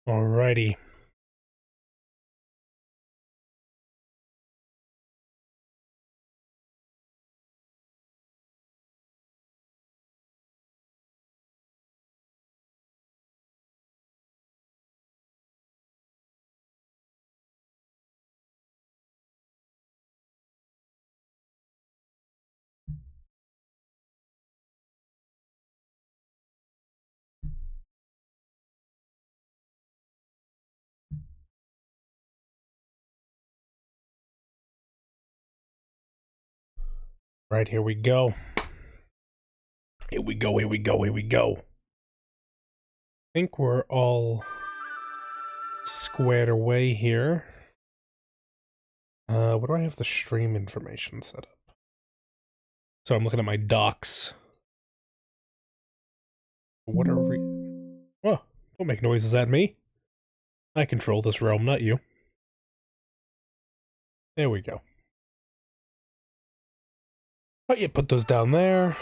Alrighty. Right, here we go. Here we go. I think we're all squared away here. What do I have the stream information set up? So I'm looking at my docs. What are we... Oh, don't make noises at me. I control this realm, not you. There we go. Oh yeah, put those down there.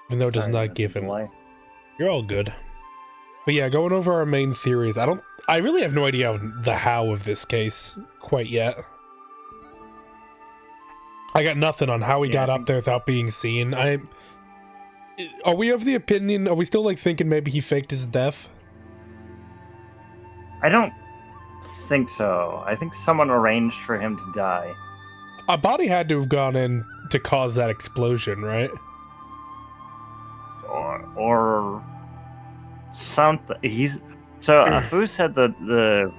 Even though it does not give him... You're all good. But yeah, going over our main theories, I really have no idea the how of this case quite yet. I got nothing on how he got up there without being seen. Are we of the opinion, are we still like thinking maybe he faked his death? I don't think so. I think someone arranged for him to die. A body had to have gone in to cause that explosion, right? Or something. Afu said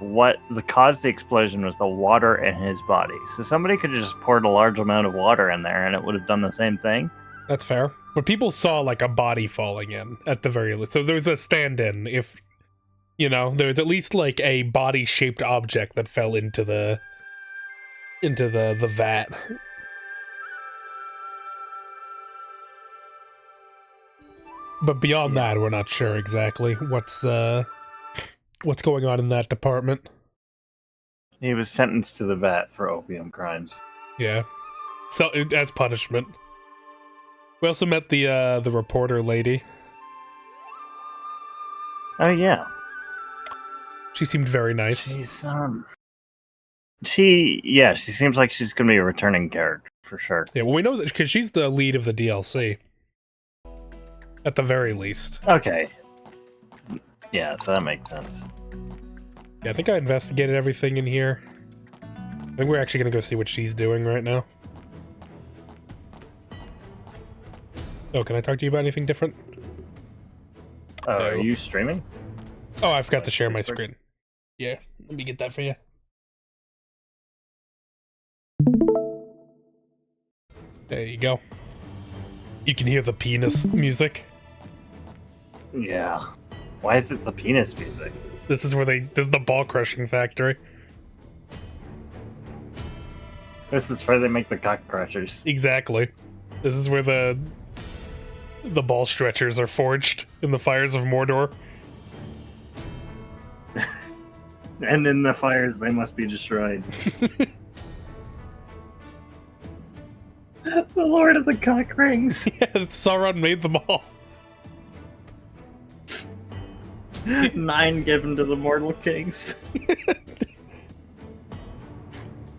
what caused the explosion was the water in his body. So somebody could have just poured a large amount of water in there and it would have done the same thing. That's fair. But people saw like a body falling in at the very least. So there was a stand-in. If you know, there was at least like a body-shaped object that fell into the vat. But beyond that, we're not sure exactly what's going on in that department. He was sentenced to the vat for opium crimes. Yeah, so as punishment. We also met the reporter lady. Oh yeah, she seemed very nice. She seems like she's gonna be a returning character for sure. Yeah, well, we know that because she's the lead of the DLC. At the very least. Okay. Yeah, so that makes sense. Yeah, I think I investigated everything in here. I think we're actually gonna go see what she's doing right now. Oh, can I talk to you about anything different? Are you streaming? Oh, I forgot to share my screen. Yeah, let me get that for you. There you go. You can hear the penis music. Yeah. Why is it the penis music? This is the ball crushing factory. This is where they make the cock crushers. Exactly. This is where the ball stretchers are forged in the fires of Mordor. And in the fires, they must be destroyed. The Lord of the Cock Rings. Yeah, Sauron made them all. 9 given to the mortal kings.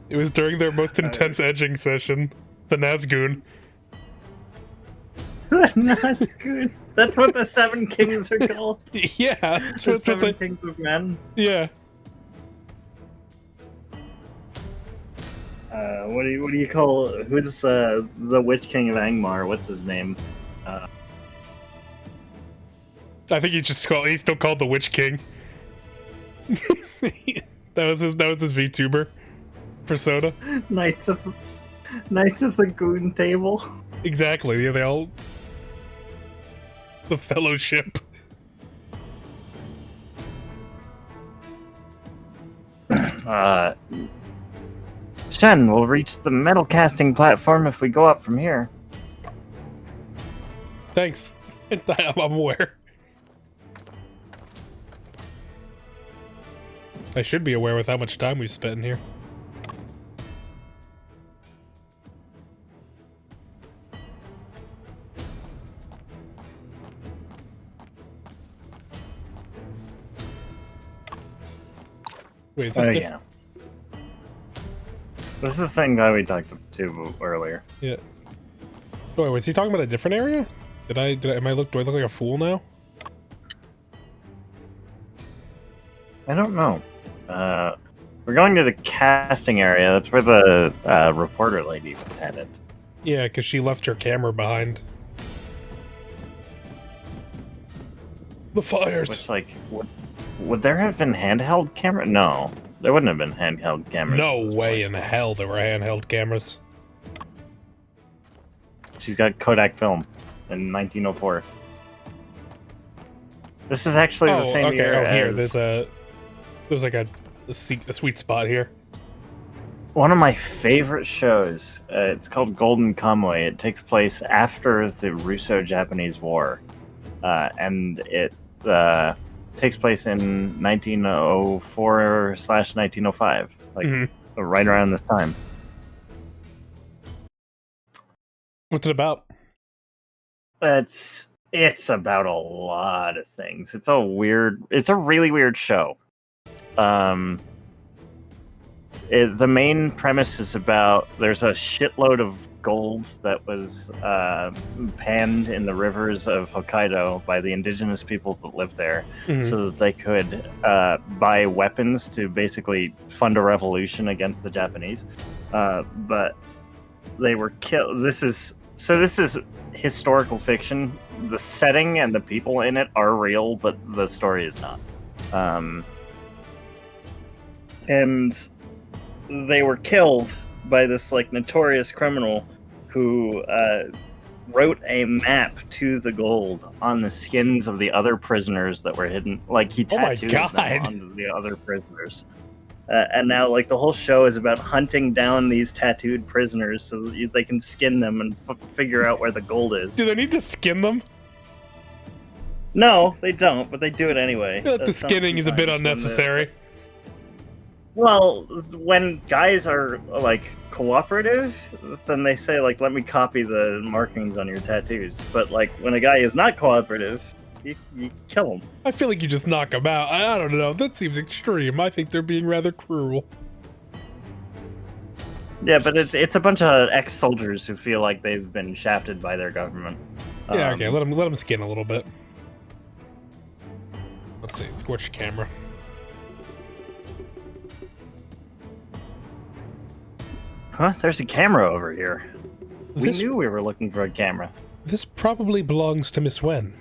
It was during their most intense edging session. The Nazgûl. The Nazgûl. That's what the 7 kings are called. Yeah, that's the 7 kings of men. Yeah. What do you call? Who's the Witch King of Angmar? What's his name? I think he's still called the Witch King. that was his VTuber persona. Knights of the Goon Table. Exactly. Yeah, they all... The Fellowship. Shen, we'll reach the metal casting platform if we go up from here. Thanks. I'm aware. I should be aware with how much time we've spent in here. Wait, is this yeah. This is the same guy we talked to earlier. Yeah. Oh, wait, was he talking about a different area? Do I look like a fool now? I don't know. We're going to the casting area. That's where the reporter lady was headed. Yeah, because she left her camera behind. The fires. Which, like, would there have been handheld camera? No, there wouldn't have been handheld cameras. No way in hell there were handheld cameras. She's got Kodak film in 1904. This is actually the same year here, as... there's like a sweet spot here. One of my favorite shows. It's called Golden Kamuy. It takes place after the Russo-Japanese War, and it takes place in 1904/1905, like right around this time. What's it about? It's about a lot of things. It's a really weird show. The main premise is about there's a shitload of gold that was panned in the rivers of Hokkaido by the indigenous people that lived there, so that they could buy weapons to basically fund a revolution against the Japanese. But they were killed. This is historical fiction. The setting and the people in it are real, but the story is not. And they were killed by this like notorious criminal who wrote a map to the gold on the skins of the other prisoners that were hidden. Like he tattooed them onto the other prisoners. And now, like, the whole show is about hunting down these tattooed prisoners so that they can skin them and figure out where the gold is. Do they need to skin them? No, they don't, but they do it anyway. The skinning is a bit unnecessary. Well, when guys are, like, cooperative, then they say, like, let me copy the markings on your tattoos. But, like, when a guy is not cooperative, you kill him. I feel like you just knock them out. I don't know. That seems extreme. I think they're being rather cruel. Yeah, but it's a bunch of ex-soldiers who feel like they've been shafted by their government. Yeah, okay. Let them skin a little bit. Let's see. Scorched camera. Huh? There's a camera over here. We knew we were looking for a camera. This probably belongs to Miss Wen.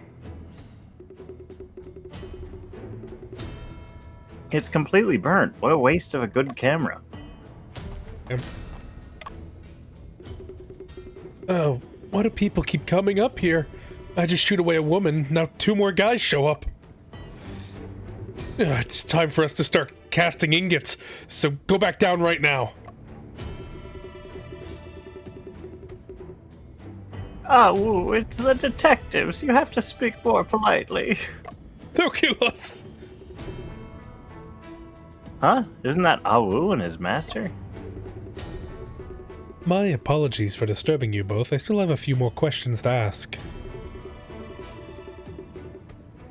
It's completely burnt. What a waste of a good camera. Oh, why do people keep coming up here? I just shoot away a woman, now 2 more guys show up. It's time for us to start casting ingots, so go back down right now. Oh, it's the detectives. You have to speak more politely. They'll kill us. Huh? Isn't that Awu and his master? My apologies for disturbing you both. I still have a few more questions to ask.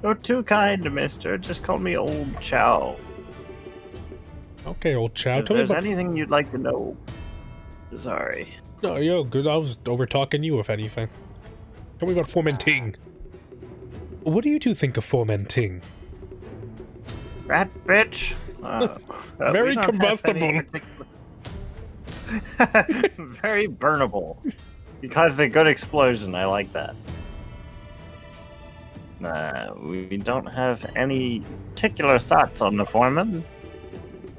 You're too kind, mister. Just call me Old Chow. Okay, Old Chow. If there's anything you'd like to know. Sorry. No, yo, good. I was over-talking you, if anything. Tell me about fomenting. What do you two think of fomenting? Rat bitch. Very combustible. Very burnable. Because a good explosion, I like that. We don't have any particular thoughts on the foreman.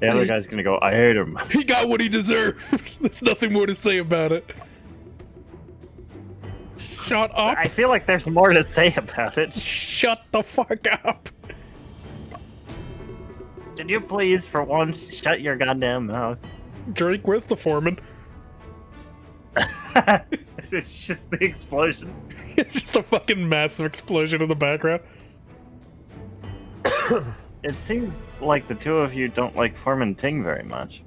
The other guy's gonna go, I hate him. He got what he deserved. There's nothing more to say about it. Shut up! I feel like there's more to say about it. Shut the fuck up! Can you please, for once, shut your goddamn mouth? Drake, where's the foreman? It's just the explosion. It's just a fucking massive explosion in the background. It seems like the two of you don't like Foreman Ting very much.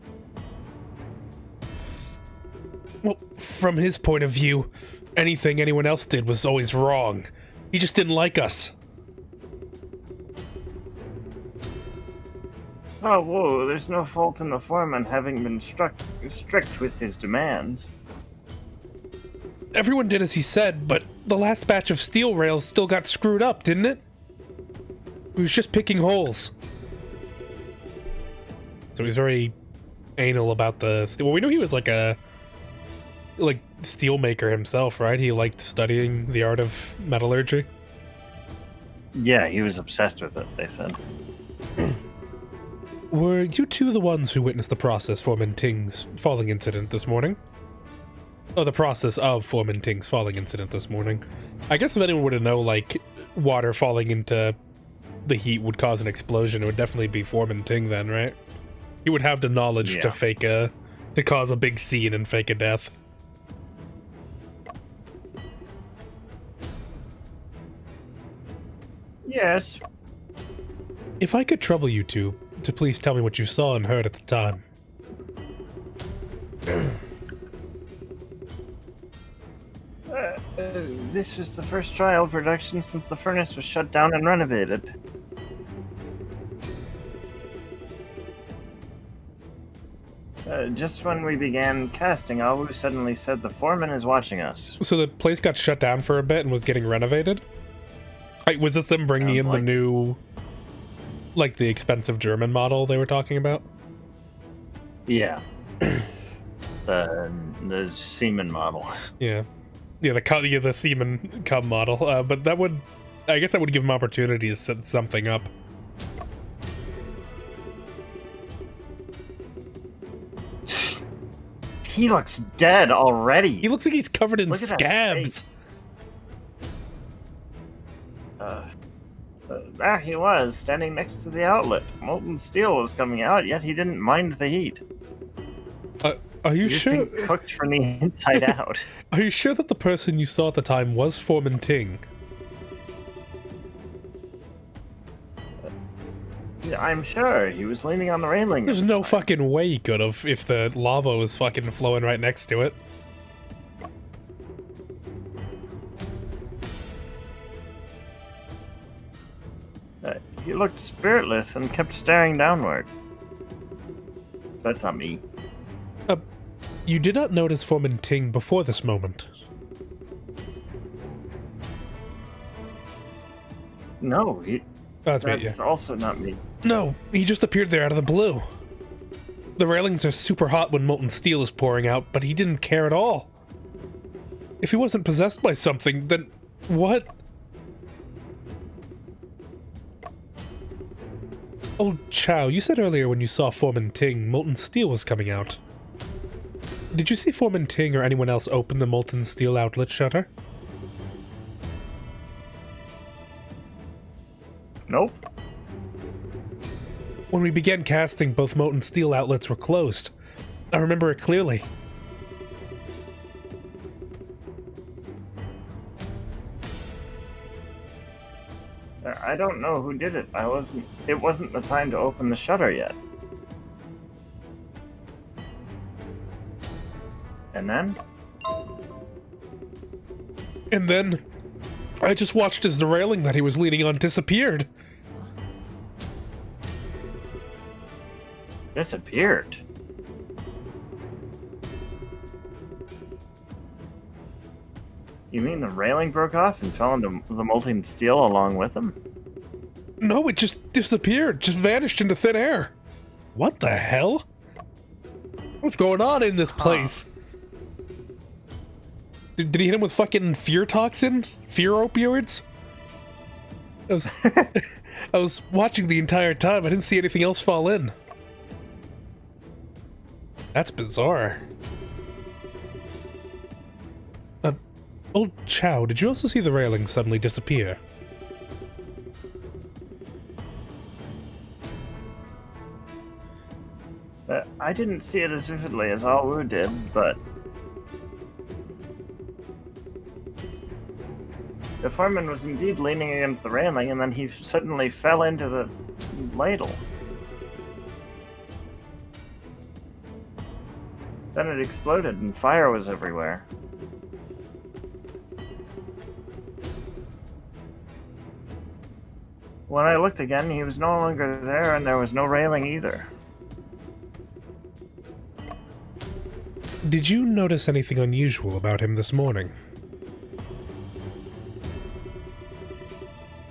Well, from his point of view, anything anyone else did was always wrong. He just didn't like us. Oh, whoa, there's no fault in the foreman having been strict with his demands. Everyone did as he said, but the last batch of steel rails still got screwed up, didn't it? He was just picking holes. So he's very anal about the steel. Well, we knew he was like a steel maker himself, right? He liked studying the art of metallurgy. Yeah, he was obsessed with it, they said. Were you two the ones who witnessed the process Foreman Ting's falling incident this morning? Oh, the process of Foreman Ting's falling incident this morning. I guess if anyone were to know, like, water falling into the heat would cause an explosion, it would definitely be Foreman Ting then, right? He would have the knowledge to to cause a big scene and fake a death. Yes. If I could trouble you two, to please tell me what you saw and heard at the time. This was the first trial production since the furnace was shut down and renovated. Just when we began casting, Awu suddenly said the foreman is watching us. So the place got shut down for a bit and was getting renovated? Was this them bringing in the new, like the expensive German model they were talking about? Yeah. the Seaman model. Yeah. Yeah, the Seaman Cub model. But that would, I guess that would give him opportunity to set something up. He looks dead already. He looks like he's covered in scabs. There he was, standing next to the outlet. Molten steel was coming out, yet he didn't mind the heat. Are you sure? Cooked from the inside out. Are you sure that the person you saw at the time was Foreman Ting? I'm sure. He was leaning on the railing. There's no fucking way he could have if the lava was fucking flowing right next to it. He looked spiritless and kept staring downward. That's not me. You did not notice Foreman Ting before this moment? No, That's me, yeah. Also not me. No, he just appeared there out of the blue. The railings are super hot when molten steel is pouring out, but he didn't care at all. If he wasn't possessed by something, then what? Oh, Chow, you said earlier when you saw Foreman Ting, molten steel was coming out. Did you see Foreman Ting or anyone else open the molten steel outlet shutter? Nope. When we began casting, both molten steel outlets were closed. I remember it clearly. I don't know who did it. It wasn't the time to open the shutter yet. And then? And then, I just watched as the railing that he was leaning on disappeared. Disappeared? You mean the railing broke off and fell into the molten steel along with him? No, it just disappeared, just vanished into thin air. What the hell? What's going on in this place? Did he hit him with fucking fear toxin? Fear opioids? I was watching the entire time. I didn't see anything else fall in. That's bizarre. Old Chow, did you also see the railing suddenly disappear? I didn't see it as vividly as Awu did, but the foreman was indeed leaning against the railing, and then he suddenly fell into the ladle. Then it exploded, and fire was everywhere. When I looked again, he was no longer there, and there was no railing either. Did you notice anything unusual about him this morning?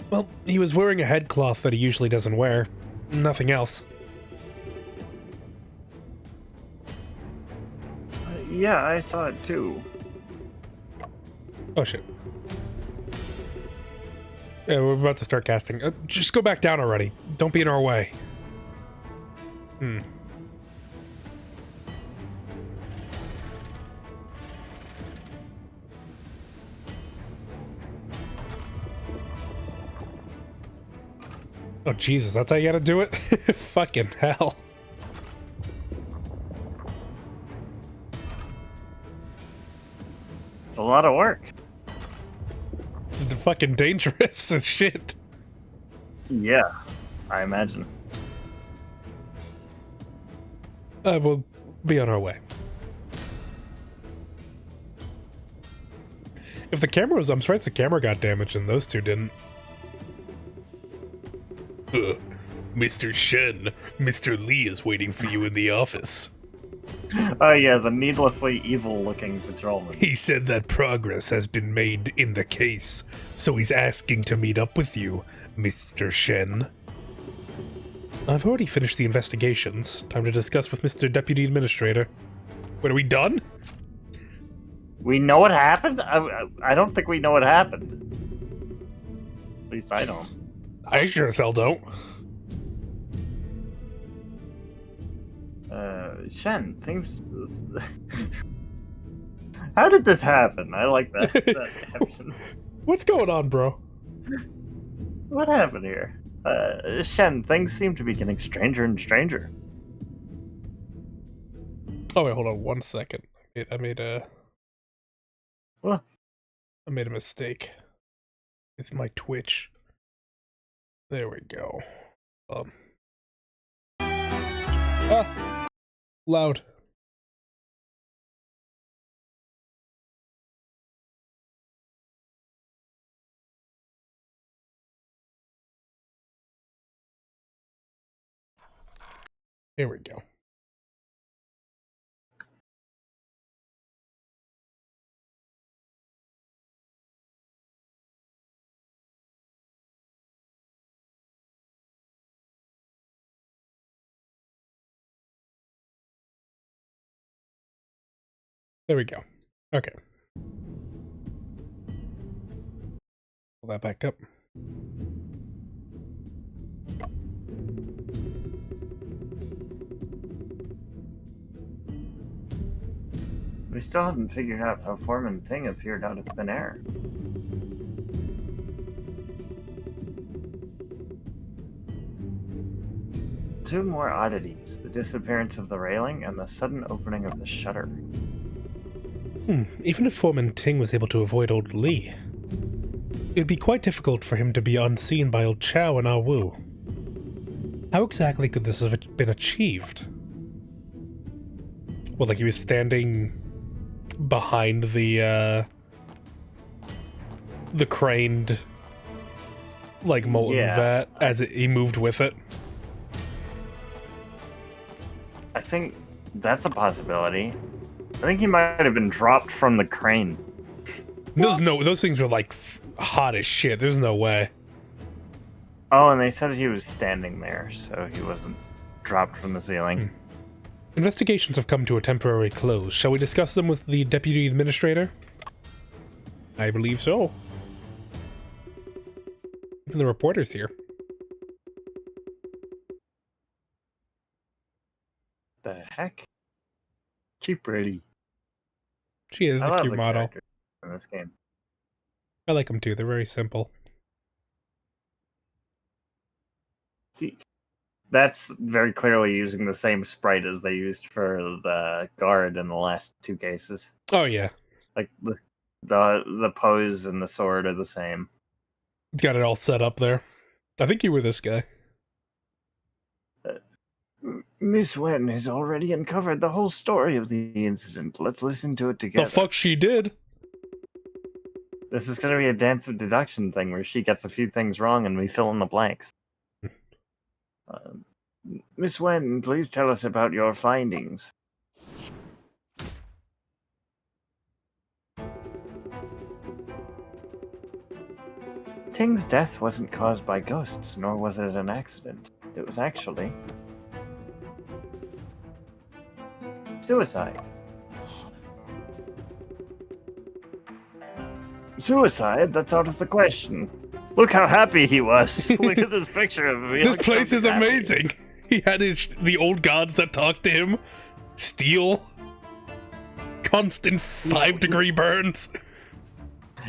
Well, he was wearing a headcloth that he usually doesn't wear. Nothing else. Yeah, I saw it too. Oh shit. Yeah, we're about to start casting. Just go back down already. Don't be in our way. Oh Jesus, that's how you gotta do it? Fucking hell. It's a lot of work. This is fucking dangerous as shit. Yeah, I imagine. We'll be on our way. If the camera was... I'm surprised the camera got damaged and those two didn't. Mr. Shen, Mr. Lee is waiting for you in the office. Oh yeah, the needlessly evil-looking patrolman. He said that progress has been made in the case, so he's asking to meet up with you, Mr. Shen. I've already finished the investigations. Time to discuss with Mr. Deputy Administrator. Wait, are we done? We know what happened? I don't think we know what happened. At least I don't. I sure as hell don't. Shen, things... How did this happen? I like that caption. What's going on, bro? What happened here? Shen, things seem to be getting stranger and stranger. Oh, wait, hold on 1 second. I made a... What? I made a mistake with my Twitch. There we go. Loud. Here we go. There we go. Okay. Pull that back up. We still haven't figured out how Foreman Ting appeared out of thin air. Two more oddities, the disappearance of the railing and the sudden opening of the shutter. Even if Foreman Ting was able to avoid old Lee, it'd be quite difficult for him to be unseen by old Chow and Ah Wu. How exactly could this have been achieved? Well, like he was standing behind the craned, like, molten vat as he moved with it? I think that's a possibility. I think he might have been dropped from the crane. Those things were like hot as shit. There's no way. Oh, and they said he was standing there, so he wasn't dropped from the ceiling. Investigations have come to a temporary close. Shall we discuss them with the Deputy Administrator? I believe so. Even the reporter's here. The heck? Cheap pretty. She is the cute model. In this game. I like them too. They're very simple. That's very clearly using the same sprite as they used for the guard in the last two cases. Oh yeah, Like the pose and the sword are the same. got it all set up there. I think you were this guy. Miss Wen has already uncovered the whole story of the incident. Let's listen to it together. The fuck she did? This is going to be a dance of deduction thing where she gets a few things wrong and we fill in the blanks. Miss Wen, please tell us about your findings. Ting's death wasn't caused by ghosts, nor was it an accident. It was actually suicide. Suicide? That's out of the question. Look how happy he was. Look at this picture of him. This place is amazing. He had the old gods that talked to him. Steel. Constant 5-degree burns.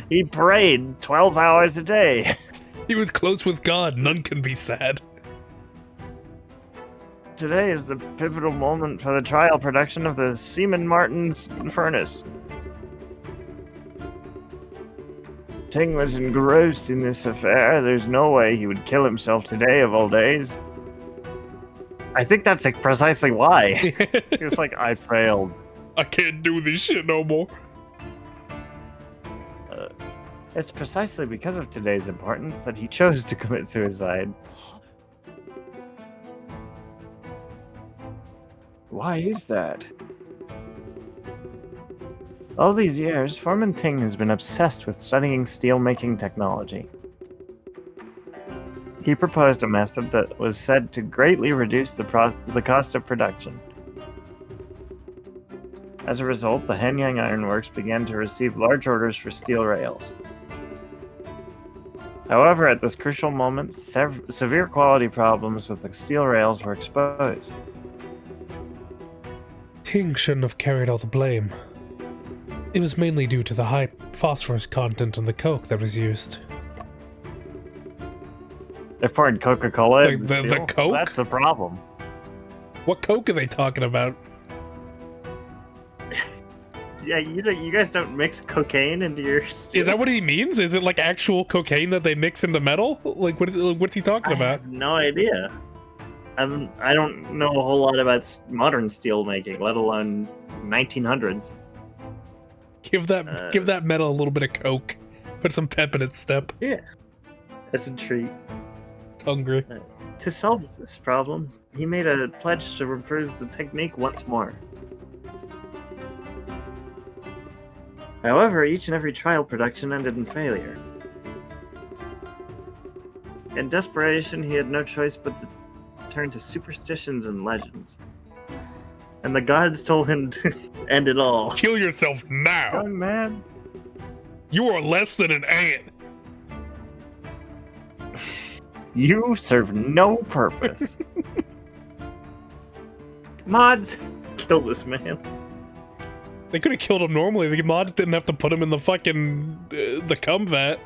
He prayed 12 hours a day. He was close with God. None can be sad. Today is the pivotal moment for the trial production of the Seaman Martin's furnace. Ting was engrossed in this affair. There's no way he would kill himself today of all days. I think that's like precisely why. He was like, I failed. I can't do this shit no more. It's precisely because of today's importance that he chose to commit suicide. Why is that? All these years, Foreman Ting has been obsessed with studying steel-making technology. He proposed a method that was said to greatly reduce the cost of production. As a result, the Hanyang Ironworks began to receive large orders for steel rails. However, at this crucial moment, severe quality problems with the steel rails were exposed. Ting shouldn't have carried all the blame. It was mainly due to the high phosphorus content in the coke that was used. They're pouring Coca-Cola in the steel? Coke? That's the problem. What coke are they talking about? Yeah, you guys don't mix cocaine into your steel. Is that what he means? Is it like actual cocaine that they mix into metal? Like, what's he talking about? I have no idea. I don't know a whole lot about modern steel making, let alone 1900s. Give that metal a little bit of coke. Put some pep in its step. Yeah, as a treat. Hungry. To solve this problem, he made a pledge to improve the technique once more. However, each and every trial production ended in failure. In desperation, he had no choice but to turn to superstitions and legends. And the gods told him to end it all. Kill yourself now! Young man. You are less than an ant! You serve no purpose. Mods, kill this man. They could have killed him normally. The mods didn't have to put him in the fucking the cum vat.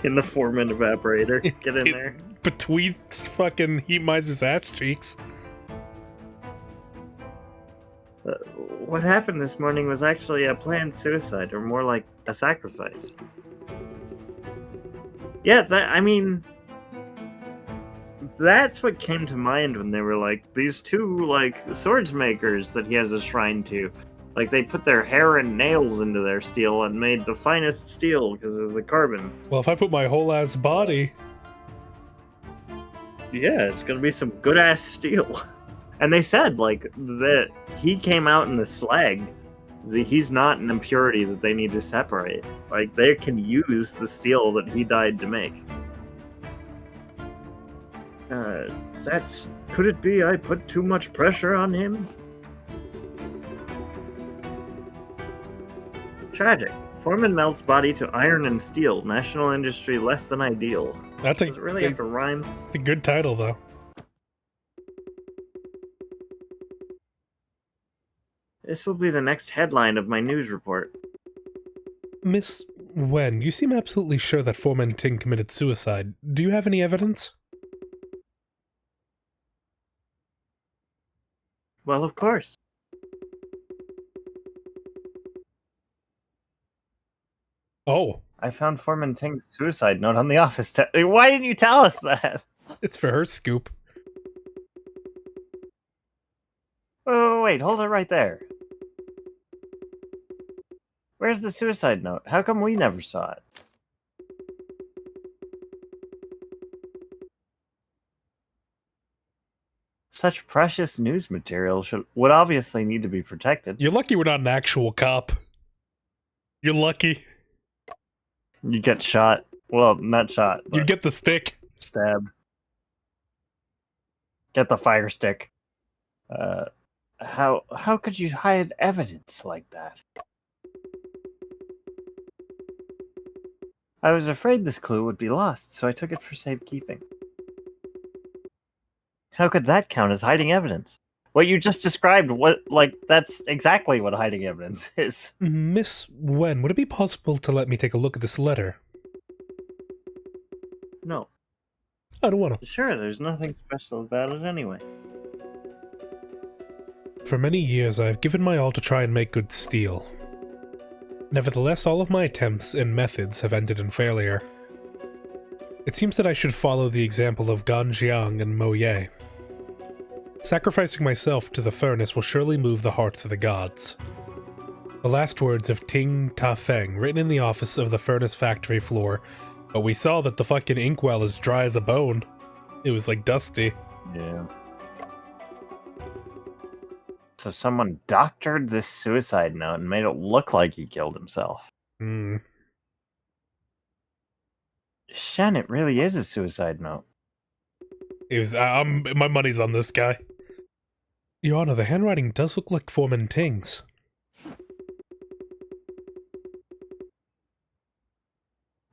In the 4-minute evaporator. Get in there. Between fucking Heat Miser's ass cheeks. What happened this morning was actually a planned suicide, or more like a sacrifice. Yeah, I mean, that's what came to mind when they were like, these two, like, swords makers that he has a shrine to. Like, they put their hair and nails into their steel and made the finest steel because of the carbon. Well, if I put my whole ass body... Yeah, it's gonna be some good-ass steel. And they said, like, that he came out in the slag. He's not an impurity that they need to separate. Like, they can use the steel that he died to make. Could it be I put too much pressure on him? Tragic. Foreman melts body to iron and steel. National industry less than ideal. Does it really have to rhyme? It's a good title, though. This will be the next headline of my news report. Miss Wen, you seem absolutely sure that Foreman Ting committed suicide. Do you have any evidence? Well, of course. Oh. I found Foreman Ting's suicide note on the office. Why didn't you tell us that? It's for her scoop. Oh, wait, hold it right there. Where's the suicide note? How come we never saw it? Such precious news material would obviously need to be protected. You're lucky we're not an actual cop. You're lucky. You get shot. Well, not shot. You get the stick. Stab. Get the fire stick. How could you hide evidence like that? I was afraid this clue would be lost, so I took it for safekeeping. How could that count as hiding evidence? What you just described, that's exactly what hiding evidence is. Miss Wen, would it be possible to let me take a look at this letter? No. I don't want to. Sure, there's nothing special about it anyway. For many years, I have given my all to try and make good steel. Nevertheless, all of my attempts and methods have ended in failure. It seems that I should follow the example of Gan Jiang and Mo Ye. Sacrificing myself to the furnace will surely move the hearts of the gods. The last words of Ting Ta Feng, written in the office of the furnace factory floor, but we saw that the fucking inkwell is dry as a bone. It was like dusty. Yeah. So someone doctored this suicide note and made it look like he killed himself. Shen, it really is a suicide note. It was, my money's on this guy. Your Honor, the handwriting does look like Foreman Ting's.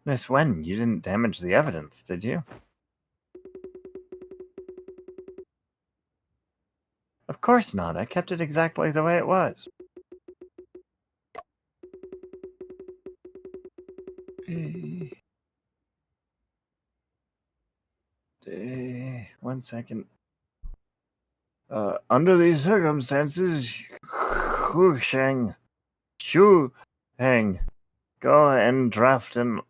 Miss Wen, you didn't damage the evidence, did you? Of course not. I kept it exactly the way it was. One second. Under these circumstances, Shu Heng, go and draft an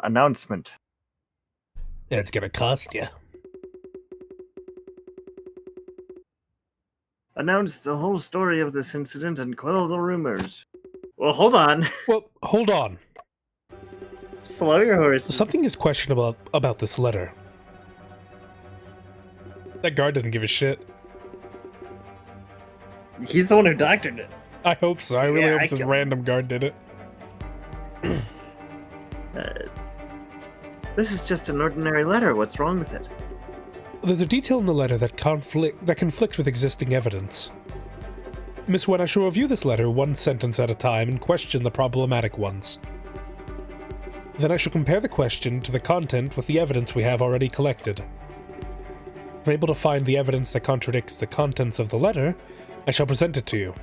announcement. Yeah, it's gonna cost you. Announce the whole story of this incident and quell the rumors. Well, hold on. Well, hold on. Slow your horses. Something is questionable about this letter. That guard doesn't give a shit. He's the one who doctored it. I hope so. I really hope this random guard did it. This is just an ordinary letter. What's wrong with it? There's a detail in the letter that conflicts with existing evidence. Miss Wen, I shall review this letter one sentence at a time and question the problematic ones. Then I shall compare the question to the content with the evidence we have already collected. If I'm able to find the evidence that contradicts the contents of the letter, I shall present it to you.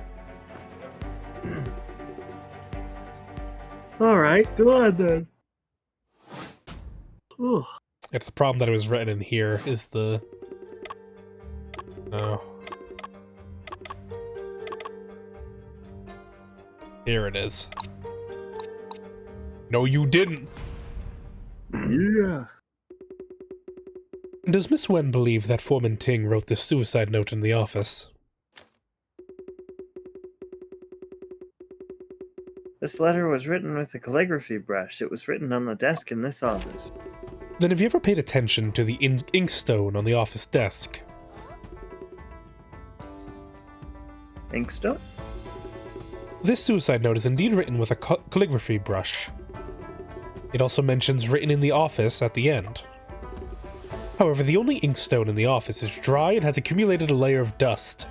Alright, go on then. Ooh. It's the problem that it was written in here, is the... No. Here it is. No, you didn't! Yeah. Does Miss Wen believe that Foreman Ting wrote this suicide note in the office? This letter was written with a calligraphy brush. It was written on the desk in this office. Then have you ever paid attention to the inkstone on the office desk? Inkstone? This suicide note is indeed written with a calligraphy brush. It also mentions written in the office at the end. However, the only inkstone in the office is dry and has accumulated a layer of dust,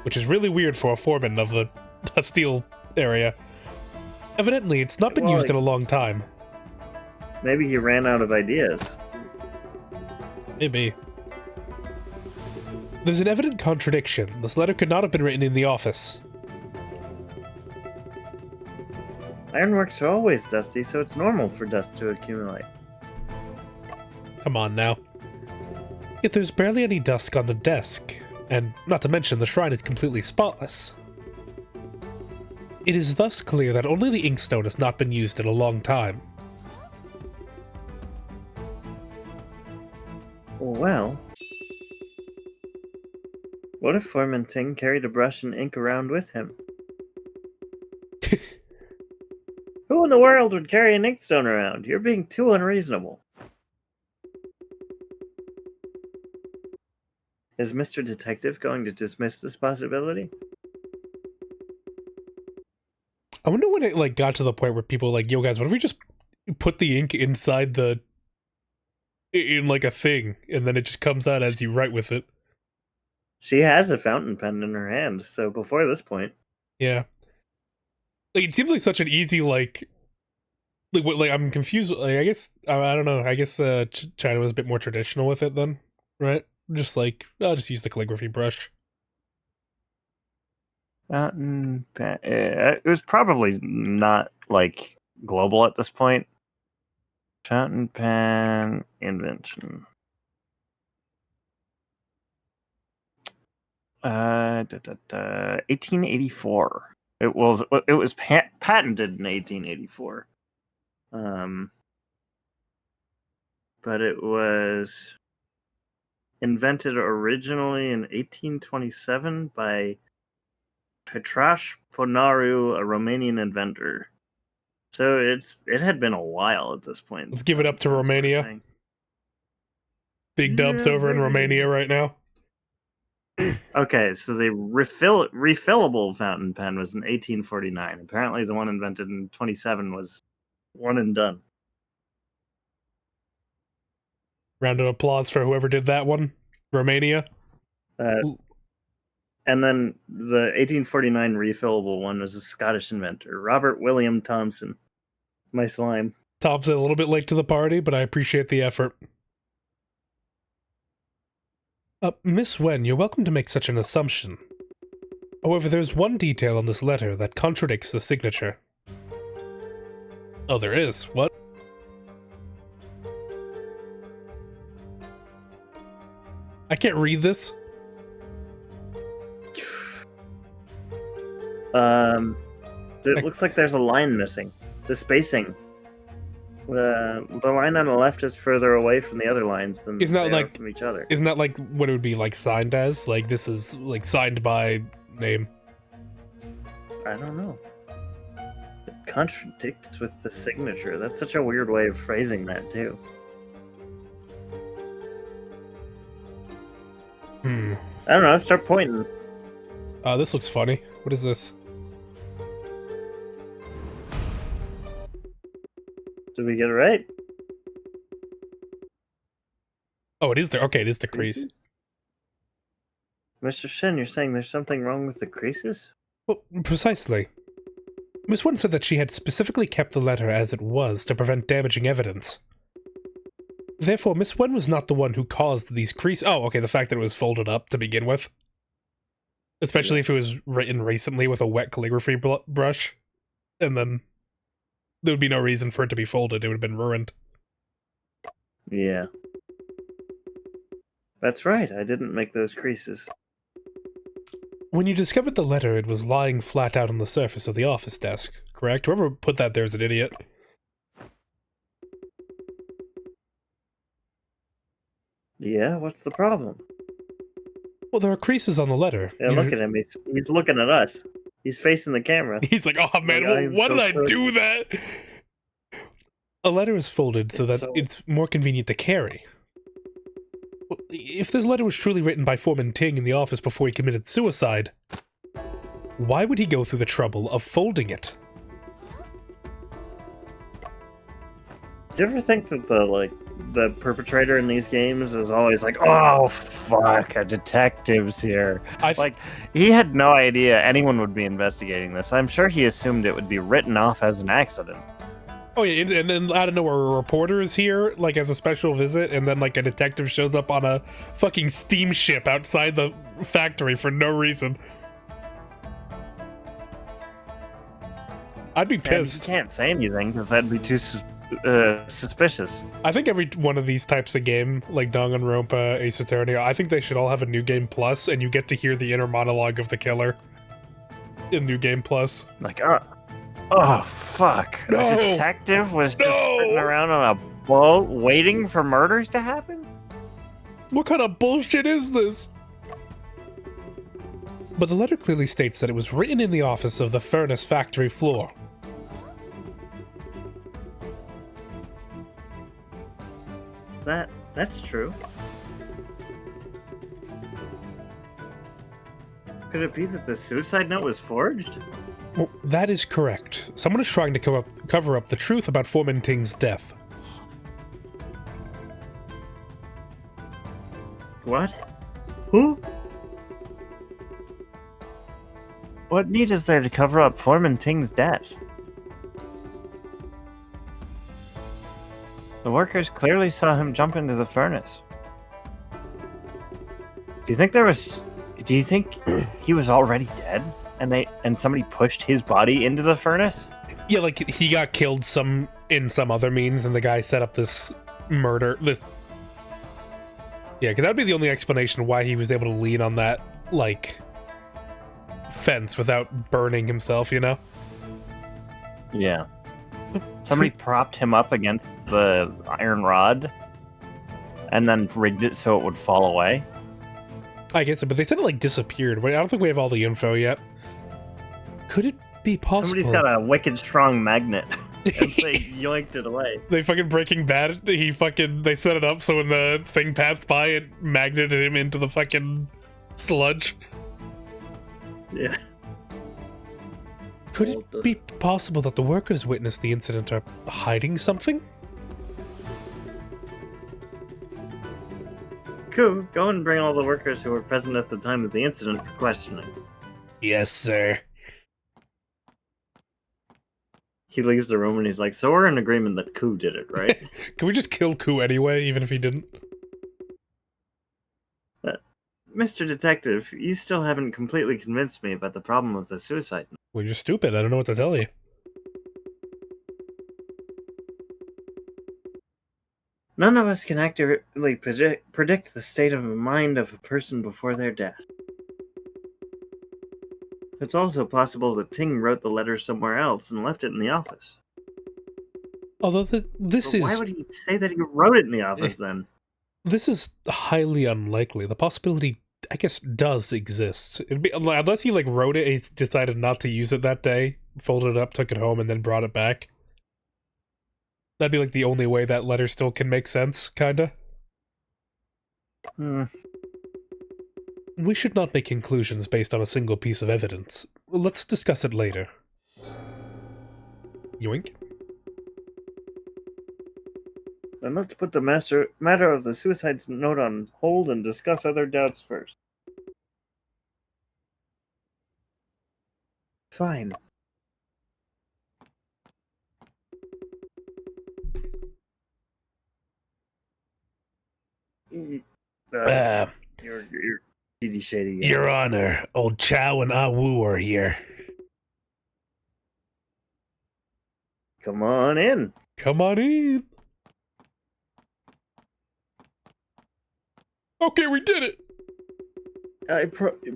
which is really weird for a foreman of the steel area. Evidently, it's not been used in a long time. Maybe he ran out of ideas. Maybe. There's an evident contradiction. This letter could not have been written in the office. Ironworks are always dusty, so it's normal for dust to accumulate. Come on now. Yet there's barely any dust on the desk, and not to mention the shrine is completely spotless. It is thus clear that only the inkstone has not been used in a long time. Well, what if Foreman Ting carried a brush and ink around with him? Who in the world would carry an inkstone around? You're being too unreasonable. Is Mr. Detective going to dismiss this possibility? I wonder when it like got to the point where people were like, yo guys, what if we just put the ink inside in like a thing, and then it just comes out as you write with it. She has a fountain pen in her hand, so before this point. Yeah. Like, it seems like such an easy, like I'm confused. Like, I guess, I don't know. I guess China was a bit more traditional with it then, right? Just like, I'll just use the calligraphy brush. Fountain pen. It was probably not, like, global at this point. Fountain pen invention. 1884. It was patented in 1884. But it was invented originally in 1827 by Petraș Ponaru, a Romanian inventor. So it had been a while at this point. Let's give it up to Romania. Big dubs over in Romania right now. Okay, so the refillable fountain pen was in 1849. Apparently the one invented in 27 was one and done. Round of applause for whoever did that one. Romania. And then the 1849 refillable one was a Scottish inventor, Robert William Thomson. My slime. Thomson a little bit late to the party, but I appreciate the effort. Miss Wen, you're welcome to make such an assumption. However, there's one detail on this letter that contradicts the signature. Oh, there is? What? I can't read this. It looks like there's a line missing. The spacing. The line on the left is further away from the other lines than isn't that like from each other. Isn't that like what it would be like signed as? Like this is like signed by name. I don't know. It contradicts with the signature. That's such a weird way of phrasing that too. I don't know. Start pointing. This looks funny. What is this? Did we get it right? Oh, it is there. Okay, it is the crease. Mr. Shen, you're saying there's something wrong with the creases? Well, precisely. Miss Wen said that she had specifically kept the letter as it was to prevent damaging evidence. Therefore, Miss Wen was not the one who caused these creases. Oh, okay, the fact that it was folded up to begin with. Especially if it was written recently with a wet calligraphy brush. And then there would be no reason for it to be folded. It would have been ruined. Yeah. That's right, I didn't make those creases. When you discovered the letter, it was lying flat out on the surface of the office desk, correct? Whoever put that there is an idiot. Yeah, what's the problem? Well, there are creases on the letter. Yeah, look at him. He's looking at us. He's facing the camera. He's like, oh man, why did I do that? A letter is folded so that it's more convenient to carry. Well, if this letter was truly written by Foreman Ting in the office before he committed suicide, why would he go through the trouble of folding it? Do you ever think that the perpetrator in these games is always like, oh fuck, a detective's here? Like, he had no idea anyone would be investigating this. I'm sure he assumed it would be written off as an accident. Oh yeah, and then out of nowhere, a reporter is here, like, as a special visit, and then, like, a detective shows up on a fucking steamship outside the factory for no reason. I'd be And you pissed. can't say anything because that'd be too suspicious. I think every one of these types of game, like Danganronpa, Ace Attorney, I think they should all have a New Game Plus, and you get to hear the inner monologue of the killer in New Game Plus. Like, oh fuck! No! A detective was just No! sitting around on a boat waiting for murders to happen. What kind of bullshit is this? But the letter clearly states that it was written in the office of the furnace factory floor. That's true. Could it be that the suicide note was forged? Well, that is correct. Someone is trying to cover up the truth about Foreman Ting's death. What? Who? What need is there to cover up Foreman Ting's death? The workers clearly saw him jump into the furnace. Do you think he was already dead and somebody pushed his body into the furnace? Yeah, like he got killed in some other means, and the guy set up this murder. Yeah, because that'd be the only explanation why he was able to lean on that, like, fence without burning himself, you know? Yeah. Somebody propped him up against the iron rod and then rigged it so it would fall away. I guess, but they said it, like, disappeared. But I don't think we have all the info yet. Could it be possible? Somebody's got a wicked strong magnet. And they yoinked it away. They fucking Breaking Bad, they set it up so when the thing passed by, it magneted him into the fucking sludge. Yeah. Could it be possible that the workers witnessed the incident are hiding something? Cool. Go and bring all the workers who were present at the time of the incident for questioning. Yes, sir. He leaves the room and he's like, so we're in agreement that Ku did it, right? Can we just kill Ku anyway, even if he didn't? Mr. Detective, you still haven't completely convinced me about the problem of the suicide note. Well, you're stupid. I don't know what to tell you. None of us can accurately predict the state of mind of a person before their death. It's also possible that Ting wrote the letter somewhere else and left it in the office. Although this is... Why would he say that he wrote it in the office then? This is highly unlikely. The possibility, I guess, does exist. It'd be, unless he, like, wrote it and he decided not to use it that day, folded it up, took it home, and then brought it back. That'd be, like, the only way that letter still can make sense, kinda. We should not make conclusions based on a single piece of evidence. Let's discuss it later. Yoink. Then let's put the matter of the suicide note on hold and discuss other doubts first. Fine. You're shady. Your Honor, old Chow and Ah Woo are here. Come on in. Come on in. Okay, we did it. I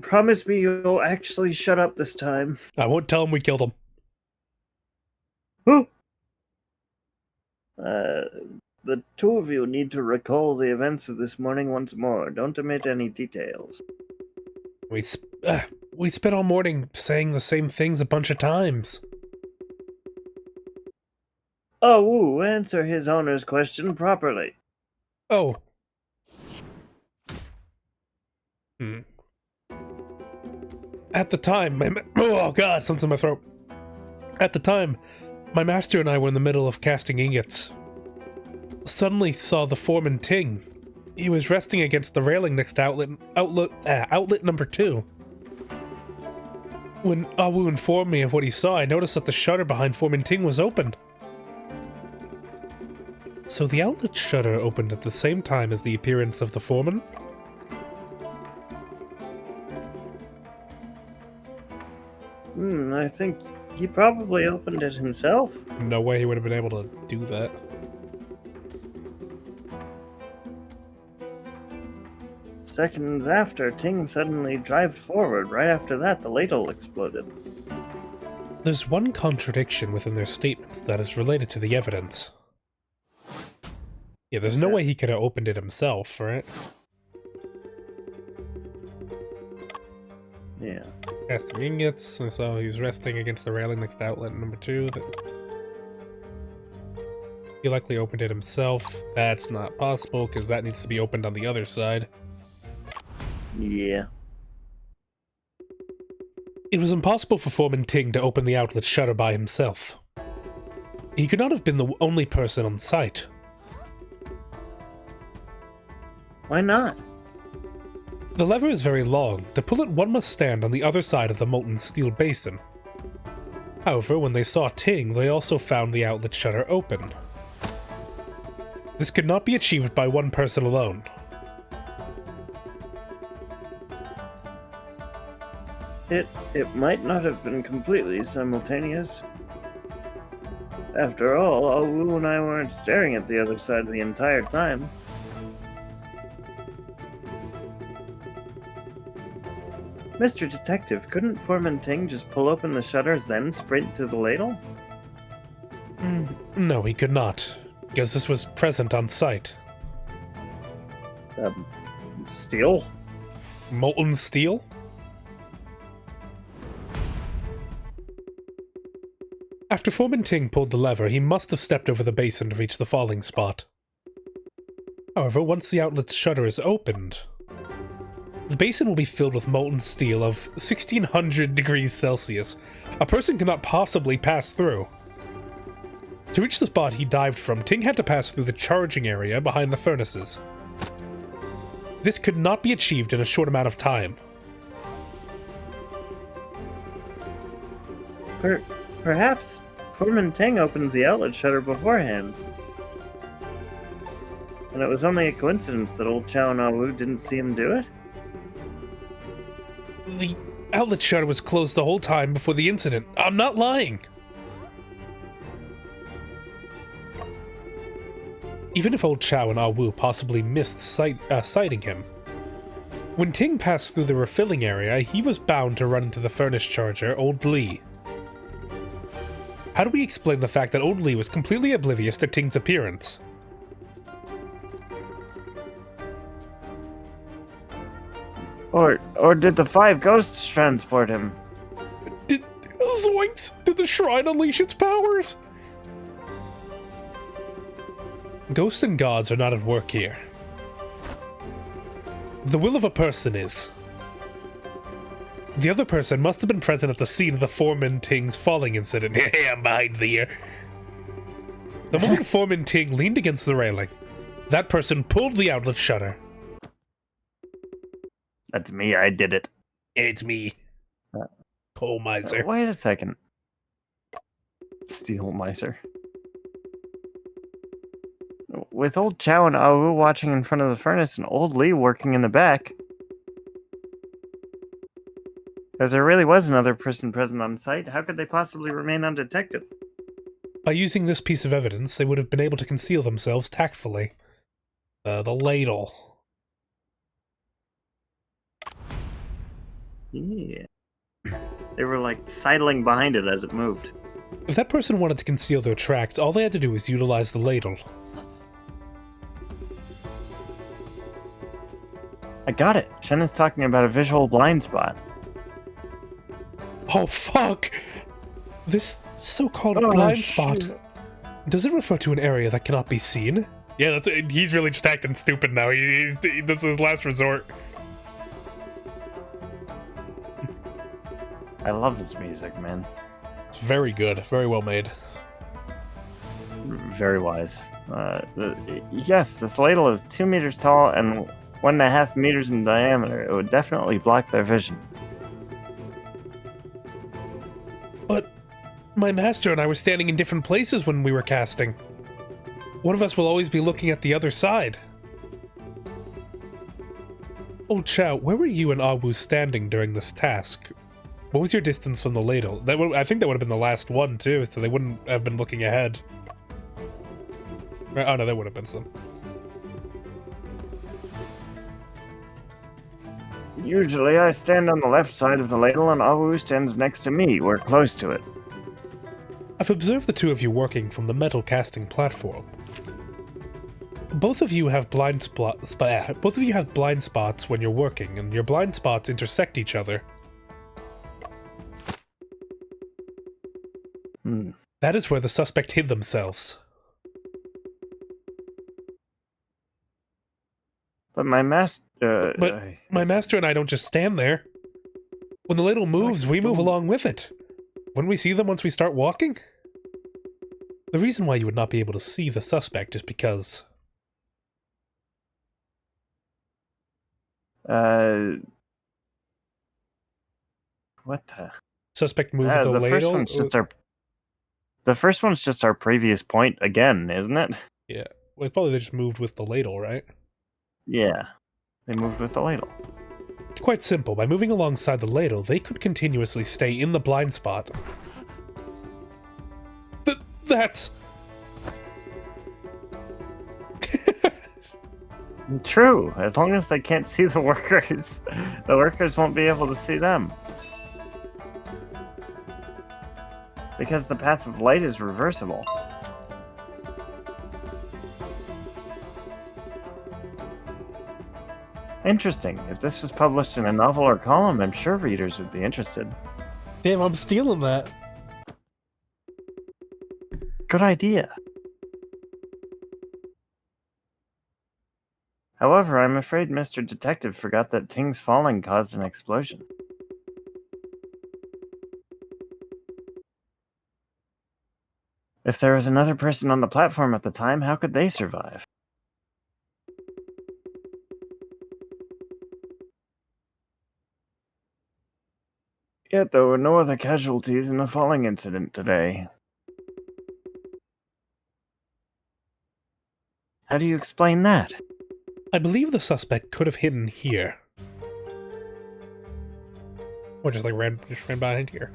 promise me you'll actually shut up this time. I won't tell him we killed him. Who? The two of you need to recall the events of this morning once more. Don't omit any details. We spent all morning saying the same things a bunch of times. Oh, Woo, answer his owner's question properly. Oh. At the time, oh god, something's in my throat. At the time, my master and I were in the middle of casting ingots. Suddenly saw the foreman Ting. He was resting against the railing next to outlet number 2. When Awu informed me of what he saw, I noticed that the shutter behind Foreman Ting was open. So the outlet shutter opened at the same time as the appearance of the foreman? I think He probably opened it himself. No way he would have been able to do that. Seconds after, Ting suddenly drived forward. Right after that, the ladle exploded. There's one contradiction within their statements that is related to the evidence. Yeah, there's no way he could have opened it himself, right? Yeah. Casting ingots, and so he was resting against the railing next to outlet number 2. He likely opened it himself. That's not possible, because that needs to be opened on the other side. Yeah. It was impossible for Foreman Ting to open the outlet shutter by himself. He could not have been the only person on site. Why not? The lever is very long. To pull it, one must stand on the other side of the molten steel basin. However, when they saw Ting, they also found the outlet shutter open. This could not be achieved by one person alone. It might not have been completely simultaneous. After all, Wu and I weren't staring at the other side the entire time. Mr. Detective, couldn't Foreman Ting just pull open the shutter, then sprint to the ladle? No, he could not, because this was present on site. Steel? Molten steel? After Foreman Ting pulled the lever, he must have stepped over the basin to reach the falling spot. However, once the outlet's shutter is opened, the basin will be filled with molten steel of 1600 degrees Celsius. A person cannot possibly pass through. To reach the spot he dived from, Ting had to pass through the charging area behind the furnaces. This could not be achieved in a short amount of time. Perhaps Foreman Ting opened the outlet shutter beforehand. And it was only a coincidence that old Chow and Wu didn't see him do it? The outlet shutter was closed the whole time before the incident. I'm not lying. Even if old Chow and Ah Wu possibly missed sighting him, when Ting passed through the refilling area, he was bound to run into the furnace charger, Old Lee. How do we explain the fact that Old Lee was completely oblivious to Ting's appearance? Or did the 5 ghosts transport him? Zoinks! Did the shrine unleash its powers? Ghosts and gods are not at work here. The will of a person is. The other person must have been present at the scene of the Foreman Ting's falling incident. Hey, I'm behind the ear. The moment Foreman Ting leaned against the railing, that person pulled the outlet shutter. That's me, I did it. It's me. Coal miser. Wait a second. Steel miser. With old Chow and Awu watching in front of the furnace and old Lee working in the back, if there really was another person present on site, how could they possibly remain undetected? By using this piece of evidence, they would have been able to conceal themselves tactfully. The ladle. Yeah. They were like sidling behind it as it moved. If that person wanted to conceal their tracks, all they had to do was utilize the ladle. I got it. Shen is talking about a visual blind spot. Oh, fuck! This so-called blind spot. Does it refer to an area that cannot be seen? Yeah, he's really just acting stupid now. This is his last resort. I love this music, man. It's very good. Very well made. Very wise. Yes, this ladle is 2 meters tall and 1.5 meters in diameter. It would definitely block their vision. But my master and I were standing in different places when we were casting. One of us will always be looking at the other side. Old Chow, where were you and Ah Wu standing during this task? What was your distance from the ladle? I think that would have been the last one, too, so they wouldn't have been looking ahead. Oh, no, that would have been some. Usually I stand on the left side of the ladle and Awu stands next to me. We're close to it. I've observed the two of you working from the metal casting platform. Both of you have blind spots when you're working, and your blind spots intersect each other. That is where the suspect hid themselves. But my master... my master and I don't just stand there. When the ladle moves, we move along with it. Wouldn't we see them once we start walking? The reason why you would not be able to see the suspect is because... What the... Suspect moved the ladle? The first one's just our previous point again, isn't it? Yeah. Well, it's probably they just moved with the ladle, right? Yeah. They moved with the ladle. It's quite simple. By moving alongside the ladle, they could continuously stay in the blind spot. That's... True. As long as they can't see the workers won't be able to see them. Because the path of light is reversible. Interesting. If this was published in a novel or column, I'm sure readers would be interested. Damn, I'm stealing that. Good idea. However, I'm afraid Mr. Detective forgot that Ting's falling caused an explosion. If there was another person on the platform at the time, how could they survive? Yet there were no other casualties in the falling incident today. How do you explain that? I believe the suspect could have hidden here. Or just ran behind here.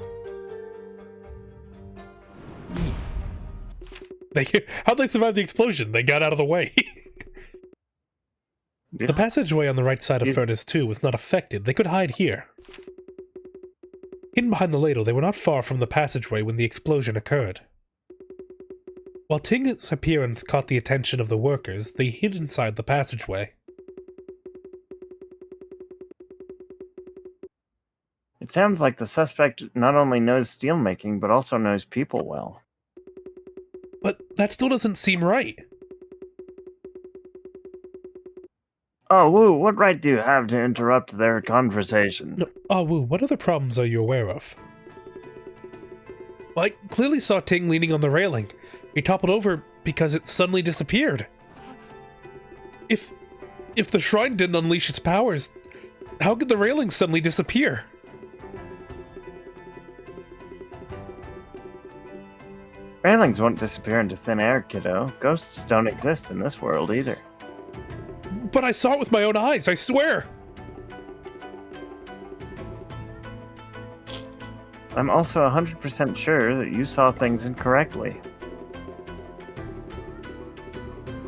How'd they survive the explosion? They got out of the way. Yeah. The passageway on the right side of Furnace 2 was not affected. They could hide here. Hidden behind the ladle, they were not far from the passageway when the explosion occurred. While Ting's appearance caught the attention of the workers, they hid inside the passageway. It sounds like the suspect not only knows steelmaking, but also knows people well. But that still doesn't seem right. Oh, Wu, what right do you have to interrupt their conversation? No, oh, Wu, what other problems are you aware of? Well, I clearly saw Ting leaning on the railing. He toppled over because it suddenly disappeared. If the shrine didn't unleash its powers, how could the railing suddenly disappear? Railings won't disappear into thin air, kiddo. Ghosts don't exist in this world either. But I saw it with my own eyes, I swear! I'm also 100% sure that you saw things incorrectly.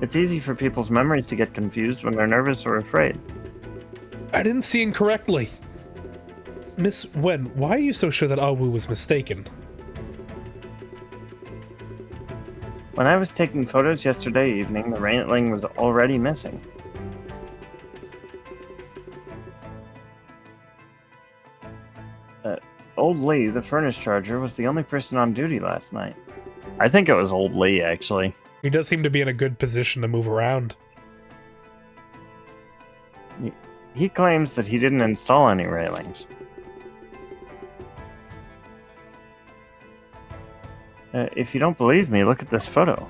It's easy for people's memories to get confused when they're nervous or afraid. I didn't see incorrectly. Miss Wen, why are you so sure that Awu was mistaken? When I was taking photos yesterday evening, the railing was already missing. Old Lee, the furnace charger, was the only person on duty last night. I think it was Old Lee, actually. He does seem to be in a good position to move around. He claims that he didn't install any railings. If you don't believe me, look at this photo.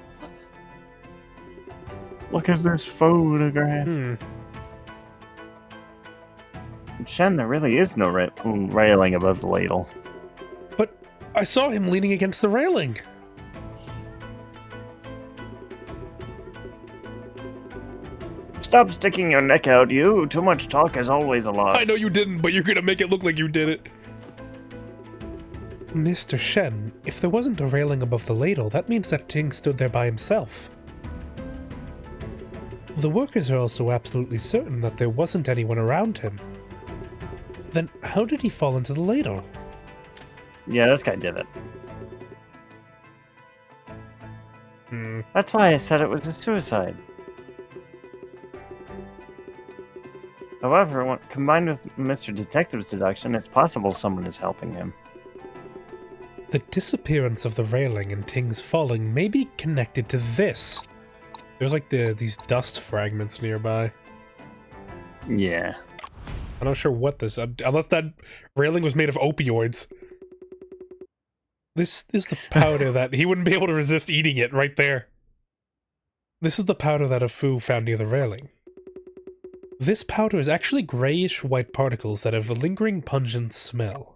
Look at this photograph. Shen, there really is no railing above the ladle. But I saw him leaning against the railing. Stop sticking your neck out, you. Too much talk is always a loss. I know you didn't, but you're gonna make it look like you did it. Mr. Shen, if there wasn't a railing above the ladle, that means that Ting stood there by himself. The workers are also absolutely certain that there wasn't anyone around him. Then how did he fall into the ladle? Yeah, this guy did it. That's why I said it was a suicide. However, combined with Mr. Detective's deduction, it's possible someone is helping him. The disappearance of the railing and Ting's falling may be connected to this. There's like these dust fragments nearby. Yeah. I'm not sure what this... unless that railing was made of opioids. This is the powder that... He wouldn't be able to resist eating it right there. This is the powder that Afu found near the railing. This powder is actually grayish-white particles that have a lingering pungent smell.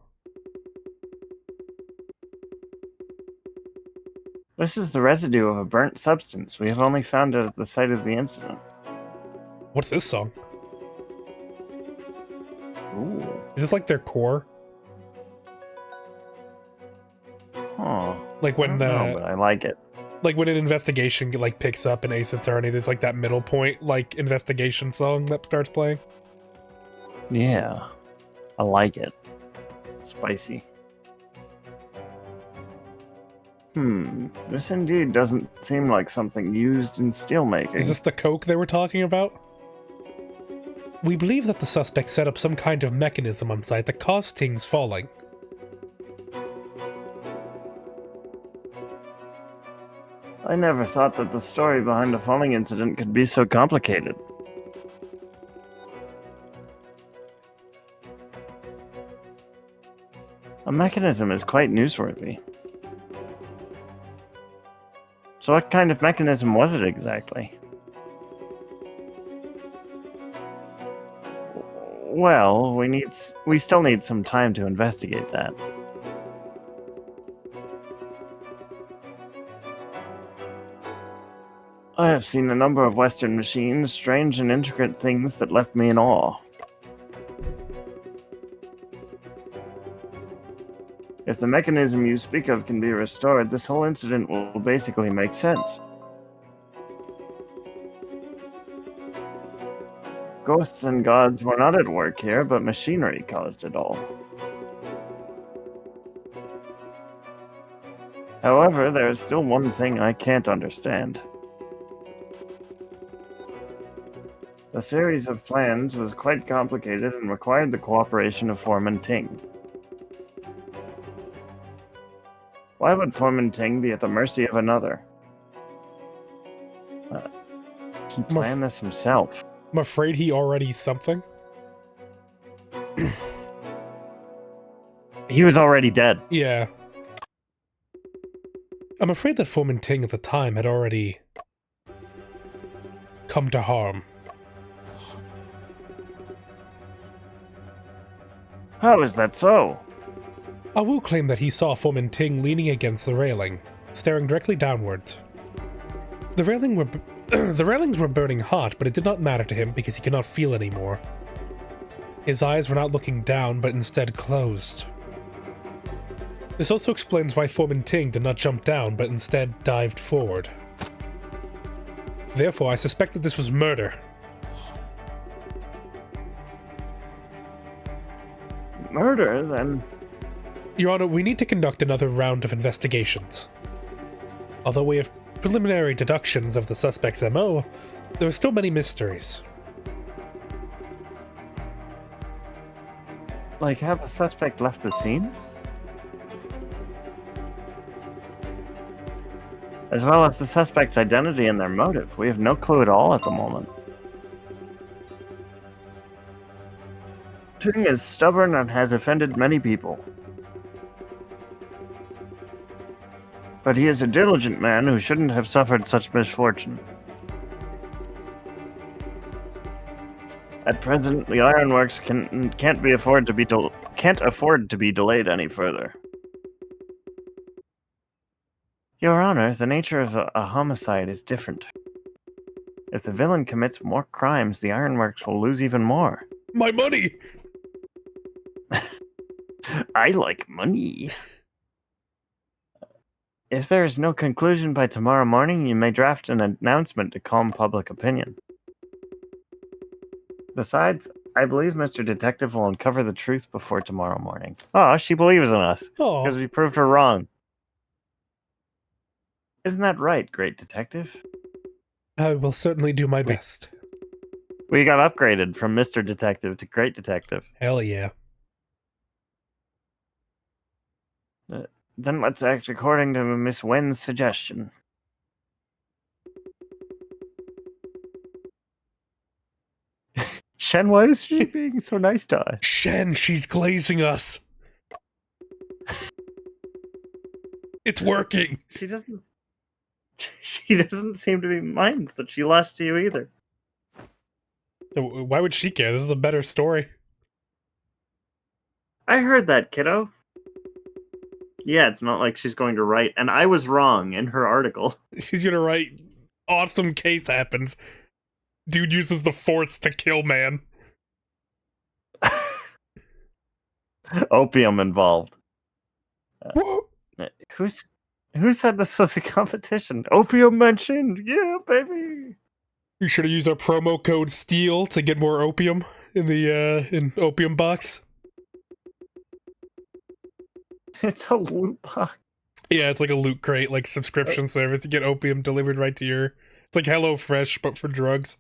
This is the residue of a burnt substance. We have only found it at the site of the incident. What's this song? Ooh. Is this like their core? Oh. Like when but I like it. Like when an investigation like picks up in Ace Attorney, there's like that middle point like investigation song that starts playing. Yeah. I like it. Spicy. This indeed doesn't seem like something used in steelmaking. Is this the coke they were talking about? We believe that the suspect set up some kind of mechanism on site that caused Ting's falling. I never thought that the story behind a falling incident could be so complicated. A mechanism is quite newsworthy. So what kind of mechanism was it exactly? Well, we still need some time to investigate that. I have seen a number of Western machines, strange and intricate things that left me in awe. If the mechanism you speak of can be restored, this whole incident will basically make sense. Ghosts and gods were not at work here, but machinery caused it all. However, there is still one thing I can't understand. The series of plans was quite complicated and required the cooperation of Foreman Ting. Why would Foreman Ting be at the mercy of another? He planned this himself. I'm afraid he already something. He was already dead. Yeah. I'm afraid that Foreman Ting at the time had already come to harm. How is that so? Awu claimed that he saw Foreman Ting leaning against the railing, staring directly downwards. The railings were burning hot, but it did not matter to him because he could not feel anymore. His eyes were not looking down, but instead closed. This also explains why Foreman Ting did not jump down, but instead dived forward. Therefore, I suspect that this was murder. Murder, then? Your Honor, we need to conduct another round of investigations. Although we have preliminary deductions of the suspect's MO, there are still many mysteries. Like how the suspect left the scene? As well as the suspect's identity and their motive, we have no clue at all at the moment. Ting is stubborn and has offended many people. But he is a diligent man who shouldn't have suffered such misfortune. At present, the ironworks can't afford to be delayed any further. Your Honor, the nature of a homicide is different. If the villain commits more crimes, the ironworks will lose even more. My money! I like money. If there is no conclusion by tomorrow morning, you may draft an announcement to calm public opinion. Besides, I believe Mr. Detective will uncover the truth before tomorrow morning. Oh, she believes in us Oh, because we proved her wrong. Isn't that right, Great Detective? I will certainly do my best. We got upgraded from Mr. Detective to Great Detective. Hell yeah. Then let's act according to Miss Wen's suggestion. Shen, why is she being so nice to us? Shen, she's glazing us. It's working. She doesn't seem to be mind that she lost to you either. Why would she care? This is a better story. I heard that, kiddo. Yeah, it's not like she's going to write, and I was wrong in her article. She's gonna write, awesome case happens. Dude uses the force to kill man. Opium involved. Who said this was a competition? Opium mentioned. Yeah, baby. You should have used our promo code STEEL to get more opium in the in opium box. It's a loot box. Yeah, it's like a loot crate, like subscription service. You get opium delivered right to your... It's like HelloFresh, but for drugs.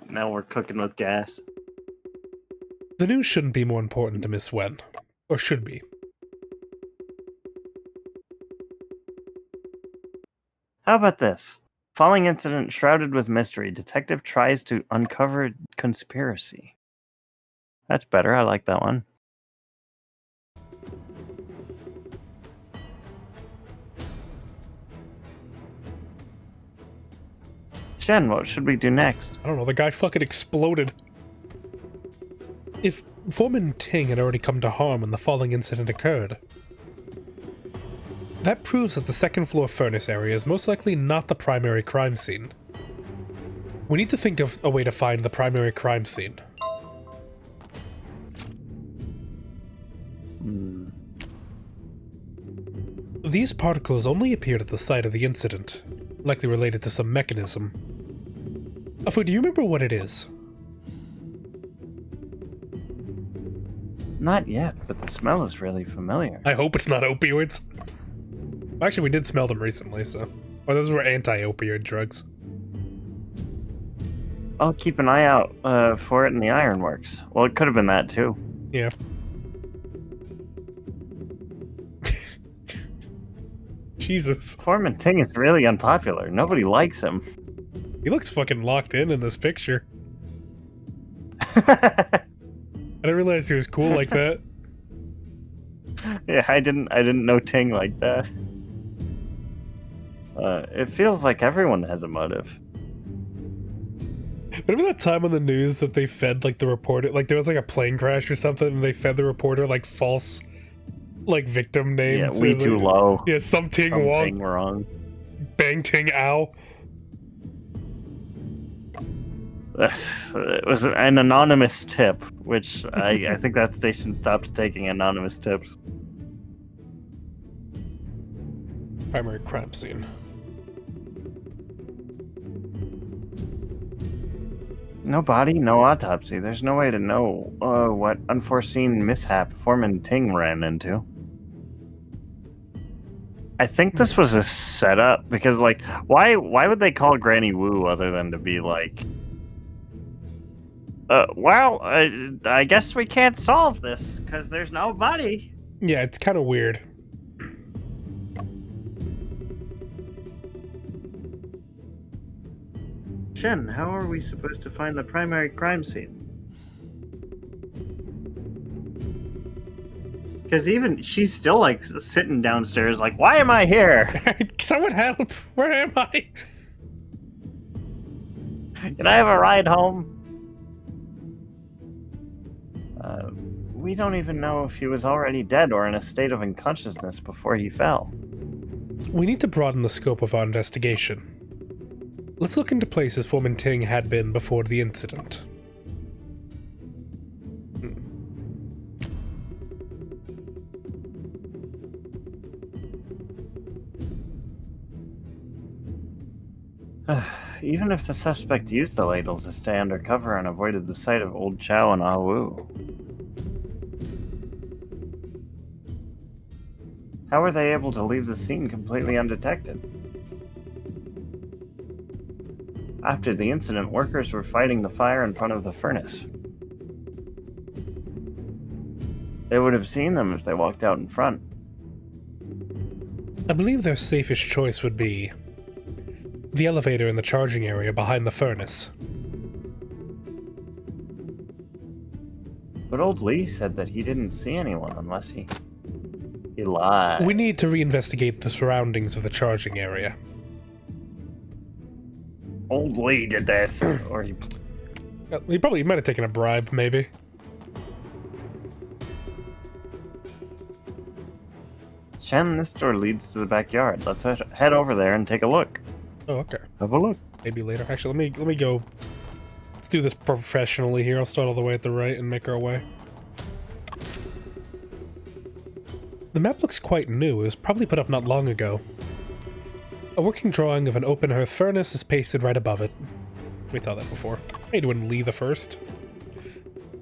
Now we're cooking with gas. The news shouldn't be more important to Miss Wen. Or should be. How about this? Falling incident shrouded with mystery. Detective tries to uncover conspiracy. That's better. I like that one. Shen, what should we do next? I don't know, the guy fucking exploded. If Foreman Ting had already come to harm when the falling incident occurred, that proves that the second floor furnace area is most likely not the primary crime scene. We need to think of a way to find the primary crime scene. These particles only appeared at the site of the incident, likely related to some mechanism. Afu, do you remember what it is? Not yet, but the smell is really familiar. I hope it's not opioids. Actually, we did smell them recently, so... Or those were anti-opioid drugs. I'll keep an eye out for it in the ironworks. Well, it could have been that, too. Yeah. Jesus. Foreman Ting is really unpopular. Nobody likes him. He looks fucking locked in this picture. I didn't realize he was cool like that. Yeah, I didn't know Ting like that. It feels like everyone has a motive. Remember that time on the news that they fed, like, the reporter, like, there was, like, a plane crash or something, and they fed the reporter, like, false, like, victim names? Yeah, we too low. Yeah, some Ting Wong. Something wrong. Bang Ting Ow. It was an anonymous tip, which I think that station stopped taking anonymous tips. Primary crime scene. No body, no autopsy. There's no way to know what unforeseen mishap Foreman Ting ran into. I think this was a setup because, like, why would they call Granny Wu other than to be like, well, I guess we can't solve this because there's no body. Yeah, it's kind of weird. Shen, how are we supposed to find the primary crime scene? Because even she's still like sitting downstairs, like, why am I here? Someone help! Where am I? Can I have a ride home? We don't even know if he was already dead or in a state of unconsciousness before he fell. We need to broaden the scope of our investigation. Let's look into places Foreman Ting had been before the incident. Even if the suspect used the ladle to stay undercover and avoided the sight of Old Chow and Ah Wu, how were they able to leave the scene completely undetected? After the incident, workers were fighting the fire in front of the furnace. They would have seen them if they walked out in front. I believe their safest choice would be the elevator in the charging area behind the furnace. But old Lee said that he didn't see anyone unless he lied. We need to reinvestigate the surroundings of the charging area. Old Lee did this. Or he... He might have taken a bribe, maybe. Shen, this door leads to the backyard. Let's head over there and take a look. Oh, okay. Have a look. Maybe later. Actually, let me go. Let's do this professionally here. I'll start all the way at the right and make our way. The map looks quite new. It was probably put up not long ago. A working drawing of an open hearth furnace is pasted right above it. We saw that before. How you doing, Lee the First?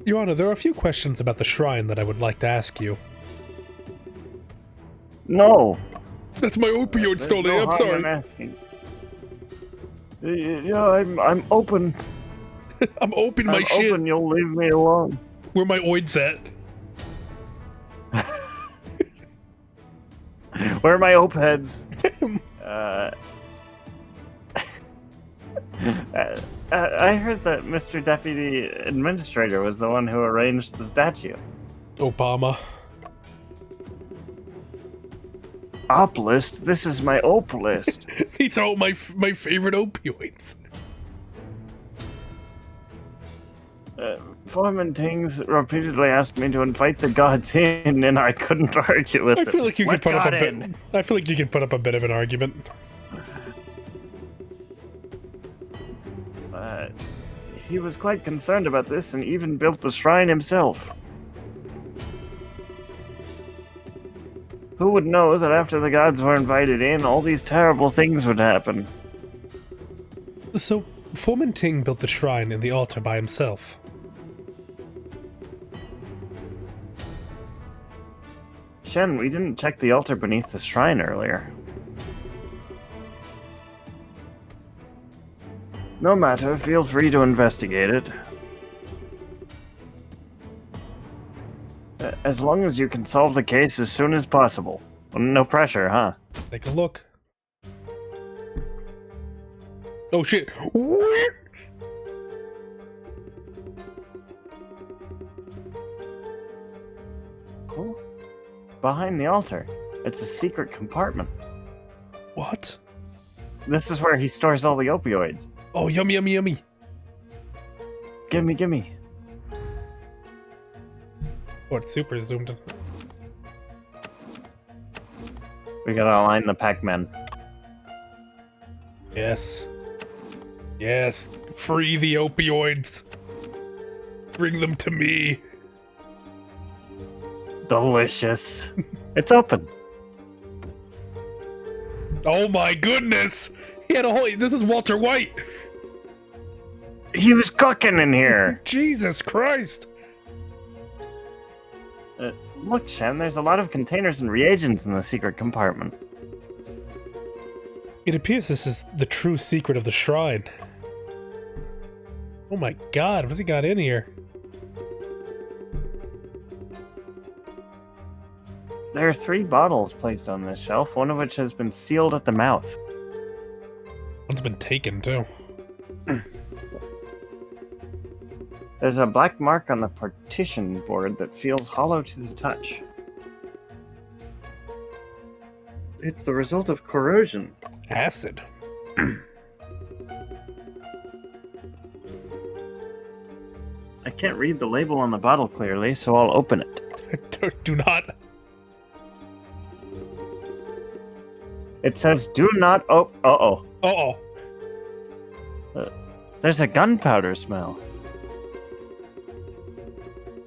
Your Honor, there are a few questions about the shrine that I would like to ask you. No. That's my opioid story. No I'm sorry. I'm asking. Yeah, I'm open. I'm open my I'm shit. open. You'll leave me alone. Where my oids at? Where are my ope heads? I heard that Mr. Deputy Administrator was the one who arranged the statue. Obama. Op list? This is my ope list. These are all my favorite opioids. Foreman Tings repeatedly asked me to invite the gods in, and I couldn't argue with it. I feel like you What could put up a god bit. in? I feel like you could put up a bit of an argument. He was quite concerned about this and even built the shrine himself. Who would know that after the gods were invited in, all these terrible things would happen? So, Foreman Ting built the shrine and the altar by himself. Shen, we didn't check the altar beneath the shrine earlier. No matter, feel free to investigate it. As long as you can solve the case as soon as possible. No pressure, huh? Take a look. Oh shit! Oh. Behind the altar. It's a secret compartment. What? This is where he stores all the opioids. Oh, yummy, yummy, yummy. Gimme. Oh, it's super zoomed in. We gotta align the Pac-Man. Yes. Yes. Free the opioids. Bring them to me. Delicious. It's open. Oh my goodness! He had a whole. This is Walter White. He was cooking in here. Jesus Christ! Look, Shen, there's a lot of containers and reagents in the secret compartment. It appears this is the true secret of the shrine. Oh my god, what's he got in here? There are 3 bottles placed on this shelf, one of which has been sealed at the mouth. One's been taken, too. There's a black mark on the partition board that feels hollow to the touch. It's the result of corrosion. Acid. I can't read the label on the bottle clearly, so I'll open it. Do not. It says, do not open. Uh-oh. Uh-oh. There's a gunpowder smell.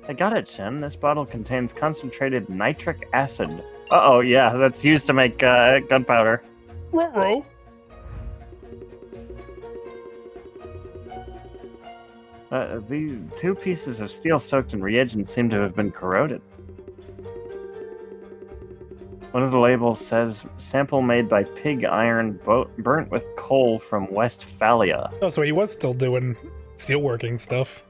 I got it, Shen. This bottle contains concentrated nitric acid. Uh-oh, yeah, that's used to make gunpowder. Ruh-roh. The 2 pieces of steel soaked in reagents seem to have been corroded. One of the labels says sample made by pig iron burnt with coal from Westphalia. Oh, so he was still doing steelworking stuff.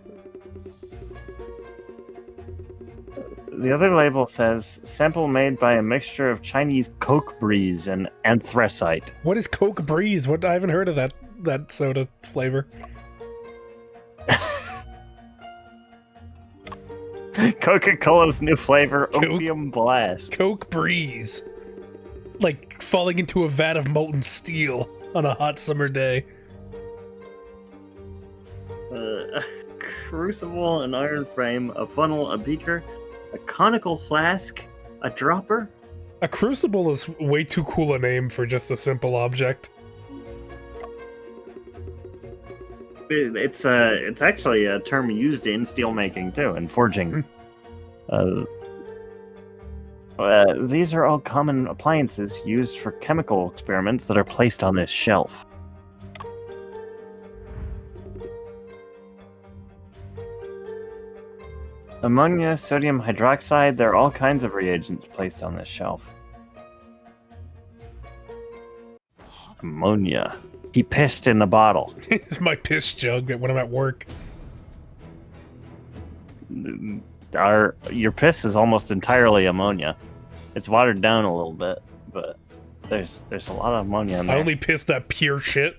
The other label says sample made by a mixture of Chinese Coke Breeze and anthracite. What is Coke Breeze? What? I haven't heard of that soda flavor. Coca-Cola's new flavor, Opium Blast. Coke Breeze. Like falling into a vat of molten steel on a hot summer day. A crucible, an iron frame, a funnel, a beaker, a conical flask, a dropper. A crucible is way too cool a name for just a simple object. It's actually a term used in steelmaking too, and forging. These are all common appliances used for chemical experiments that are placed on this shelf. Ammonia, sodium hydroxide, there are all kinds of reagents placed on this shelf. Ammonia. He pissed in the bottle. It's my piss jug when I'm at work. Your piss is almost entirely ammonia. It's watered down a little bit, but there's a lot of ammonia in there. I only piss that pure shit.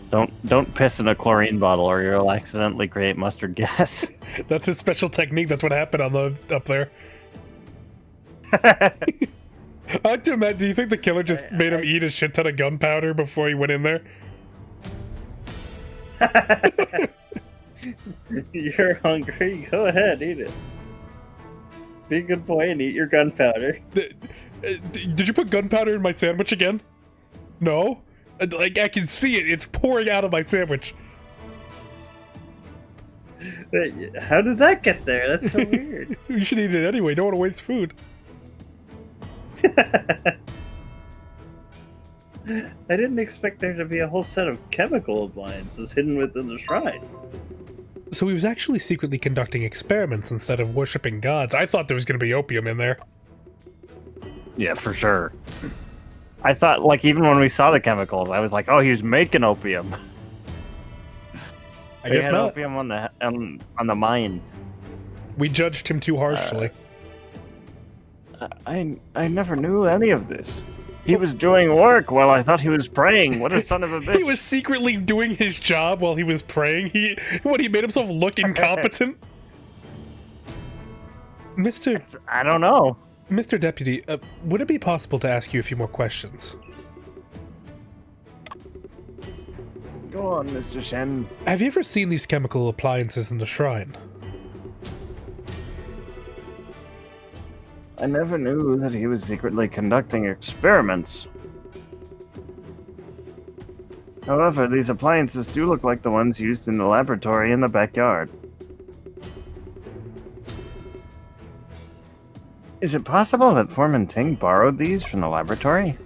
Don't piss in a chlorine bottle or you'll accidentally create mustard gas. That's his special technique. That's what happened up there. I like to imagine, do you think the killer just made him eat a shit ton of gunpowder before he went in there? You're hungry? Go ahead, eat it. Be a good boy and eat your gunpowder. Did you put gunpowder in my sandwich again? No? Like, I can see it. It's pouring out of my sandwich. How did that get there? That's so weird. You should eat it anyway. Don't want to waste food. I didn't expect there to be a whole set of chemical appliances hidden within the shrine. So he was actually secretly conducting experiments instead of worshipping gods. I thought there was going to be opium in there. Yeah, for sure. I thought, like, even when we saw the chemicals, I was like, oh, he was making opium. I guess had not. Opium on the mine. We judged him too harshly. I never knew any of this. He was doing work while I thought he was praying. What a son of a bitch. He was secretly doing his job while he was praying. He made himself look incompetent? I don't know. Mr. Deputy, would it be possible to ask you a few more questions? Go on, Mr. Shen. Have you ever seen these chemical appliances in the shrine? I never knew that he was secretly conducting experiments. However, these appliances do look like the ones used in the laboratory in the backyard. Is it possible that Foreman Ting borrowed these from the laboratory?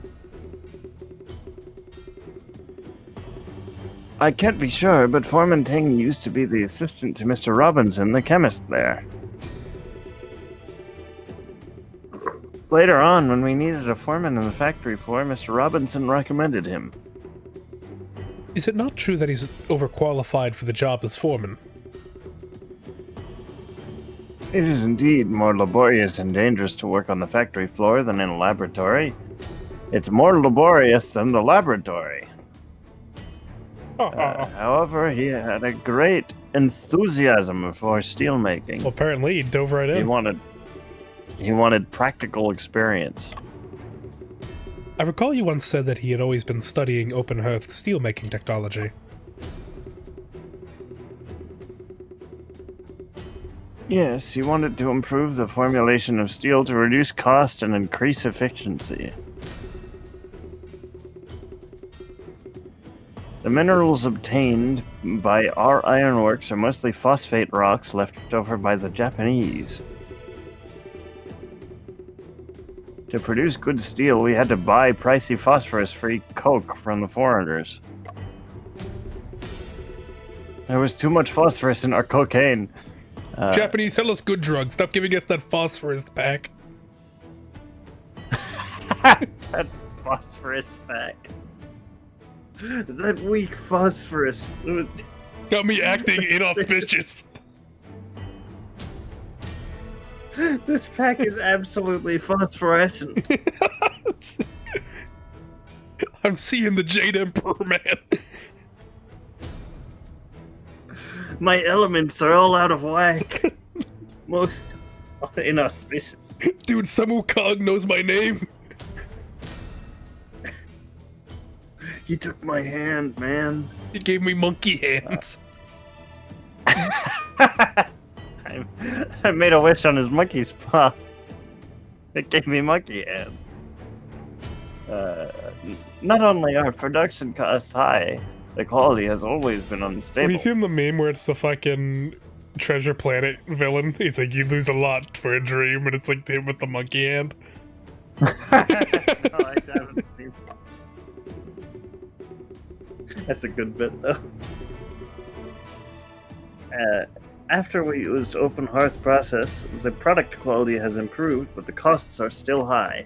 I can't be sure, but Foreman Ting used to be the assistant to Mr. Robinson, the chemist there. Later on, when we needed a foreman in the factory floor, Mr. Robinson recommended him. Is it not true that he's overqualified for the job as foreman? It is indeed more laborious and dangerous to work on the factory floor than in a laboratory. It's more laborious than the laboratory. However, he had a great enthusiasm for steelmaking. Well, apparently he dove right in. He wanted practical experience. I recall you once said that he had always been studying open-hearth steelmaking technology. Yes, he wanted to improve the formulation of steel to reduce cost and increase efficiency. The minerals obtained by our ironworks are mostly phosphate rocks left over by the Japanese. To produce good steel, we had to buy pricey phosphorus-free coke from the foreigners. There was too much phosphorus in our cocaine. Japanese, tell us good drugs. Stop giving us that phosphorus pack. That phosphorus pack. That weak phosphorus. Got me acting inauspicious. This pack is absolutely phosphorescent. I'm seeing the Jade Emperor, man. My elements are all out of whack. Most inauspicious. Dude, Samu Kong knows my name. He took my hand, man. He gave me monkey hands. I made a wish on his monkey's paw. It gave me monkey hand. Not only are production costs high, the quality has always been unstable. Have you seen the meme where it's the fucking Treasure Planet villain? It's like, you lose a lot for a dream, and it's like him with the monkey hand. I haven't seen that. That's a good bit, though. After we used Open Hearth process, the product quality has improved, but the costs are still high.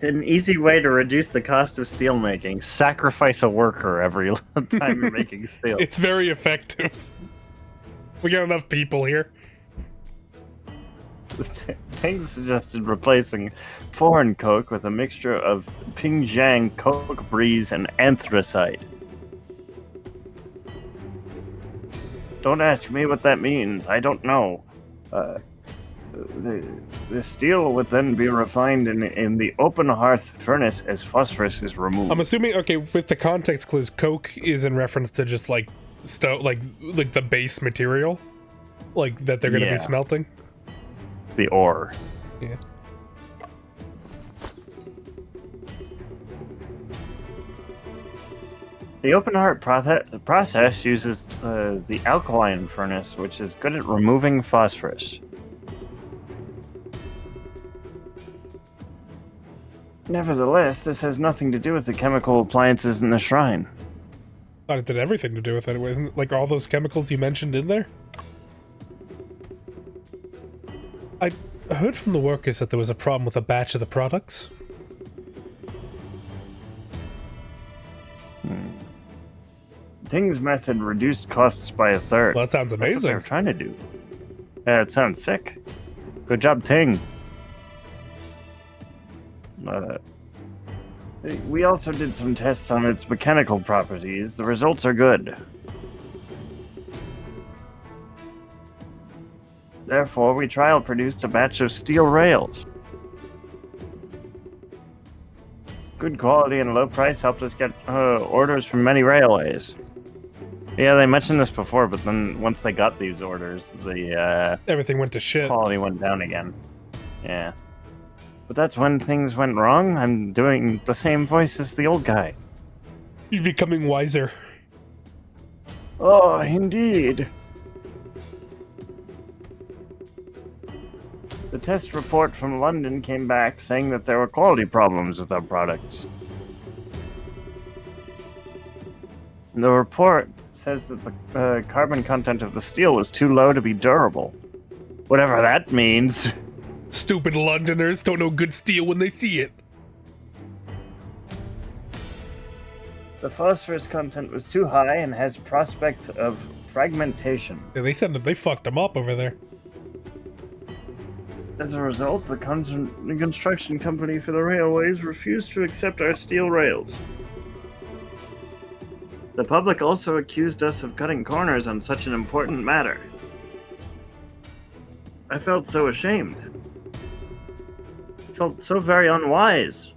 An easy way to reduce the cost of steel making: sacrifice a worker every time you're making steel. It's very effective. We got enough people here. Tang suggested replacing foreign coke with a mixture of Pingjiang coke breeze and anthracite. Don't ask me what that means. I don't know. The steel would then be refined in the open hearth furnace as phosphorus is removed. I'm assuming, okay, with the context clues, coke is in reference to just like like the base material, like that they're going to be smelting. The ore. Yeah. The open heart process uses the alkaline furnace, which is good at removing phosphorus. Nevertheless, this has nothing to do with the chemical appliances in the shrine. Thought it did everything to do with it. Isn't it like all those chemicals you mentioned in there? I heard from the workers that there was a problem with a batch of the products. Ting's method reduced costs by 1/3. Well, that sounds amazing. That's what they were trying to do. Yeah, it sounds sick. Good job, Ting. We also did some tests on its mechanical properties. The results are good. Therefore, we trial produced a batch of steel rails. Good quality and low price helped us get orders from many railways. Yeah, they mentioned this before, but then once they got these orders, the everything went to shit. Quality went down again. Yeah. But that's when things went wrong. I'm doing the same voice as the old guy. You're becoming wiser. Oh, indeed. The test report from London came back saying that there were quality problems with our products. The report says that the carbon content of the steel was too low to be durable. Whatever that means. Stupid Londoners don't know good steel when they see it. The phosphorus content was too high and has prospects of fragmentation. Yeah, they fucked them up over there. As a result, the construction company for the railways refused to accept our steel rails. The public also accused us of cutting corners on such an important matter. I felt so ashamed. Felt so very unwise.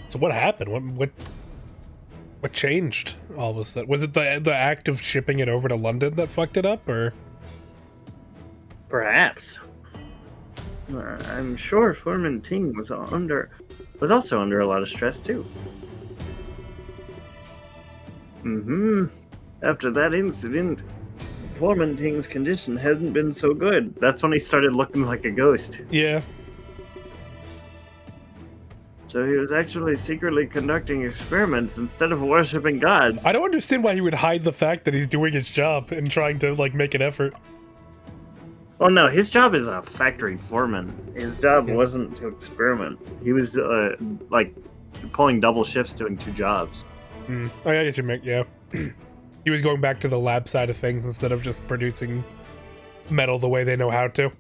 So what happened? What changed all of a sudden? Was it the act of shipping it over to London that fucked it up, or? Perhaps. I'm sure Foreman Ting was also under a lot of stress too. After that incident, Foreman Ting's condition hasn't been so good. That's when he started looking like a ghost. Yeah. So he was actually secretly conducting experiments instead of worshipping gods. I don't understand why he would hide the fact that he's doing his job and trying to, like, make an effort. Well, no, his job is a factory foreman. His job wasn't to experiment. He was, like, pulling double shifts doing 2 jobs. Oh, I guess you meant, yeah. He was going back to the lab side of things instead of just producing metal the way they know how to.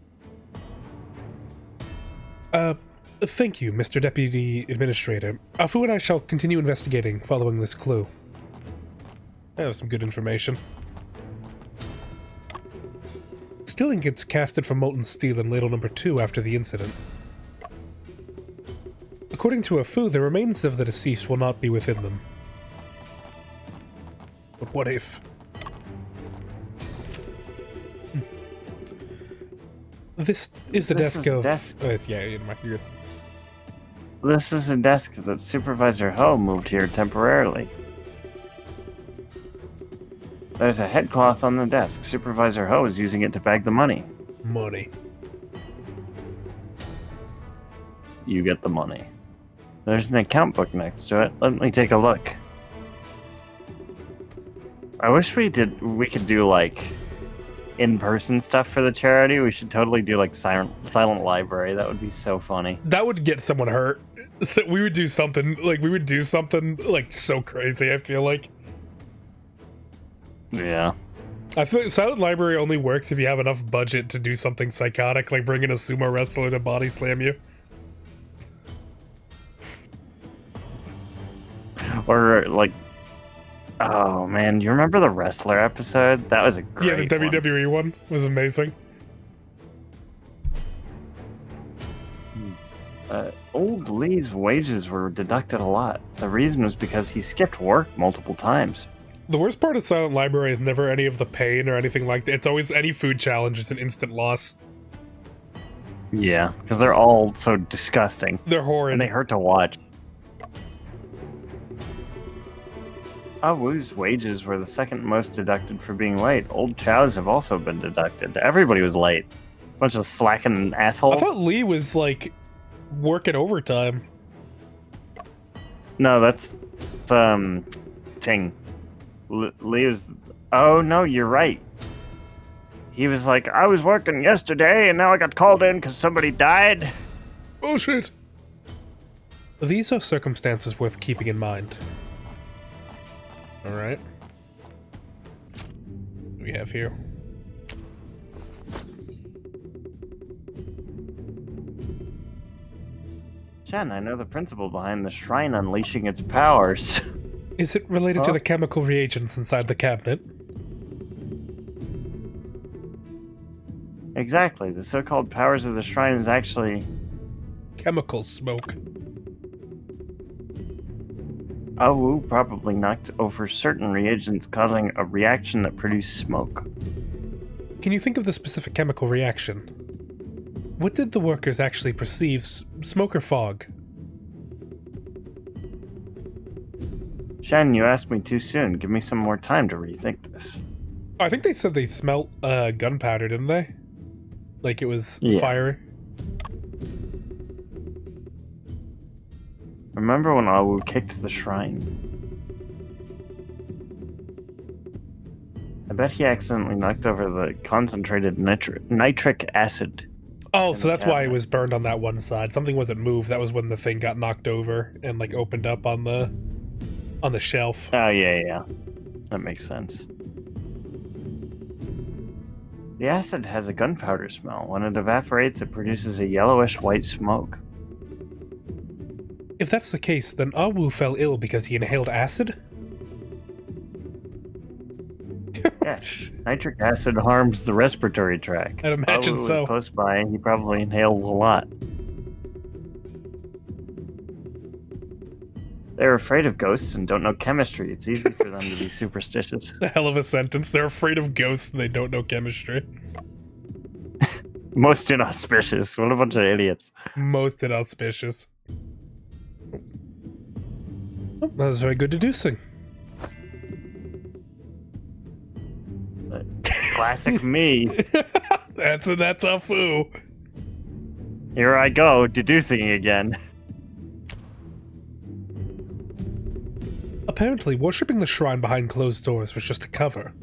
Thank you, Mr. Deputy Administrator. Afu and I shall continue investigating following this clue. That's some good information. Steel ingots casted from molten steel in ladle number 2 after the incident. According to Afu, the remains of the deceased will not be within them. But what if? This is the desk of... yeah, you're good. This is a desk that Supervisor Ho moved here temporarily. There's a headcloth on the desk. Supervisor Ho is using it to bag the money. Money. You get the money. There's an account book next to it. Let me take a look. I wish we could do, like, in-person stuff for the charity. We should totally do, like, silent library. That would be so funny. That would get someone hurt. We would do something, like, so crazy, I feel like. Yeah. I feel silent library only works if you have enough budget to do something psychotic, like bring in a sumo wrestler to body slam you. Or, like... Oh, man, you remember the wrestler episode? That was a great one. Yeah, the WWE one was amazing. Old Lee's wages were deducted a lot. The reason was because he skipped work multiple times. The worst part of Silent Library is never any of the pain or anything like that. It's always any food challenge is an instant loss. Yeah, because they're all so disgusting. They're horrid. And they hurt to watch. Awu's wages were the second most deducted for being late. Old Chow's have also been deducted. Everybody was late. Bunch of slacking assholes. I thought Lee was, like, working overtime. No, that's... Ting. Lee was... Oh, no, you're right. He was like, I was working yesterday, and now I got called in because somebody died. Bullshit. These are circumstances worth keeping in mind. Alright. What do we have here? Chen, I know the principle behind the shrine unleashing its powers. Is it related to the chemical reagents inside the cabinet? Exactly. The so-called powers of the shrine is actually... chemical smoke. Awu probably knocked over certain reagents, causing a reaction that produced smoke. Can you think of the specific chemical reaction? What did the workers actually perceive? Smoke or fog? Shen, you asked me too soon. Give me some more time to rethink this. I think they said they smelt gunpowder, didn't they? Like it was fire. Remember when Awu kicked the shrine? I bet he accidentally knocked over the concentrated nitric acid. Oh, so that's why it was burned on that one side. Something wasn't moved. That was when the thing got knocked over and like opened up on the shelf. Oh yeah. That makes sense. The acid has a gunpowder smell. When it evaporates, it produces a yellowish white smoke. If that's the case, then Awu fell ill because he inhaled acid? Yes. Nitric acid harms the respiratory tract. I'd imagine Awu so. was close by, and he probably inhaled a lot. They're afraid of ghosts and don't know chemistry. It's easy for them to be superstitious. A hell of a sentence. They're afraid of ghosts and they don't know chemistry. Most inauspicious. What a bunch of idiots. Most inauspicious. Oh, that was very good deducing. Classic me. That's a foo. Here I go, deducing again. Apparently, worshipping the shrine behind closed doors was just a cover.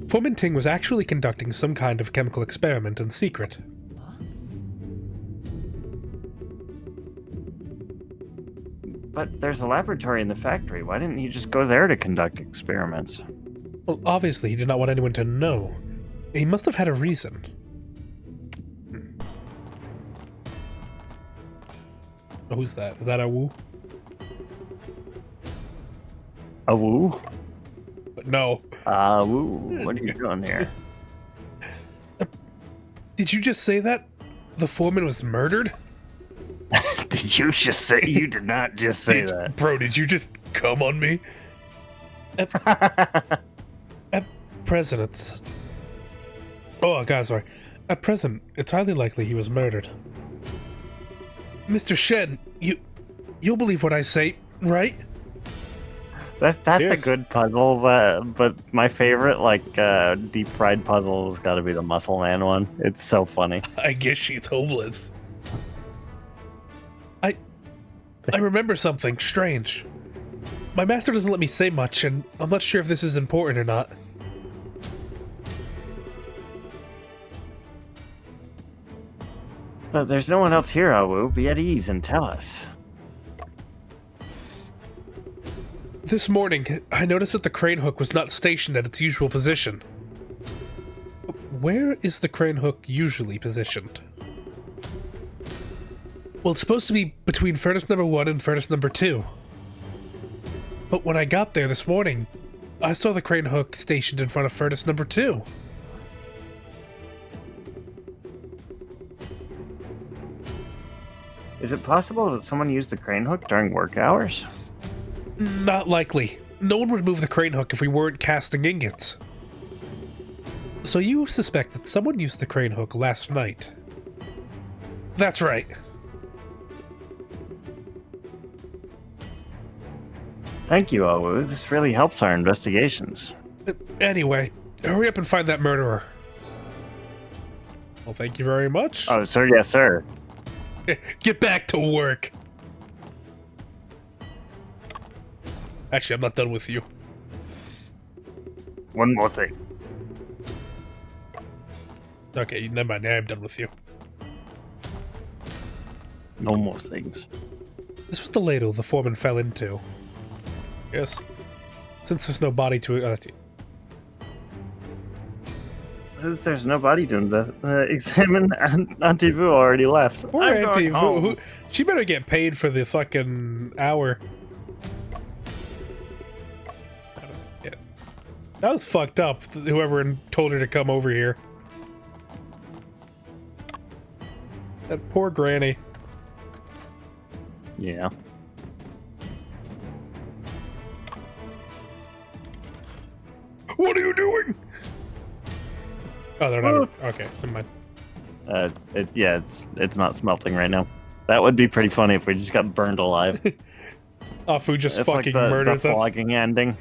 Foreman Ting was actually conducting some kind of chemical experiment in secret. But there's a laboratory in the factory. Why didn't he just go there to conduct experiments? Well, obviously he did not want anyone to know. He must have had a reason. Oh, who's that? Is that a Wu? A woo? No. Woo. What are you doing here? Did you just say that? The foreman was murdered? Did you just say? You did not just say that. Bro, did you just come on me? At present... Oh, God, sorry. At present, it's highly likely he was murdered. Mr. Shen, you'll believe what I say, right? That's Yes. a good puzzle, but my favorite, deep fried puzzle has got to be the Muscle Man one. It's so funny. I guess she's homeless. I remember something strange. My master doesn't let me say much, and I'm not sure if this is important or not. But there's no one else here, Awu. Be at ease and tell us. This morning, I noticed that the crane hook was not stationed at its usual position. Where is the crane hook usually positioned? Well, it's supposed to be between furnace number 1 and furnace number 2. But when I got there this morning, I saw the crane hook stationed in front of furnace number 2. Is it possible that someone used the crane hook during work hours? Not likely. No one would move the crane hook if we weren't casting ingots. So you suspect that someone used the crane hook last night? That's right. Thank you, Awu. This really helps our investigations. Anyway, hurry up and find that murderer. Well, thank you very much. Oh, sir, yes, sir. Get back to work. Actually, I'm not done with you. One more thing. Okay, never mind. Now I'm done with you. No more things. This was the ladle the foreman fell into. Yes. Since there's no body to Since there's no body to examine, Auntie Vu already left. Poor I'm Auntie going Vu. home. She better get paid for the fucking hour. Yeah. That was fucked up, whoever told her to come over here. That poor granny. Yeah. What are you doing? Oh, they're not. Okay, never mind. It's not smelting right now. That would be pretty funny if we just got burned alive. Afu just It's fucking like the murders us. flogging ending.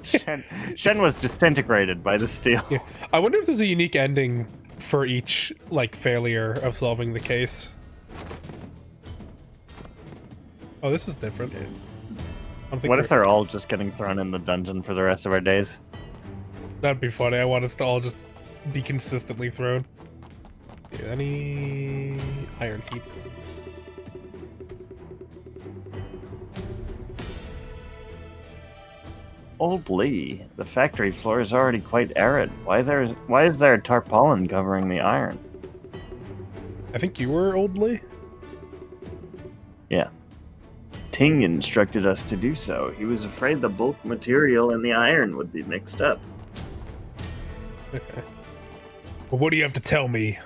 Shen was disintegrated by the steel. Yeah. I wonder if there's a unique ending for each, like, failure of solving the case. Oh, this is different. What if they're all just getting thrown in the dungeon for the rest of our days? That'd be funny. I want us to all just be consistently thrown. Yeah, any iron heap? Old Lee, the factory floor is already quite arid. Why is there a tarpaulin covering the iron? I think you were Old Lee? Yeah. Ting instructed us to do so. He was afraid the bulk material in the iron would be mixed up. Okay. Well, what do you have to tell me?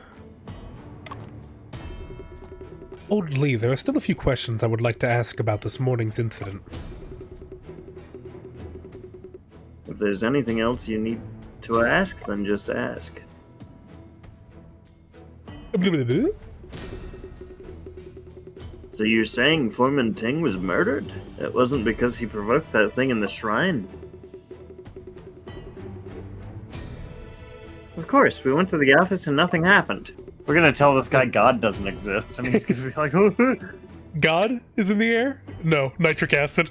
Old Lee, there are still a few questions I would like to ask about this morning's incident. If there's anything else you need to ask, then just ask. So you're saying Foreman Ting was murdered? It wasn't because he provoked that thing in the shrine? Of course, we went to the office and nothing happened. We're gonna tell this guy God doesn't exist, and he's gonna be like, God is in the air? No, nitric acid.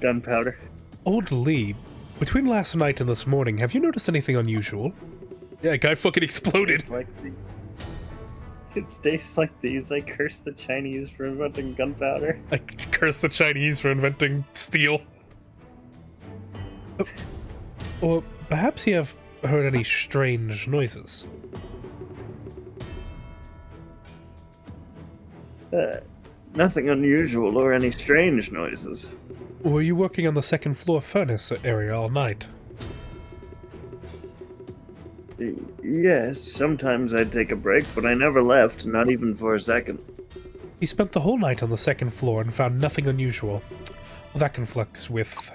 Gunpowder. Old Lee, between last night and this morning, have you noticed anything unusual? Yeah, guy fucking exploded. It's days like these I curse the Chinese for inventing gunpowder. I curse the Chinese for inventing steel. Or perhaps you have heard any strange noises. Nothing unusual or any strange noises. Were you working on the second floor furnace area all night? Yes, sometimes I'd take a break, but I never left, not even for a second. He spent the whole night on the second floor and found nothing unusual. Well, that conflicts with...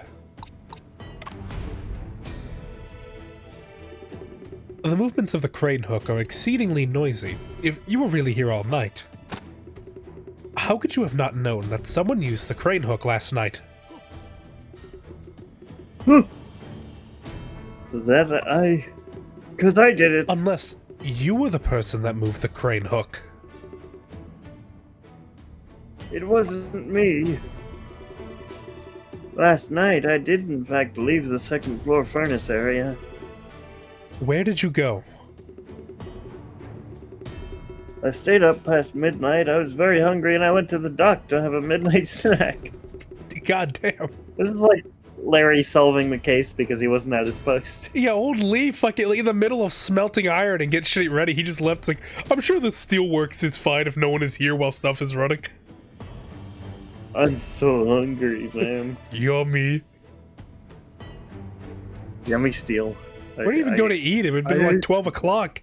The movements of the crane hook are exceedingly noisy. If you were really here all night, how could you have not known that someone used the crane hook last night? Because I did it. Unless you were the person that moved the crane hook. It wasn't me. Last night, I did in fact leave the second floor furnace area. Where did you go? I stayed up past midnight. I was very hungry and I went to the dock to have a midnight snack. God damn. This is like Larry solving the case because he wasn't at his post. Yeah, old Lee fucking like, in the middle of smelting iron and get shit ready. He just left like, I'm sure the steelworks is fine if no one is here while stuff is running. I'm so hungry, man. Yummy. Yummy steel. Where do you even go to eat? It would be like 12 o'clock.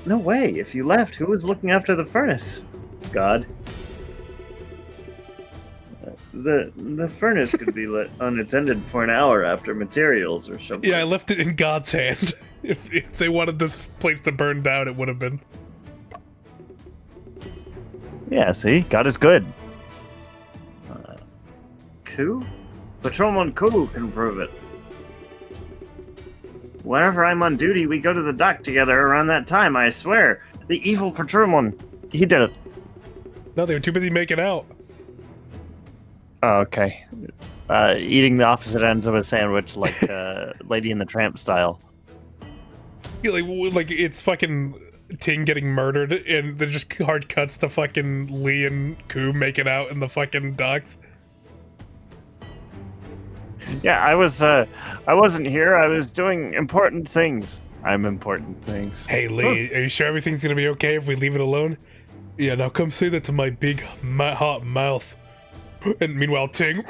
No way. If you left, who was looking after the furnace? God. The furnace could be lit unattended for an hour after materials or something. Yeah, I left it in God's hand. If they wanted this place to burn down, it would have been. Yeah, see? God is good. Coup? Patrolman Coup can prove it. Whenever I'm on duty, we go to the dock together around that time, I swear. The evil patrolman. He did it. No, they were too busy making out. Oh, okay. Eating the opposite ends of a sandwich like Lady and the Tramp style. Yeah, like it's fucking Ting getting murdered, and they're just hard cuts to fucking Lee and Koo making out in the fucking docks. Yeah, I wasn't here. I was doing important things. I'm important things. Hey, Lee, are you sure everything's gonna be okay if we leave it alone? Yeah, now come say that to my big, hot mouth. And meanwhile, Ting...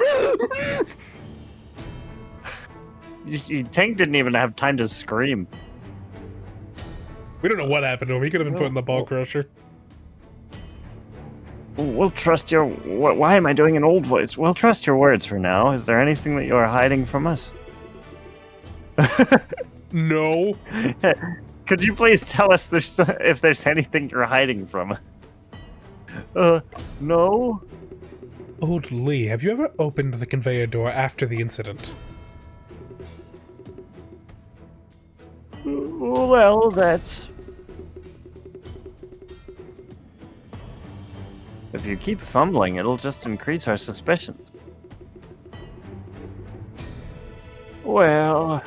Ting didn't even have time to scream. We don't know what happened to him. He could have been put in the ball crusher. We'll trust your... Why am I doing an old voice? We'll trust your words for now. Is there anything that you are hiding from us? No. Could you please tell us if there's anything you're hiding from us? No? Old Lee, have you ever opened the conveyor door after the incident? Well, that's... If you keep fumbling, it'll just increase our suspicions. Well...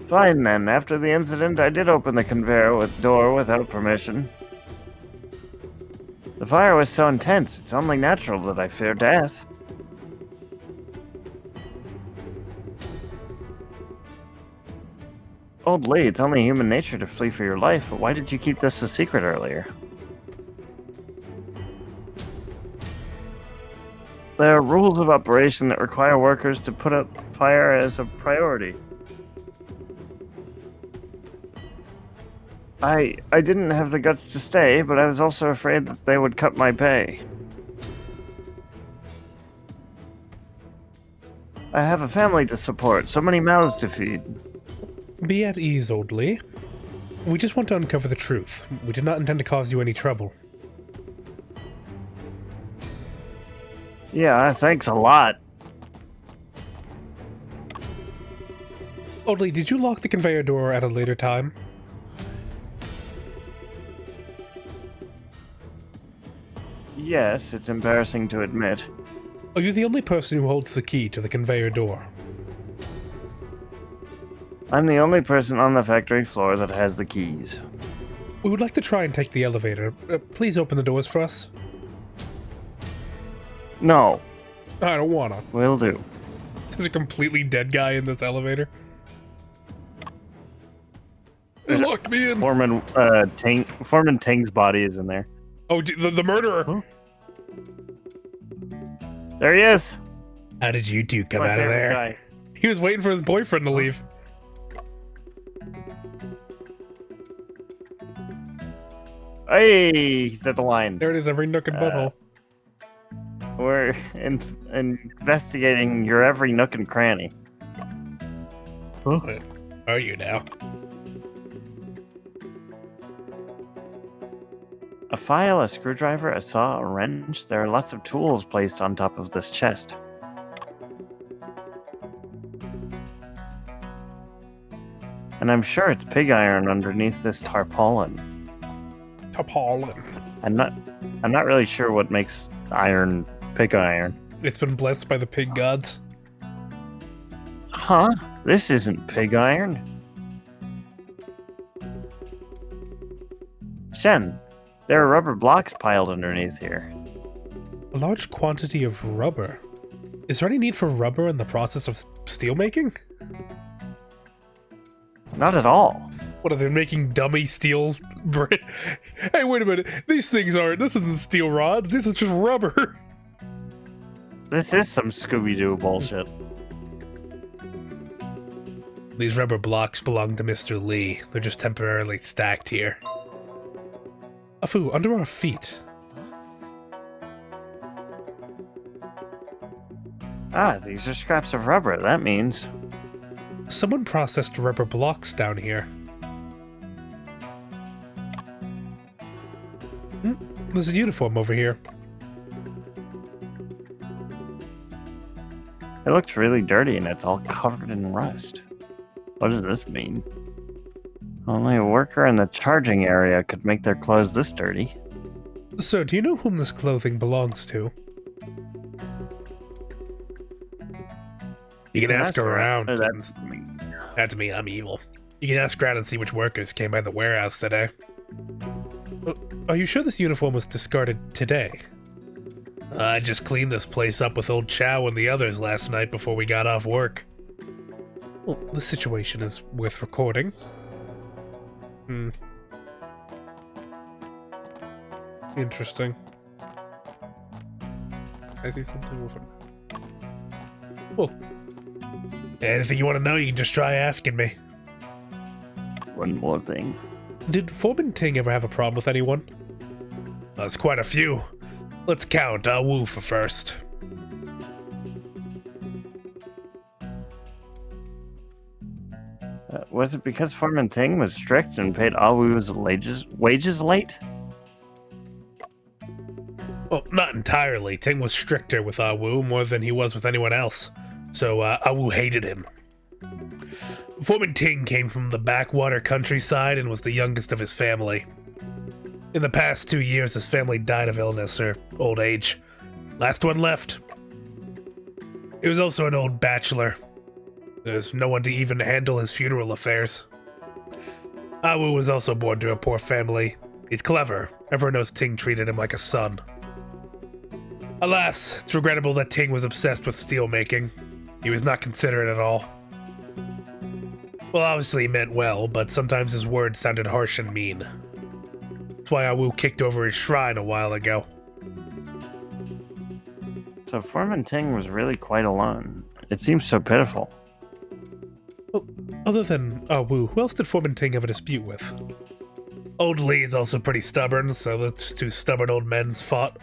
Fine then, after the incident I did open the conveyor door without permission. The fire was so intense, it's only natural that I fear death. Old Lee, it's only human nature to flee for your life, but why did you keep this a secret earlier? There are rules of operation that require workers to put out fire as a priority. I didn't have the guts to stay, but I was also afraid that they would cut my pay. I have a family to support, so many mouths to feed. Be at ease, Old Lee. We just want to uncover the truth. We did not intend to cause you any trouble. Yeah, thanks a lot. Old Lee, did you lock the conveyor door at a later time? Yes, it's embarrassing to admit. Are you the only person who holds the key to the conveyor door? I'm the only person on the factory floor that has the keys. We would like to try and take the elevator. Please open the doors for us. No, I don't wanna. will do. There's a completely dead guy in this elevator. They locked me in. Foreman Ting's body is in there. Oh, the murderer. Huh? There he is. How did you two come My out of favorite there? guy. He was waiting for his boyfriend to leave. Hey, he's at the line. There it is, every nook and butthole. We're investigating your every nook and cranny. Huh? Where are you now? A file, a screwdriver, a saw, a wrench. There are lots of tools placed on top of this chest. And I'm sure it's pig iron underneath this tarpaulin. Tarpaulin. I'm not really sure what makes iron pig iron. It's been blessed by the pig gods. Huh? This isn't pig iron. Shen, there are rubber blocks piled underneath here. A large quantity of rubber. Is there any need for rubber in the process of steel making? Not at all. What are they making dummy steel? Hey, wait a minute. These things aren't. This isn't steel rods. This is just rubber. This is some Scooby-Doo bullshit. These rubber blocks belong to Mr. Lee. They're just temporarily stacked here. Afu, under our feet. Ah, these are scraps of rubber. That means... Someone processed rubber blocks down here. There's a uniform over here. It looks really dirty and it's all covered in rust. What does this mean? Only a worker in the charging area could make their clothes this dirty. So, do you know whom this clothing belongs to? You can ask around. Oh, that's me. That's me, I'm evil. You can ask around and see which workers came by the warehouse today. Are you sure this uniform was discarded today? I just cleaned this place up with old Chow and the others last night before we got off work. Well, the situation is worth recording. Interesting. I see something with it. Well, anything you want to know, you can just try asking me. One more thing. Did Foreman Ting ever have a problem with anyone? That's quite a few. Let's count. I'll woo for first. Was it because Foreman Ting was strict and paid Awu's wages late? Well, not entirely. Ting was stricter with Awu more than he was with anyone else, so Awu hated him. Foreman Ting came from the backwater countryside and was the youngest of his family. In the past 2 years, his family died of illness or old age. Last one left. He was also an old bachelor. There's no one to even handle his funeral affairs. Awu was also born to a poor family. He's clever. Everyone knows Ting treated him like a son. Alas, it's regrettable that Ting was obsessed with steel making. He was not considerate at all. Well, obviously he meant well, but sometimes his words sounded harsh and mean. That's why Awu kicked over his shrine a while ago. So Foreman Ting was really quite alone. It seems so pitiful. Well, other than Awu, who else did Foreman Ting have a dispute with? Old Lee is also pretty stubborn, so that's two stubborn old men's fought.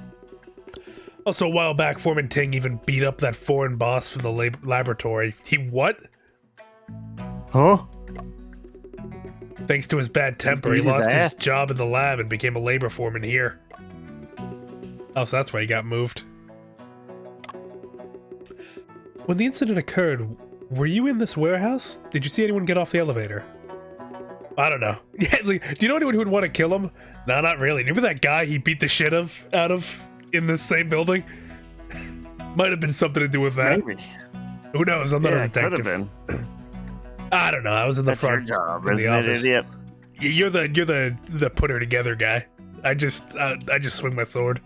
Also, a while back, Foreman Ting even beat up that foreign boss from the laboratory. He what? Huh? Thanks to his bad temper, he lost his job in the lab and became a labor foreman here. Oh, so that's why he got moved. When the incident occurred, were you in this warehouse? Did you see anyone get off the elevator? I don't know. Yeah, like, do you know anyone who would want to kill him? No, not really. Remember that guy he beat the shit out of in this same building? Might have been something to do with that. Maybe. Who knows? I'm not a Yeah, it could detective. have been. I don't know. I was in the That's your front job, in the isn't it, office. idiot? You're the put her together guy. I just swing my sword.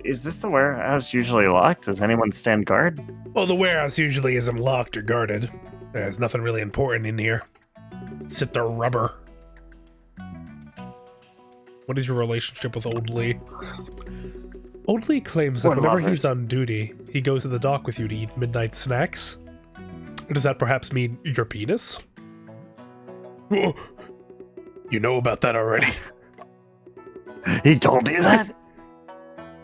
Is this the warehouse usually locked? Does anyone stand guard? Well, the warehouse usually isn't locked or guarded. There's nothing really important in here. Sit the rubber. What is your relationship with Old Lee? Old Lee claims that We're whenever lovers. he's on duty, he goes to the dock with you to eat midnight snacks. Does that perhaps mean your penis? Whoa. You know about that already. He told you that?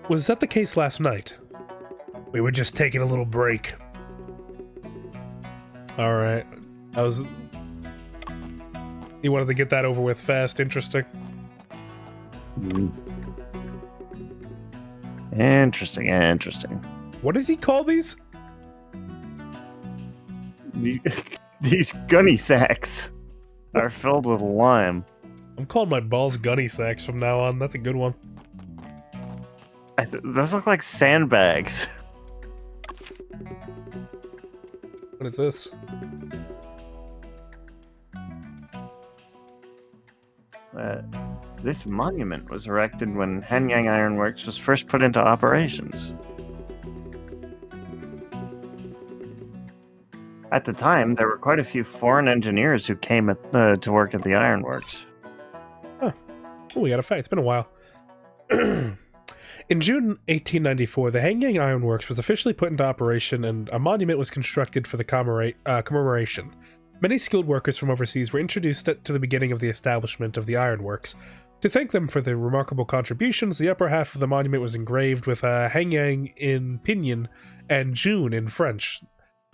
Was that the case last night? We were just taking a little break. Alright. You wanted to get that over with fast. Interesting. Interesting. What does he call these? These gunny sacks are filled with lime. I'm calling my balls gunny sacks from now on. That's a good one. Those look like sandbags. What is this? This monument was erected when Hanyang Iron Works was first put into operations. At the time, there were quite a few foreign engineers who came to work at the ironworks. Huh. Oh, we got a fact. It's been a while. In June 1894, the Hanyang Iron Works was officially put into operation and a monument was constructed for the commemoration. Many skilled workers from overseas were introduced to the beginning of the establishment of the ironworks. To thank them for their remarkable contributions, the upper half of the monument was engraved with Hanyang in Pinyin and June in French.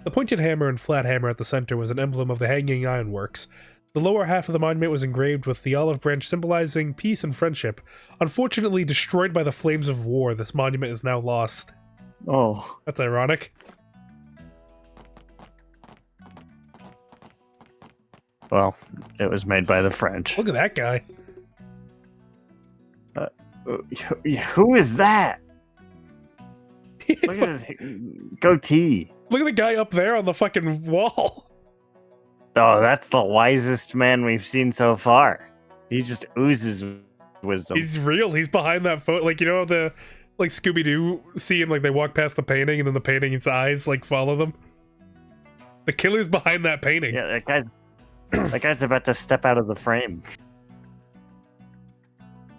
The pointed hammer and flat hammer at the center was an emblem of the Hanyang Ironworks. The lower half of the monument was engraved with the olive branch symbolizing peace and friendship. Unfortunately destroyed by the flames of war, this monument is now lost. Oh. That's ironic. Well, it was made by the French. Look at that guy. Who is that? Look at his goatee. Look at the guy up there on the fucking wall. Oh, that's the wisest man we've seen so far. He just oozes wisdom. He's real. He's behind that photo. Like, you know, the like Scooby-Doo scene, like they walk past the painting and then the painting's eyes like follow them. The killer's behind that painting. Yeah, that guy's about to step out of the frame.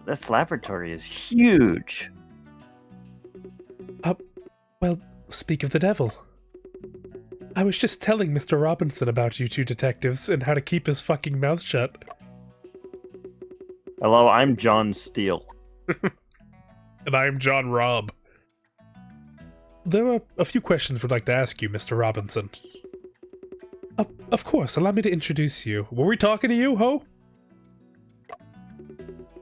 This laboratory is huge. Well, speak of the devil. I was just telling Mr. Robinson about you two detectives and how to keep his fucking mouth shut. Hello, I'm John Steele. And I am John Robb. There are a few questions we'd like to ask you, Mr. Robinson. Of course, allow me to introduce you. Were we talking to you, ho?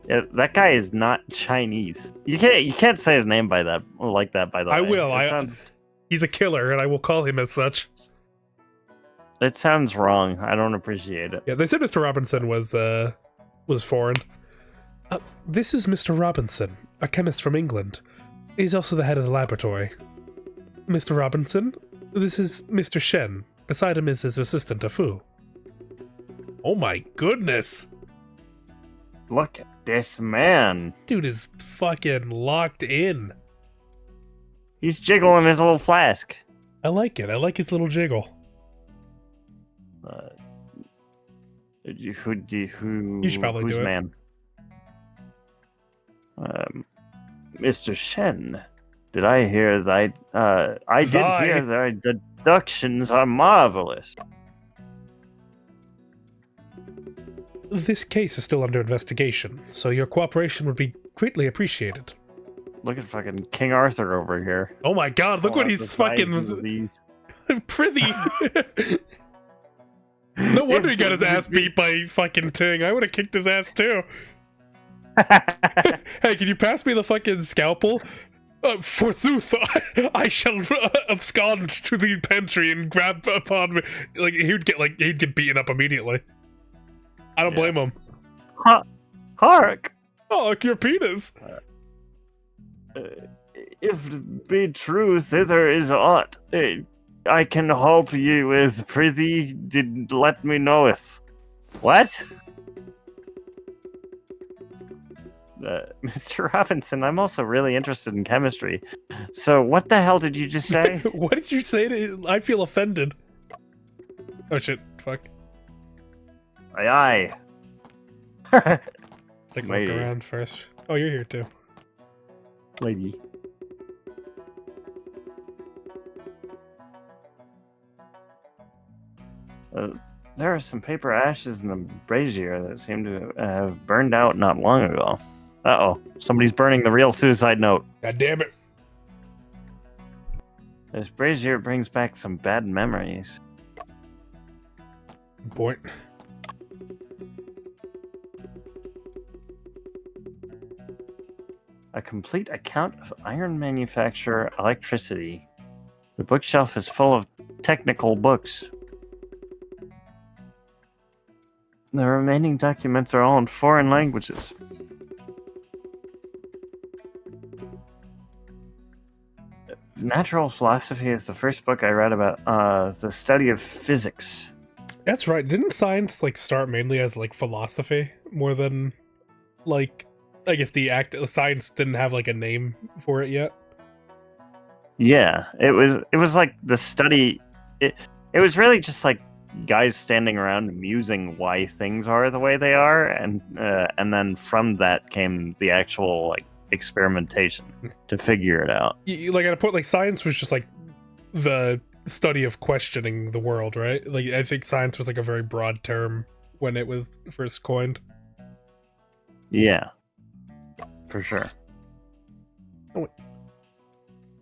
Yeah, that guy is not Chinese. You can't say his name by that like that. By the way, I will. Sounds, he's a killer, and I will call him as such. it sounds wrong. I don't appreciate it. Yeah, they said Mr. Robinson was foreign. This is Mr. Robinson, a chemist from England. He's also the head of the laboratory. Mr. Robinson, this is Mr. Shen. Beside him is his assistant, Afu. Oh my goodness! Look at this man. Dude is fucking locked in. He's jiggling his little flask. I like it. I like his little jiggle. You should probably who's do it. Man? Mr. Shen, did I hear that? I did hear their deductions are marvelous. This case is still under investigation, so your cooperation would be greatly appreciated. Look at fucking King Arthur over here. Oh my god, look what he's fucking prithy. No wonder he got his ass beat by his fucking Ting. I would have kicked his ass too. Hey, can you pass me the fucking scalpel? Forsooth, I shall abscond to the pantry and grab upon me. Like he'd get beaten up immediately. I don't blame him. Hark! Oh, your penis. If it be true, thither is aught I can help you with. Prithee, did let me knoweth. What? Mr. Robinson, I'm also really interested in chemistry. So, what the hell did you just say? What did you say? I feel offended. Oh shit! Fuck. Aye. Let's take a look Lady. around first. Oh, you're here too. Lady. There are some paper ashes in the brazier that seem to have burned out not long ago. Uh-oh. Somebody's burning the real suicide note. God damn it. This brazier brings back some bad memories. Point. A complete account of iron manufacture electricity. The bookshelf is full of technical books. The remaining documents are all in foreign languages. Natural philosophy is the first book I read about the study of physics. That's right. Didn't science like start mainly as like philosophy more than like I guess science didn't have like a name for it yet? Yeah, it was like the study. It was really just like guys standing around musing why things are the way they are, and then from that came the actual like experimentation to figure it out. Like at a point, like science was just like the study of questioning the world, right? Like I think science was like a very broad term when it was first coined. Yeah, for sure.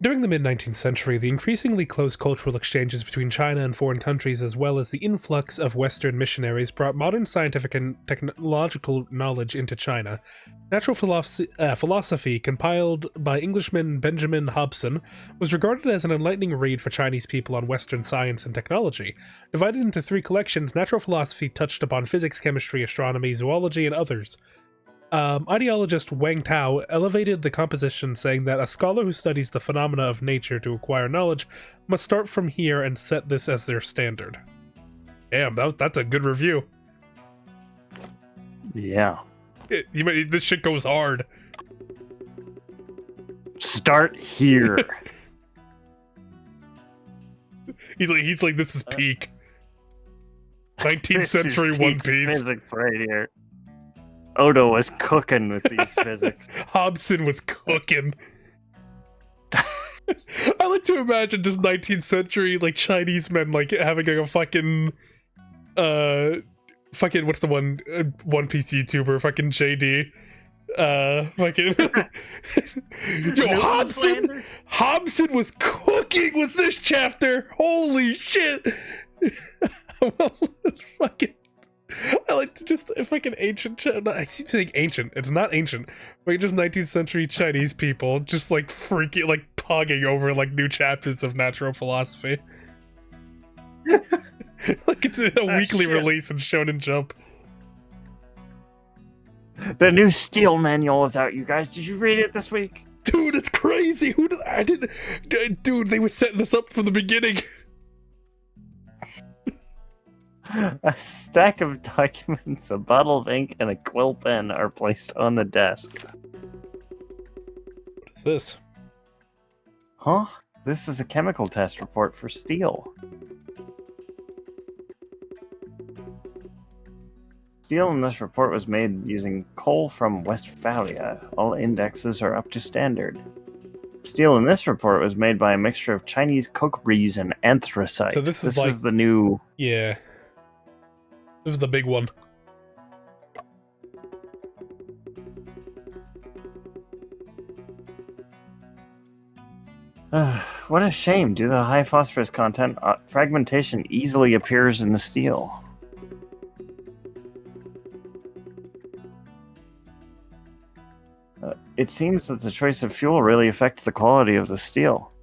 During the mid-19th century, the increasingly close cultural exchanges between China and foreign countries, as well as the influx of Western missionaries, brought modern scientific and technological knowledge into China. Natural philosophy, compiled by Englishman Benjamin Hobson, was regarded as an enlightening read for Chinese people on Western science and technology. Divided into 3 collections, natural philosophy touched upon physics, chemistry, astronomy, zoology, and others. Ideologist Wang Tao elevated the composition, saying that a scholar who studies the phenomena of nature to acquire knowledge must start from here and set this as their standard. Damn, that's a good review. Yeah. This shit goes hard. Start here. He's like, this is peak. 19th century peak One Piece. Physics right here. Odo was cooking with these physics. Hobson was cooking. I like to imagine just 19th century like Chinese men like having like a fucking what's the One Piece YouTuber fucking JD fucking yo Hobson was cooking with this chapter. Holy shit. Fucking I like to just fucking ancient. I keep saying ancient. It's not ancient. Like just 19th century Chinese people just like freaking like pogging over like new chapters of natural philosophy. Like it's a weekly release in Shonen Jump. The new Steel manual is out, you guys. Did you read it this week? Dude, it's crazy. I didn't. Dude, they were setting this up from the beginning. A stack of documents, a bottle of ink, and a quill pen are placed on the desk. What is this? Huh? This is a chemical test report for steel. Steel in this report was made using coal from Westphalia. All indexes are up to standard. Steel in this report was made by a mixture of Chinese coke breeze and anthracite. So this like, was the new... Yeah. This is the big one. What a shame. Due to the high phosphorus content, fragmentation easily appears in the steel. It seems that the choice of fuel really affects the quality of the steel.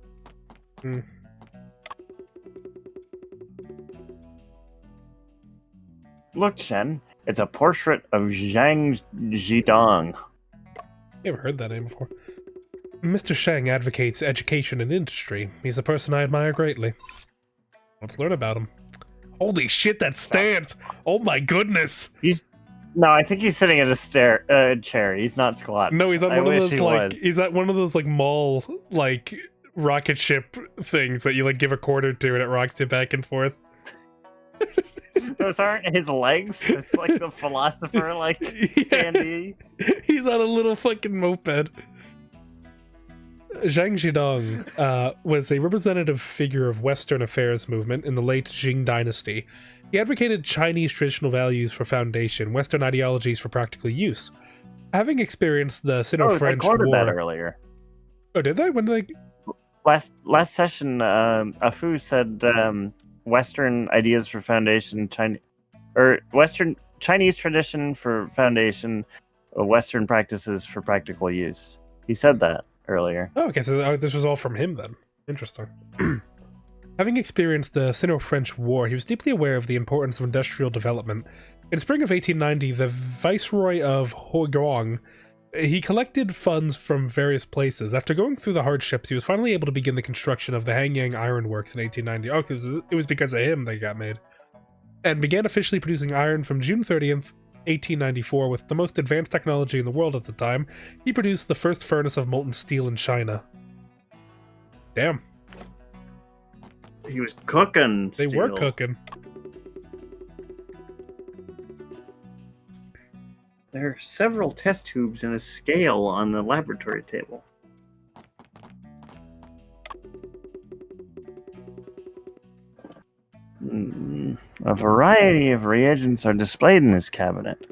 Hmm. Look, Shen, It's a portrait of Zhang Zhidong. Never heard that name before. Mr. Sheng advocates education and industry. He's a person I admire greatly. Let's learn about him. Holy shit, that stance! Oh my goodness! No, I think he's sitting at a chair. He's not squatting. No, he's on one of those like was. he's at one of those like mall like rocket ship things that you like give a quarter to and it rocks you back and forth. Those aren't his legs. It's like the philosopher like standee. He's on a little fucking moped. Zhang Zhidong was a representative figure of Western affairs movement in the late Jing dynasty. He advocated Chinese traditional values for foundation, Western ideologies for practical use. Having experienced the Sino-French War... that earlier. Oh, did they? When did they... Last session, Afu said Western ideas for foundation, Western Chinese tradition for foundation, Western practices for practical use. He said that earlier. Oh, okay, so this was all from him then. Interesting. Having experienced the Sino-French War, he was deeply aware of the importance of industrial development. In spring of 1890, the Viceroy of Huiguang, he collected funds from various places. After going through the hardships, he was finally able to begin the construction of the Hanyang Iron Works in 1890. Oh, because it was because of him they got made. And began officially producing iron from June 30th, 1894, with the most advanced technology in the world at the time. He produced the first furnace of molten steel in China. Damn. He was cooking They steel. were cooking. There are several test tubes and a scale on the laboratory table. A variety of reagents are displayed in this cabinet.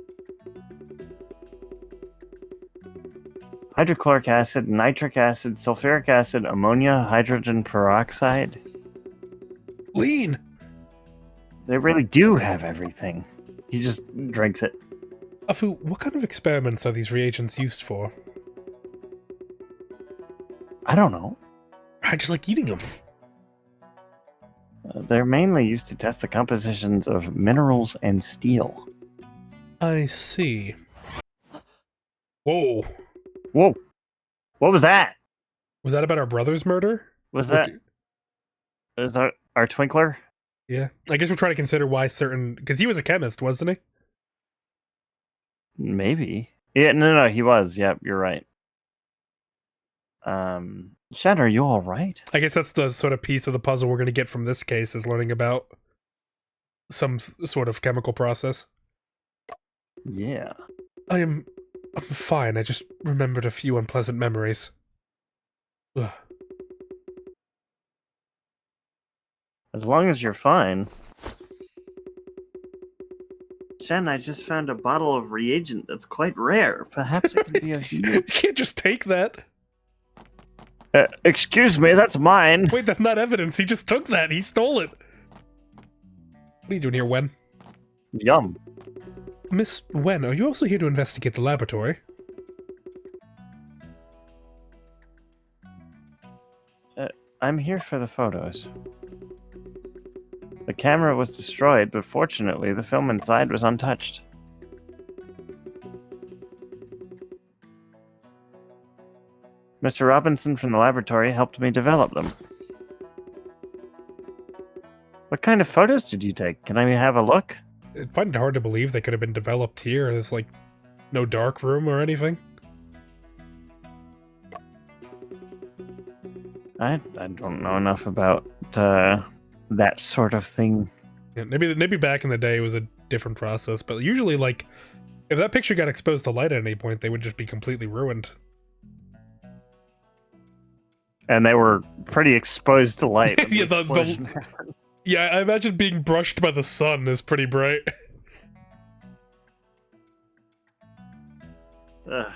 Hydrochloric acid, nitric acid, sulfuric acid, ammonia, hydrogen peroxide. Lean! They really do have everything. He just drinks it. Afu, what kind of experiments are these reagents used for? I don't know. I just like eating them. They're mainly used to test the compositions of minerals and steel. I see. Whoa. Whoa. What was that? Was that about our brother's murder? Was that our twinkler? Yeah. I guess we're trying to consider why certain... Because he was a chemist, wasn't he? Maybe. Yeah, no, he was. Yep, you're right. Shen, are you all right? I guess that's the sort of piece of the puzzle we're going to get from this case, is learning about some sort of chemical process. Yeah. I'm fine. I just remembered a few unpleasant memories. Ugh. As long as you're fine. Shen, I just found a bottle of reagent that's quite rare. Perhaps it could be of You can't just take that. Excuse me, that's mine. Wait, that's not evidence. He just took that. He stole it. What are you doing here, Wen? Yum. Miss Wen, are you also here to investigate the laboratory? I'm here for the photos. The camera was destroyed, but fortunately the film inside was untouched. Mr. Robinson from the laboratory helped me develop them. What kind of photos did you take? Can I have a look? I find it hard to believe they could have been developed here. There's like no dark room or anything. I don't know enough about that sort of thing. Yeah, maybe back in the day it was a different process, but usually, like, if that picture got exposed to light at any point, they would just be completely ruined. And they were pretty exposed to light. When Yeah, the explosion happened. Yeah, I imagine being brushed by the sun is pretty bright. Ugh.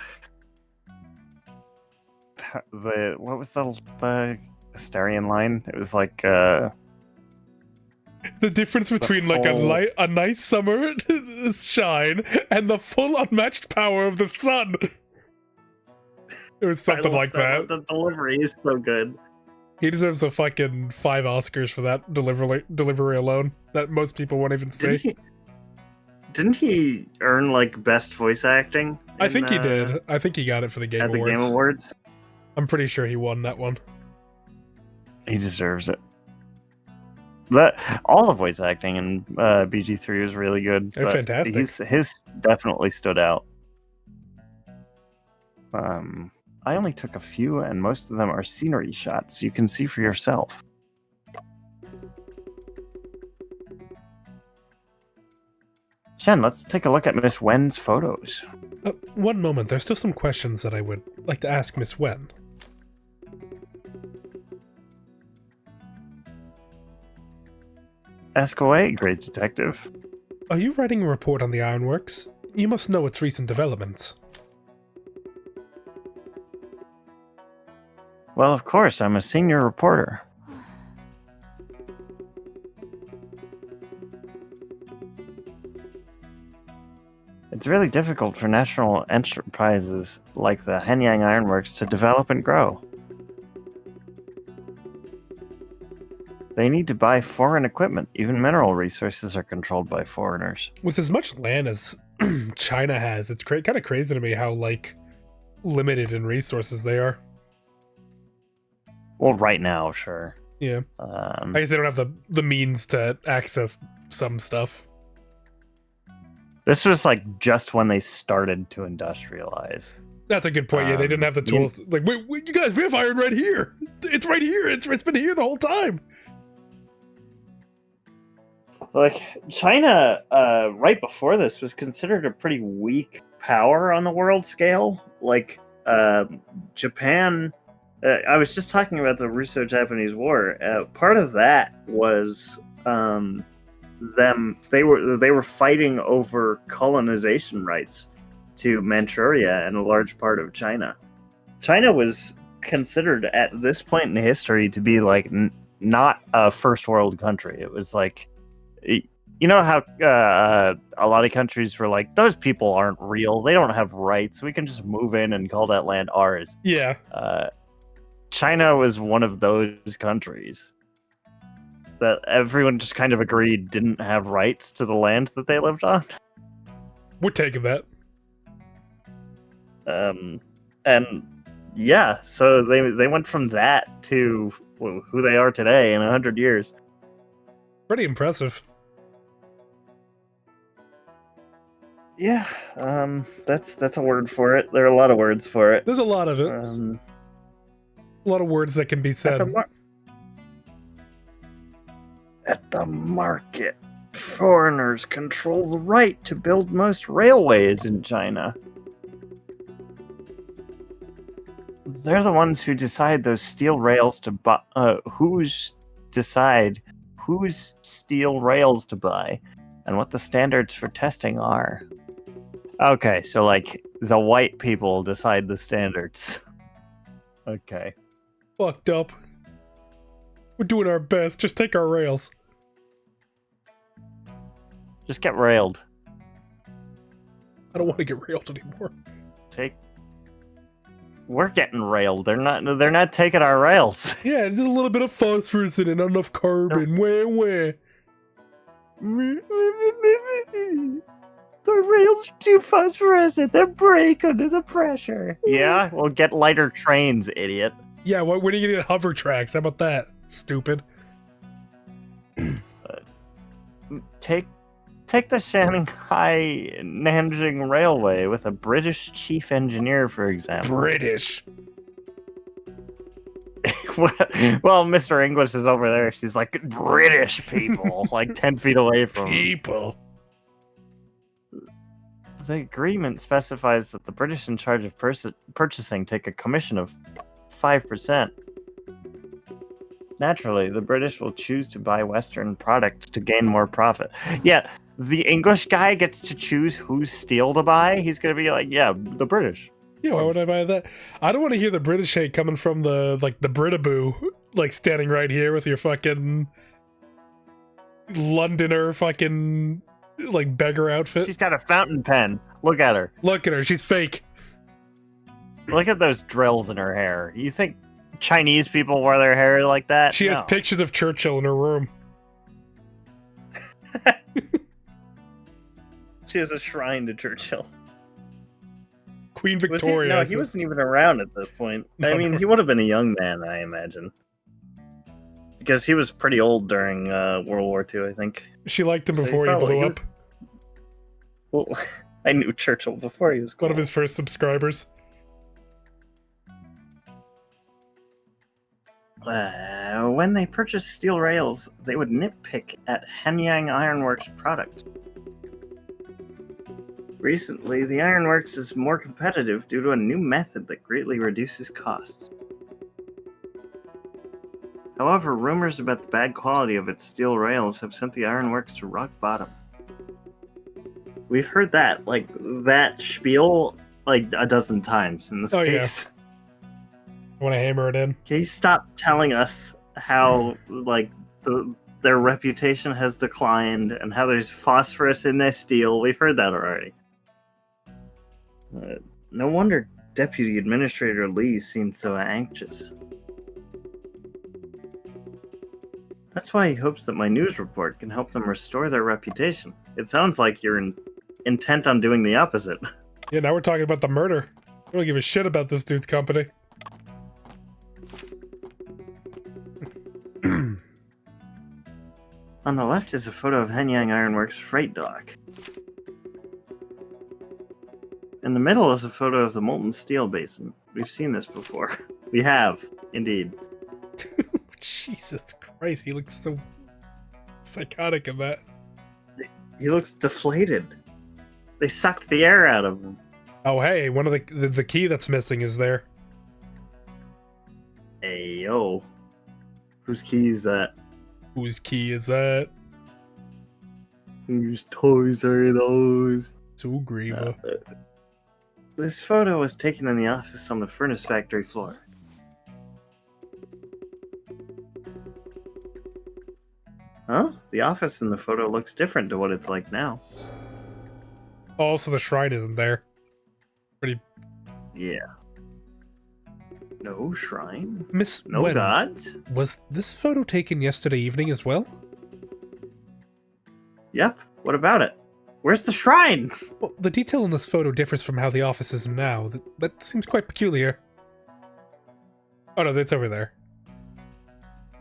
What was the Asterian line? It was like The difference between like a nice summer shine and the full unmatched power of the sun. It was something like that. The delivery is so good. He deserves a fucking 5 Oscars for that delivery alone. That most people won't even see. Didn't he earn like best voice acting? I think he did. I think he got it for the Game at the Awards. Game Awards. I'm pretty sure he won that one. He deserves it. But all the voice acting in BG3 was really good. They're fantastic. His definitely stood out. I only took a few, and most of them are scenery shots. You can see for yourself. Chen, let's take a look at Miss Wen's photos. One moment. There's still some questions that I would like to ask Miss Wen. Ask away, great detective. Are you writing a report on the ironworks? You must know its recent developments. Well, of course, I'm a senior reporter. It's really difficult for national enterprises like the Hanyang Ironworks to develop and grow. They need to buy foreign equipment. Even mineral resources are controlled by foreigners. With as much land as China has, it's kind of crazy to me how, like, limited in resources they are. Well, right now, sure. Yeah. I guess they don't have the means to access some stuff. This was, like, just when they started to industrialize. That's a good point. Yeah, they didn't have the tools. Like, wait, you guys, we have iron right here. It's right here. It's been here the whole time. Like, China, right before this, was considered a pretty weak power on the world scale. Like, Japan... I was just talking about the Russo-Japanese War. Part of that was them. They were fighting over colonization rights to Manchuria and a large part of China. China was considered at this point in history to be like not a first world country. It was like, you know how a lot of countries were like, those people aren't real. They don't have rights. We can just move in and call that land ours. Yeah. China was one of those countries that everyone just kind of agreed didn't have rights to the land that they lived on. We're taking that. And yeah, so they went from that to who they are today in 100 years. Pretty impressive. Yeah, that's a word for it. There are a lot of words for it. There's a lot of it. A lot of words that can be said. At the market, foreigners control the right to build most railways in China. They're the ones who decide those steel rails to buy. Decide whose steel rails to buy, and what the standards for testing are. Okay, so like the white people decide the standards. Okay. Fucked up. We're doing our best. Just take our rails. Just get railed. I don't want to get railed anymore. We're getting railed. They're not taking our rails. Yeah, just a little bit of phosphorus in it, not enough carbon. Where? The rails are too phosphorescent. They break under the pressure. Yeah, well, get lighter trains, idiot. Yeah, when are you gonna get hover tracks? How about that? Stupid. Take the Shanghai Nanjing Railway with a British chief engineer, for example. British. Well, Mr. English is over there. She's like, British people, like 10 feet away from people. The agreement specifies that the British in charge of purchasing take a commission of 5%. Naturally, the British will choose to buy Western product to gain more profit. Yeah, the English guy gets to choose whose steel to buy. He's going to be like, yeah, the British. Yeah, why would I buy that? I don't want to hear the British hate coming from the Britaboo, like standing right here with your fucking Londoner fucking like beggar outfit. She's got a fountain pen. Look at her. Look at her. She's fake. Look at those drills in her hair. You think Chinese people wear their hair like that? She has pictures of Churchill in her room. She has a shrine to Churchill. Queen Was he? Victoria. No, he wasn't even around at this point. No, I mean, no. he would have been a young man, I imagine. Because he was pretty old during World War II, I think. She liked him So before he blew up. Well, I knew Churchill before he was cool. One of his first subscribers. When they purchased steel rails, they would nitpick at Henyang Ironworks product. Recently, the ironworks is more competitive due to a new method that greatly reduces costs. However, rumors about the bad quality of its steel rails have sent the ironworks to rock bottom. We've heard that, that spiel, a dozen times in this case. Yeah. I want to hammer it in. Can you stop telling us how, their reputation has declined and how there's phosphorus in their steel? We've heard that already. No wonder Deputy Administrator Lee seemed so anxious. That's why he hopes that my news report can help them restore their reputation. It sounds like you're intent on doing the opposite. Yeah, now we're talking about the murder. I don't give a shit about this dude's company. On the left is a photo of Henyang Ironworks freight dock. In the middle is a photo of the molten steel basin. We've seen this before. We have, indeed. Jesus Christ, he looks so psychotic in that. He looks deflated. They sucked the air out of him. Oh hey, one of the key that's missing is there. Hey yo. Whose key is that? Whose key is that? Whose toys are those? To Griever. This photo was taken in the office on the furnace factory floor. Huh? The office in the photo looks different to what it's like now. Oh, so the shrine isn't there. Pretty. Yeah. No shrine? Miss No Wen, gods? was this photo taken yesterday evening as well? Yep. What about it? Where's the shrine? Well, the detail in this photo differs from how the office is now. That seems quite peculiar. Oh no, it's over there.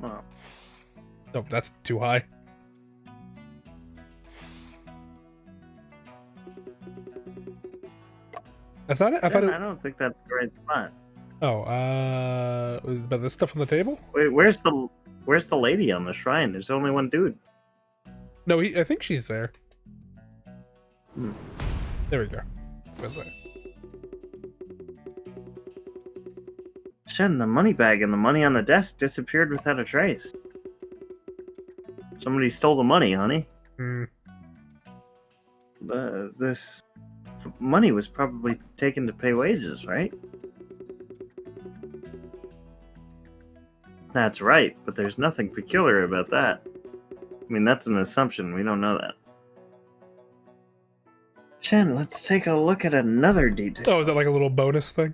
Oh. Oh, that's too high. That's not it? I don't think that's the right spot. Oh, was about this stuff on the table? Wait, where's the lady on the shrine? There's only one dude. No, I think she's there. Hmm. There we go. Where's that? Shen, the money bag and the money on the desk disappeared without a trace. Somebody stole the money, honey. Hmm. This money was probably taken to pay wages, right? That's right, but there's nothing peculiar about that. I mean, that's an assumption. We don't know that. Chen, let's take a look at another detail. Oh, is that like a little bonus thing?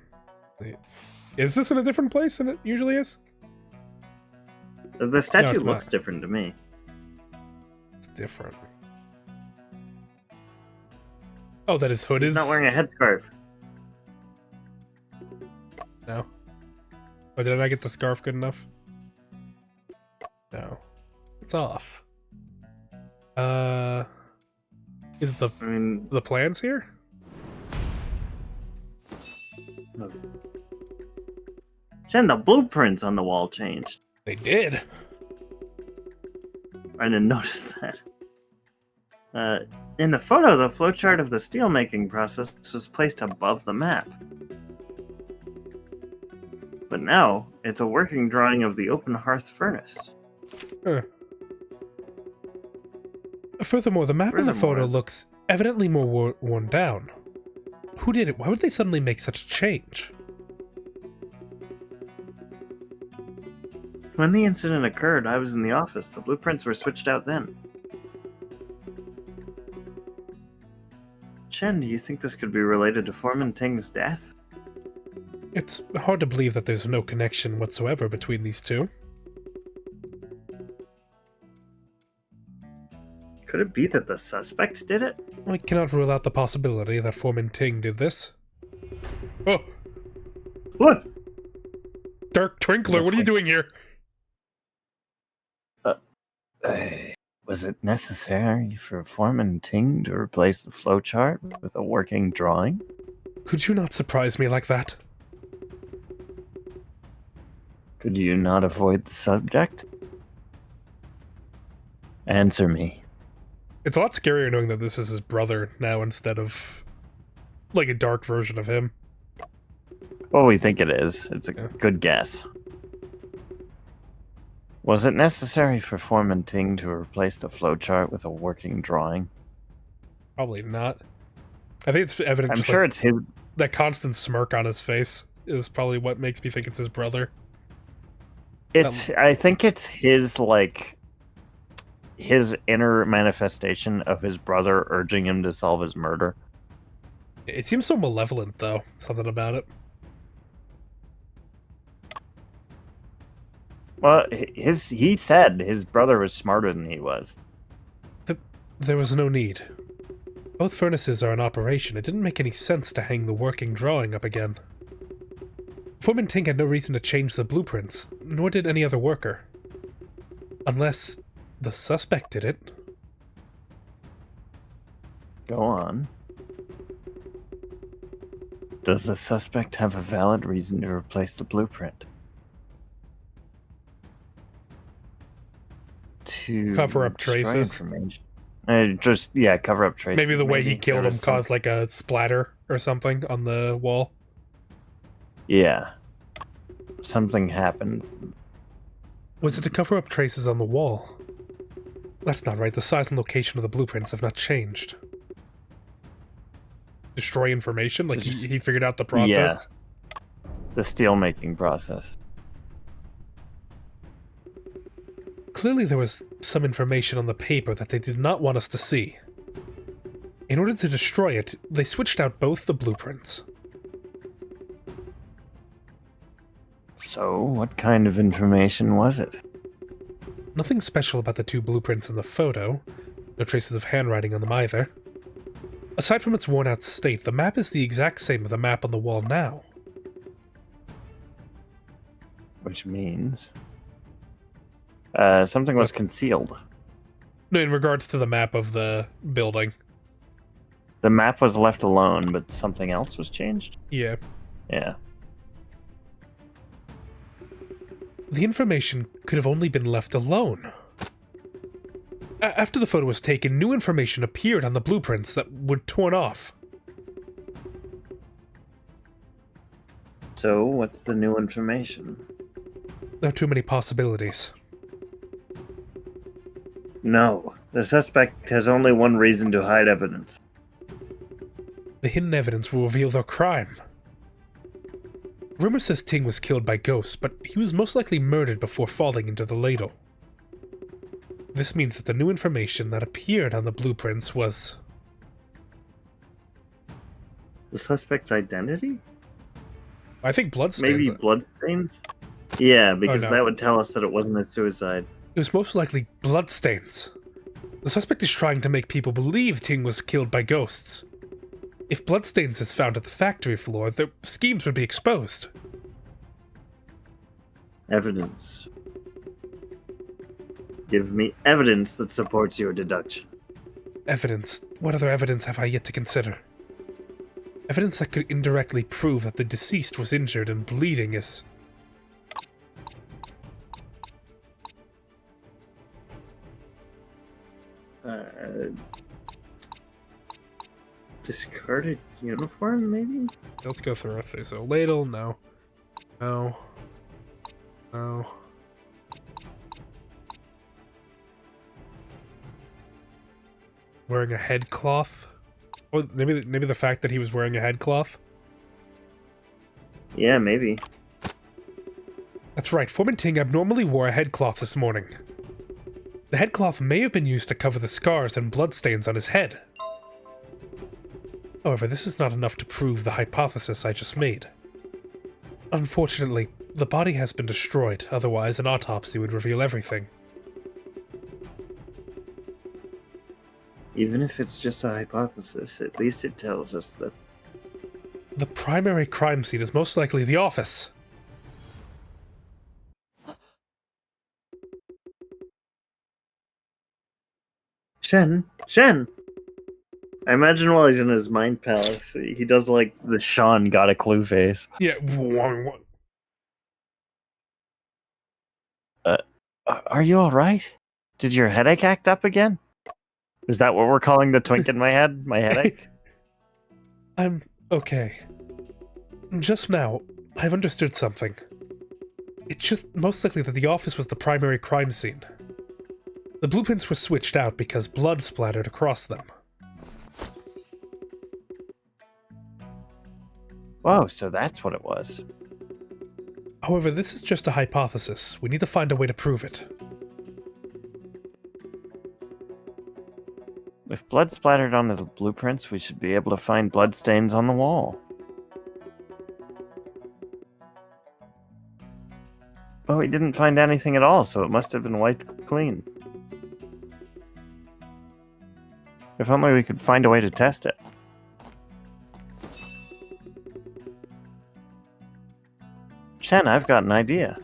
Is this in a different place than it usually is? The statue it's looks not. different to me. It's different. Oh, that his hood He's is... not wearing a headscarf. No. Oh, did I not get the scarf good enough? No. It's off. Is the plans here? Chen, the blueprints on the wall changed. They did. I didn't notice that. In the photo, the flowchart of the steelmaking process was placed above the map. But now, it's a working drawing of the open hearth furnace. Huh. Furthermore, the map in the photo looks evidently more worn down. Who did it? Why would they suddenly make such a change? When the incident occurred, I was in the office. The blueprints were switched out then. Chen, do you think this could be related to Foreman Ting's death? It's hard to believe that there's no connection whatsoever between these two. Could it be that the suspect did it? I cannot rule out the possibility that Foreman Ting did this. Oh! What? Dark Twinkler, what are you doing here? Was it necessary for Foreman Ting to replace the flowchart with a working drawing? Could you not surprise me like that? Could you not avoid the subject? Answer me. It's a lot scarier knowing that this is his brother now instead of, like, a dark version of him. Well, we think it is. It's a good guess. Was it necessary for Foreman Ting to replace the flowchart with a working drawing? Probably not. I think it's evident. I'm sure it's his. That constant smirk on his face is probably what makes me think it's his brother. I think it's his, like, his inner manifestation of his brother urging him to solve his murder. It seems so malevolent, though. Something about it. Well, he said his brother was smarter than he was. There was no need. Both furnaces are in operation. It didn't make any sense to hang the working drawing up again. Foreman Ting had no reason to change the blueprints, nor did any other worker. Unless the suspect did it. Go on. Does the suspect have a valid reason to replace the blueprint? To cover up traces. Cover up traces. Maybe the way he killed him caused like a splatter or something on the wall. Yeah. Something happened. Was it to cover up traces on the wall? That's not right. The size and location of the blueprints have not changed. Destroy information? Like he figured out the process? Yeah. The steel-making process. Clearly there was some information on the paper that they did not want us to see. In order to destroy it, they switched out both the blueprints. So, what kind of information was it? Nothing special about the two blueprints in the photo. No traces of handwriting on them either. Aside from its worn-out state, the map is the exact same as the map on the wall now. Which means... something was concealed. No, in regards to the map of the building. The map was left alone, but something else was changed? Yeah. Yeah. The information could have only been left alone. After the photo was taken, new information appeared on the blueprints that were torn off. So, what's the new information? There are too many possibilities. No. The suspect has only one reason to hide evidence. The hidden evidence will reveal their crime. Rumor says Ting was killed by ghosts, but he was most likely murdered before falling into the ladle. This means that the new information that appeared on the blueprints was... The suspect's identity? I think bloodstains. Maybe bloodstains? Yeah, because no. that would tell us that it wasn't a suicide. It was most likely bloodstains. The suspect is trying to make people believe Ting was killed by ghosts. If bloodstains is found at the factory floor, their schemes would be exposed. Evidence. Give me evidence that supports your deduction. Evidence? What other evidence have I yet to consider? Evidence that could indirectly prove that the deceased was injured and bleeding is... Discarded uniform, maybe? Let's go through it. So ladle, no. No. No. Wearing a head cloth? Well, maybe the fact that he was wearing a head cloth? Yeah, maybe. That's right, Foreman Ting abnormally wore a head cloth this morning. The head cloth may have been used to cover the scars and bloodstains on his head. However, this is not enough to prove the hypothesis I just made. Unfortunately, the body has been destroyed, otherwise an autopsy would reveal everything. Even if it's just a hypothesis, at least it tells us that. The primary crime scene is most likely the office. Shen! I imagine while he's in his mind palace, he does like the Sean got a clue face. Yeah. Are you alright? Did your headache act up again? Is that what we're calling the twink in my head? My headache? I'm okay. Just now, I've understood something. It's just most likely that the office was the primary crime scene. The blueprints were switched out because blood splattered across them. Whoa, so that's what it was. However, this is just a hypothesis. We need to find a way to prove it. If blood splattered onto the blueprints, we should be able to find blood stains on the wall. Oh, we didn't find anything at all, so it must have been wiped clean. If only we could find a way to test it. Shen, I've got an idea.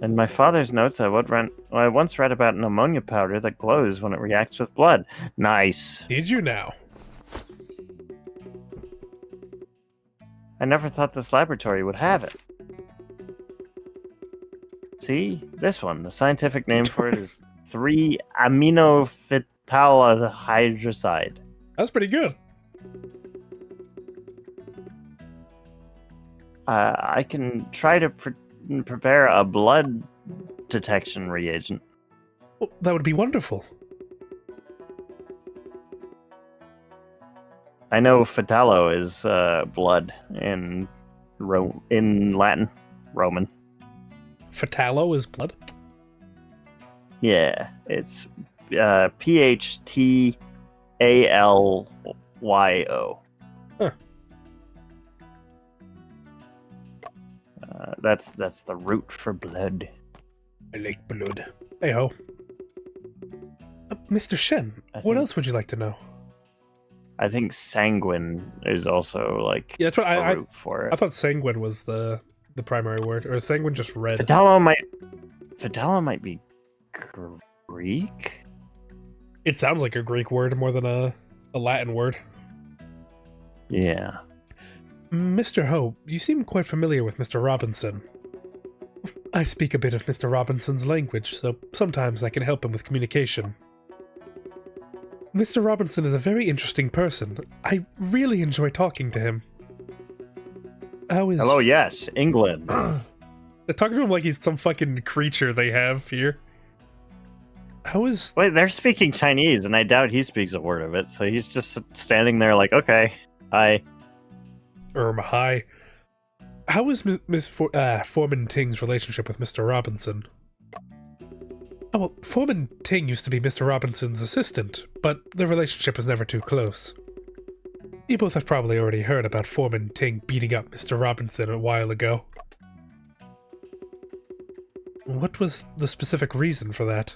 In my father's notes, I once read about an ammonia powder that glows when it reacts with blood. Nice. Did you now? I never thought this laboratory would have it. See? This one. The scientific name for it is 3-aminophthalhydroside. That's pretty good. I can try to prepare a blood detection reagent. Well, that would be wonderful. I know Fatalo is blood in Latin, Roman. Fatalo is blood? Yeah, it's PHTALYO. Huh. That's the root for blood. I like blood. Hey ho. Mr. Shen, what else would you like to know? I think sanguine is also like yeah, that's what a root for it. I thought sanguine was the primary word, or is sanguine just red? Fatalo might be Greek. It sounds like a Greek word more than a Latin word. Yeah. Mr. Ho, you seem quite familiar with Mr. Robinson. I speak a bit of Mr. Robinson's language, so sometimes I can help him with communication. Mr. Robinson is a very interesting person. I really enjoy talking to him. Hello, yes, England. They're talking to him like he's some fucking creature they have here. Wait, they're speaking Chinese, and I doubt he speaks a word of it, so he's just standing there like, okay, hi. Hi. How is Foreman Ting's relationship with Mr. Robinson? Oh, well, Foreman Ting used to be Mr. Robinson's assistant, but the relationship was never too close. You both have probably already heard about Foreman Ting beating up Mr. Robinson a while ago. What was the specific reason for that?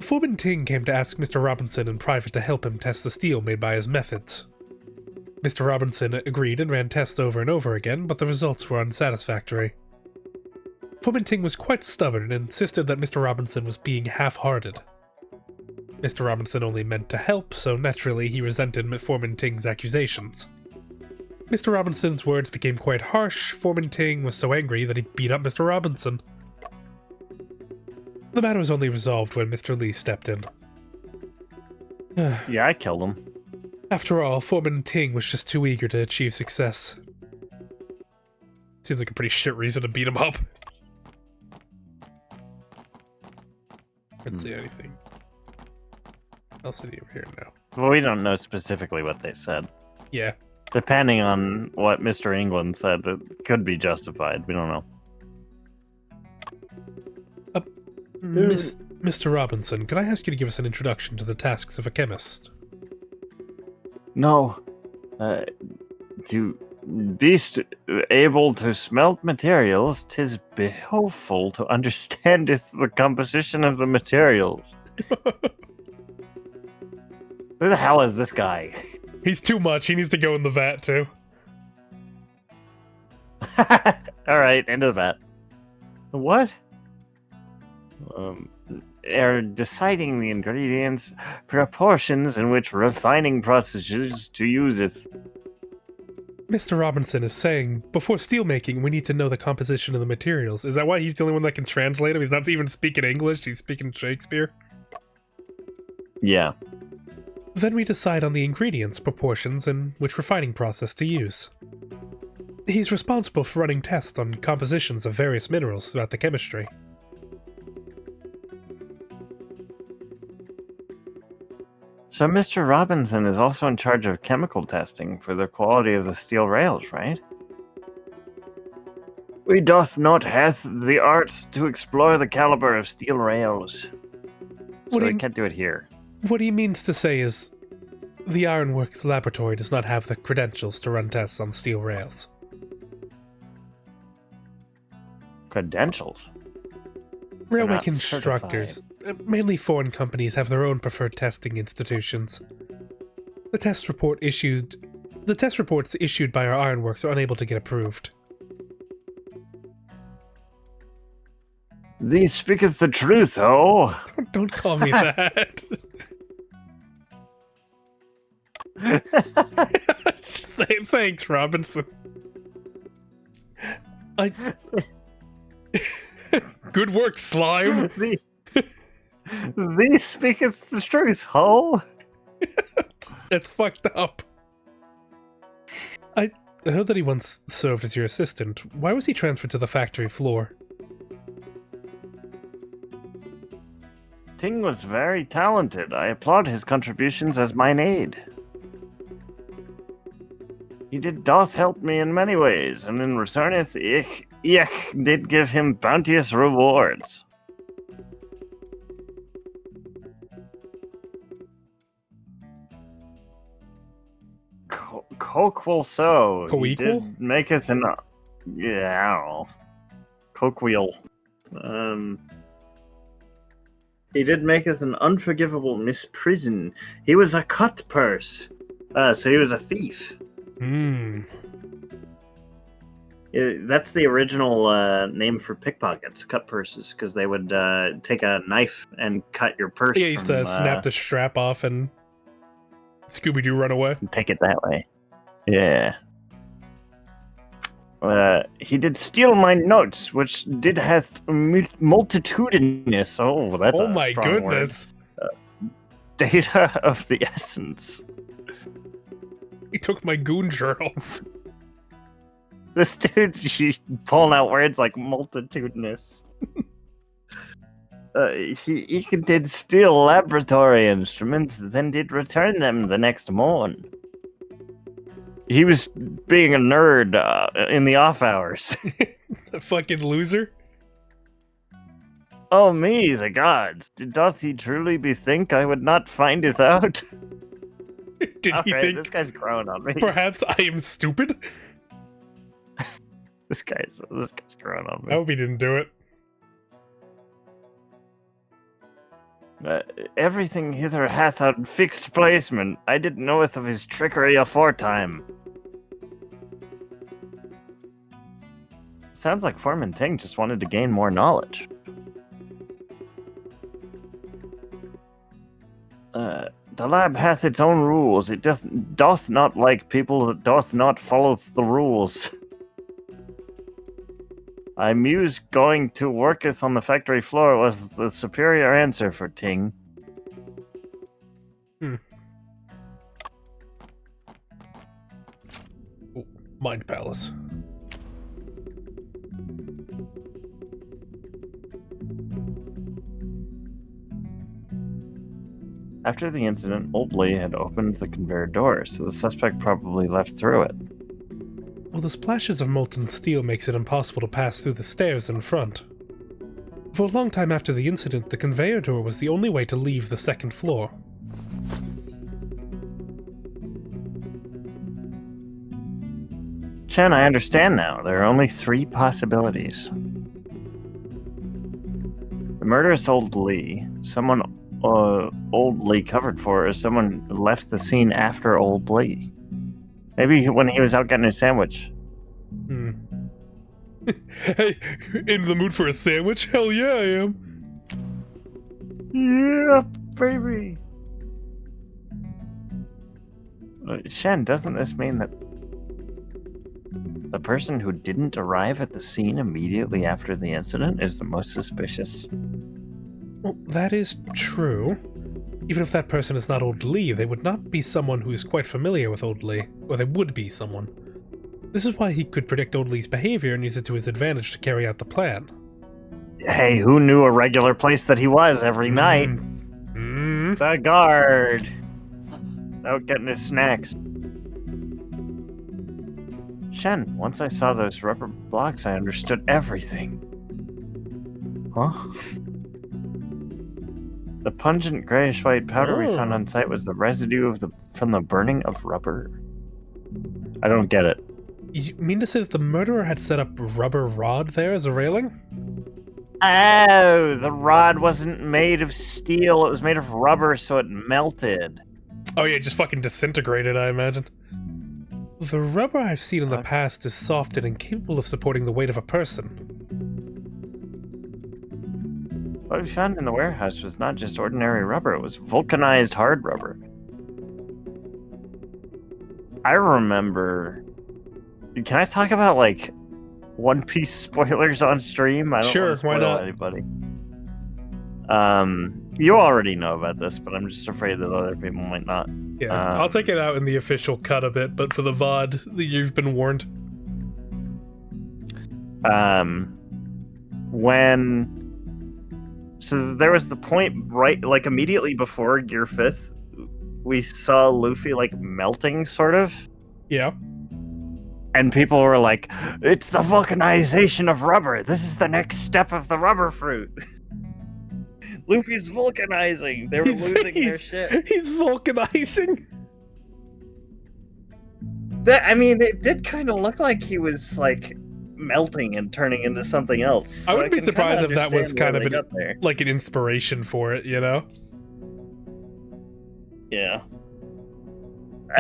Foreman Ting came to ask Mr. Robinson in private to help him test the steel made by his methods. Mr. Robinson agreed and ran tests over and over again, but the results were unsatisfactory. Foreman Ting was quite stubborn and insisted that Mr. Robinson was being half-hearted. Mr. Robinson only meant to help, so naturally he resented Foreman Ting's accusations. Mr. Robinson's words became quite harsh. Foreman Ting was so angry that he beat up Mr. Robinson. The matter was only resolved when Mr. Lee stepped in. Yeah, I killed him. After all, Foreman Ting was just too eager to achieve success. Seems like a pretty shit reason to beat him up. Let's see anything else over here now. Well, we don't know specifically what they said. Yeah. Depending on what Mr. England said, it could be justified. We don't know. Mr. Robinson, could I ask you to give us an introduction to the tasks of a chemist? No. To be able to smelt materials, 'tis behoveful to understand the composition of the materials. Who the hell is this guy? He's too much. He needs to go in the vat, too. Alright, into the vat. What? Are deciding the ingredients, proportions in which refining processes to use it. Mr. Robinson is saying, before steelmaking, we need to know the composition of the materials. Is that why he's the only one that can translate him? He's not even speaking English, he's speaking Shakespeare? Yeah. Then we decide on the ingredients, proportions, and which refining process to use. He's responsible for running tests on compositions of various minerals throughout the chemistry. So Mr. Robinson is also in charge of chemical testing for the quality of the steel rails, right? We doth not hath the arts to explore the caliber of steel rails. So we can't do it here. What he means to say is, the Ironworks laboratory does not have the credentials to run tests on steel rails. Credentials? Railway constructors, mainly foreign companies, have their own preferred testing institutions. The test reports issued by our ironworks are unable to get approved. Thee speaketh the truth, oh! Don't call me that. Thanks, Robinson. Good work, slime. Thee speaketh the truth, ho! That's fucked up. I heard that he once served as your assistant. Why was he transferred to the factory floor? Ting was very talented. I applaud his contributions as mine aid. He doth help me in many ways, and in returneth ich did give him bounteous rewards. Coquel so. Co-equal? Maketh an... Yeah, I don't know. Coquel. He did maketh an unforgivable misprison. He was a cut purse. So he was a thief. That's the original name for pickpockets, cut purses, because they would take a knife and cut your purse. Yeah, he used to snap the strap off and Scooby-Doo run away. Take it that way. Yeah. He did steal my notes, which did hath multitudinous. Oh, that's oh a my strong goodness. Word. Data of the essence. He took my goon journal. This dude, she pulling out words like multitudinous. He did steal laboratory instruments, then did return them the next morn. He was being a nerd in the off hours. A fucking loser. Oh me, the gods! Doth he truly bethink I would not find it out? Did he think this guy's growing on me? Perhaps I am stupid? This guy's growing on me. I hope he didn't do it. Everything hither hath a fixed placement. I didn't knoweth of his trickery aforetime. Sounds like Foreman Ting just wanted to gain more knowledge. The lab hath its own rules. It doth not like people that doth not follow the rules. I muse going to worketh on the factory floor was the superior answer for Ting. Oh, Mind Palace. After the incident, Old Lee had opened the conveyor door, so the suspect probably left through it. Well, the splashes of molten steel makes it impossible to pass through the stairs in front. For a long time after the incident, the conveyor door was the only way to leave the second floor. Chen, I understand now. There are only 3 possibilities. The murderous Old Lee, someone Old Lee covered for is someone left the scene after Old Lee. Maybe when he was out getting his sandwich. Hey, in the mood for a sandwich? Hell yeah, I am. Yeah, baby. Shen, doesn't this mean that the person who didn't arrive at the scene immediately after the incident is the most suspicious? Well, that is true. Even if that person is not Old Lee, they would not be someone who is quite familiar with Old Lee, or they would be someone. This is why he could predict Old Lee's behavior and use it to his advantage to carry out the plan. Hey, who knew a regular place that he was every night? The guard. Out getting his snacks. Shen, once I saw those rubber blocks, I understood everything. Huh? The pungent grayish-white powder we found on site was the residue from the burning of rubber. I don't get it. You mean to say that the murderer had set up rubber rod there as a railing? Oh, the rod wasn't made of steel. It was made of rubber, so it melted. Oh yeah, just fucking disintegrated, I imagine. The rubber I've seen in the past is soft and incapable of supporting the weight of a person. What we found in the warehouse was not just ordinary rubber, it was vulcanized hard rubber. I remember... Can I talk about, like, One Piece spoilers on stream? I don't want to spoil anybody. You already know about this, but I'm just afraid that other people might not. Yeah, I'll take it out in the official cut of it, but for the VOD, you've been warned. So there was the point right, like, immediately before Gear 5th, we saw Luffy, like, melting, sort of. Yeah. And people were like, it's the vulcanization of rubber. This is the next step of the rubber fruit. Luffy's vulcanizing. They were losing their shit. He's vulcanizing. I mean, it did kind of look like he was, like, melting and turning into something else. So I wouldn't be surprised if that was kind of like an inspiration for it, you know? Yeah.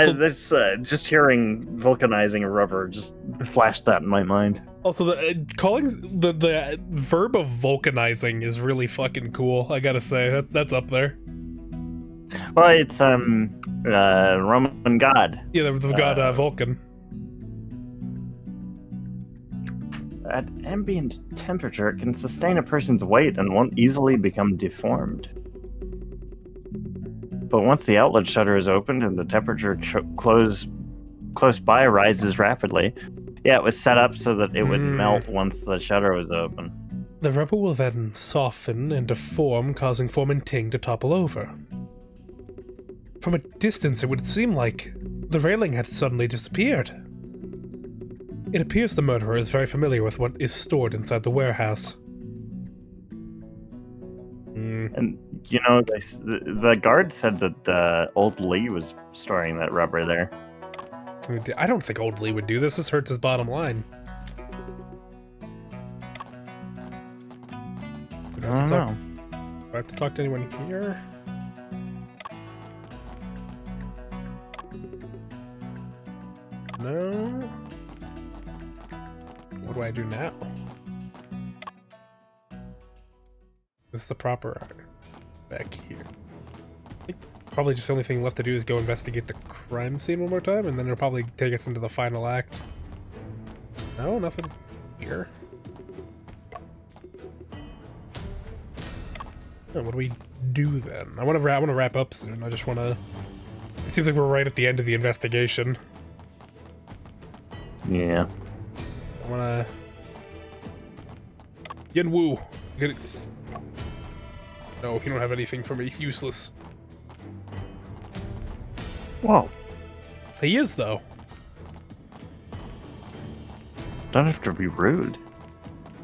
So, just hearing vulcanizing rubber just flashed that in my mind. Also, calling the verb of vulcanizing is really fucking cool. I gotta say, that's up there. Well, it's Roman god. Yeah, the god Vulcan. At ambient temperature, it can sustain a person's weight and won't easily become deformed. But once the outlet shutter is opened and the temperature close by rises rapidly, yeah, it was set up so that it would melt once the shutter was open. The rubber will then soften and deform, causing Ting to topple over. From a distance, it would seem like the railing had suddenly disappeared. It appears the murderer is very familiar with what is stored inside the warehouse. And, you know, the guard said that Old Lee was storing that rubber there. I don't think Old Lee would do this. This hurts his bottom line. I don't know. Do I have to talk to anyone here? No? What do I do now? This is the proper back here. I think probably just the only thing left to do is go investigate the crime scene one more time, and then it'll probably take us into the final act. No, nothing here. Oh, what do we do then? I want to wrap up soon. I just want to. It seems like we're right at the end of the investigation. Yeah. I want to. Yen Wu. Get it. No, you don't have anything for me. Useless. Whoa. He is, though. Don't have to be rude.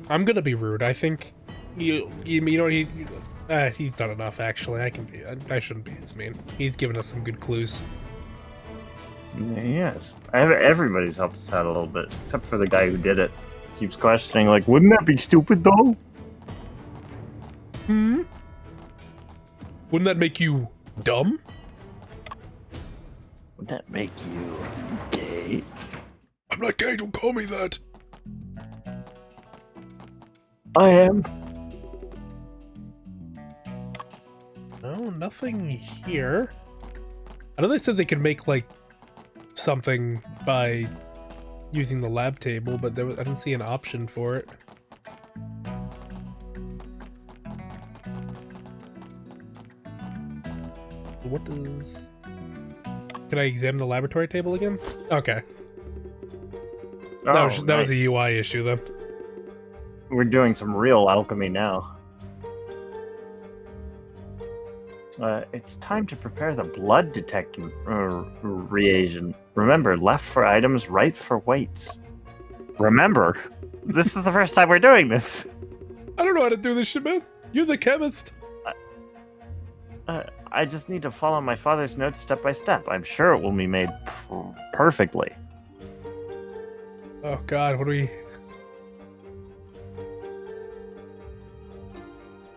I'm gonna be rude. I think you know he's done enough. Actually, I shouldn't be as mean. He's given us some good clues. Yes, everybody's helped us out a little bit, except for the guy who did it. Keeps questioning, like, wouldn't that be stupid though? Wouldn't that make you dumb? Would that make you gay? I'm not gay, don't call me that. I am. No, nothing here. I know they said they could make, like, something by using the lab table, but I didn't see an option for it. What does... Can I examine the laboratory table again? Okay. Oh, That was a UI issue, then. We're doing some real alchemy now. It's time to prepare the blood detection reagent. Remember, left for items, right for weights. Remember, this is the first time we're doing this. I don't know how to do this shit, man. You're the chemist. I just need to follow my father's notes step by step. I'm sure it will be made perfectly. Oh god, what do we...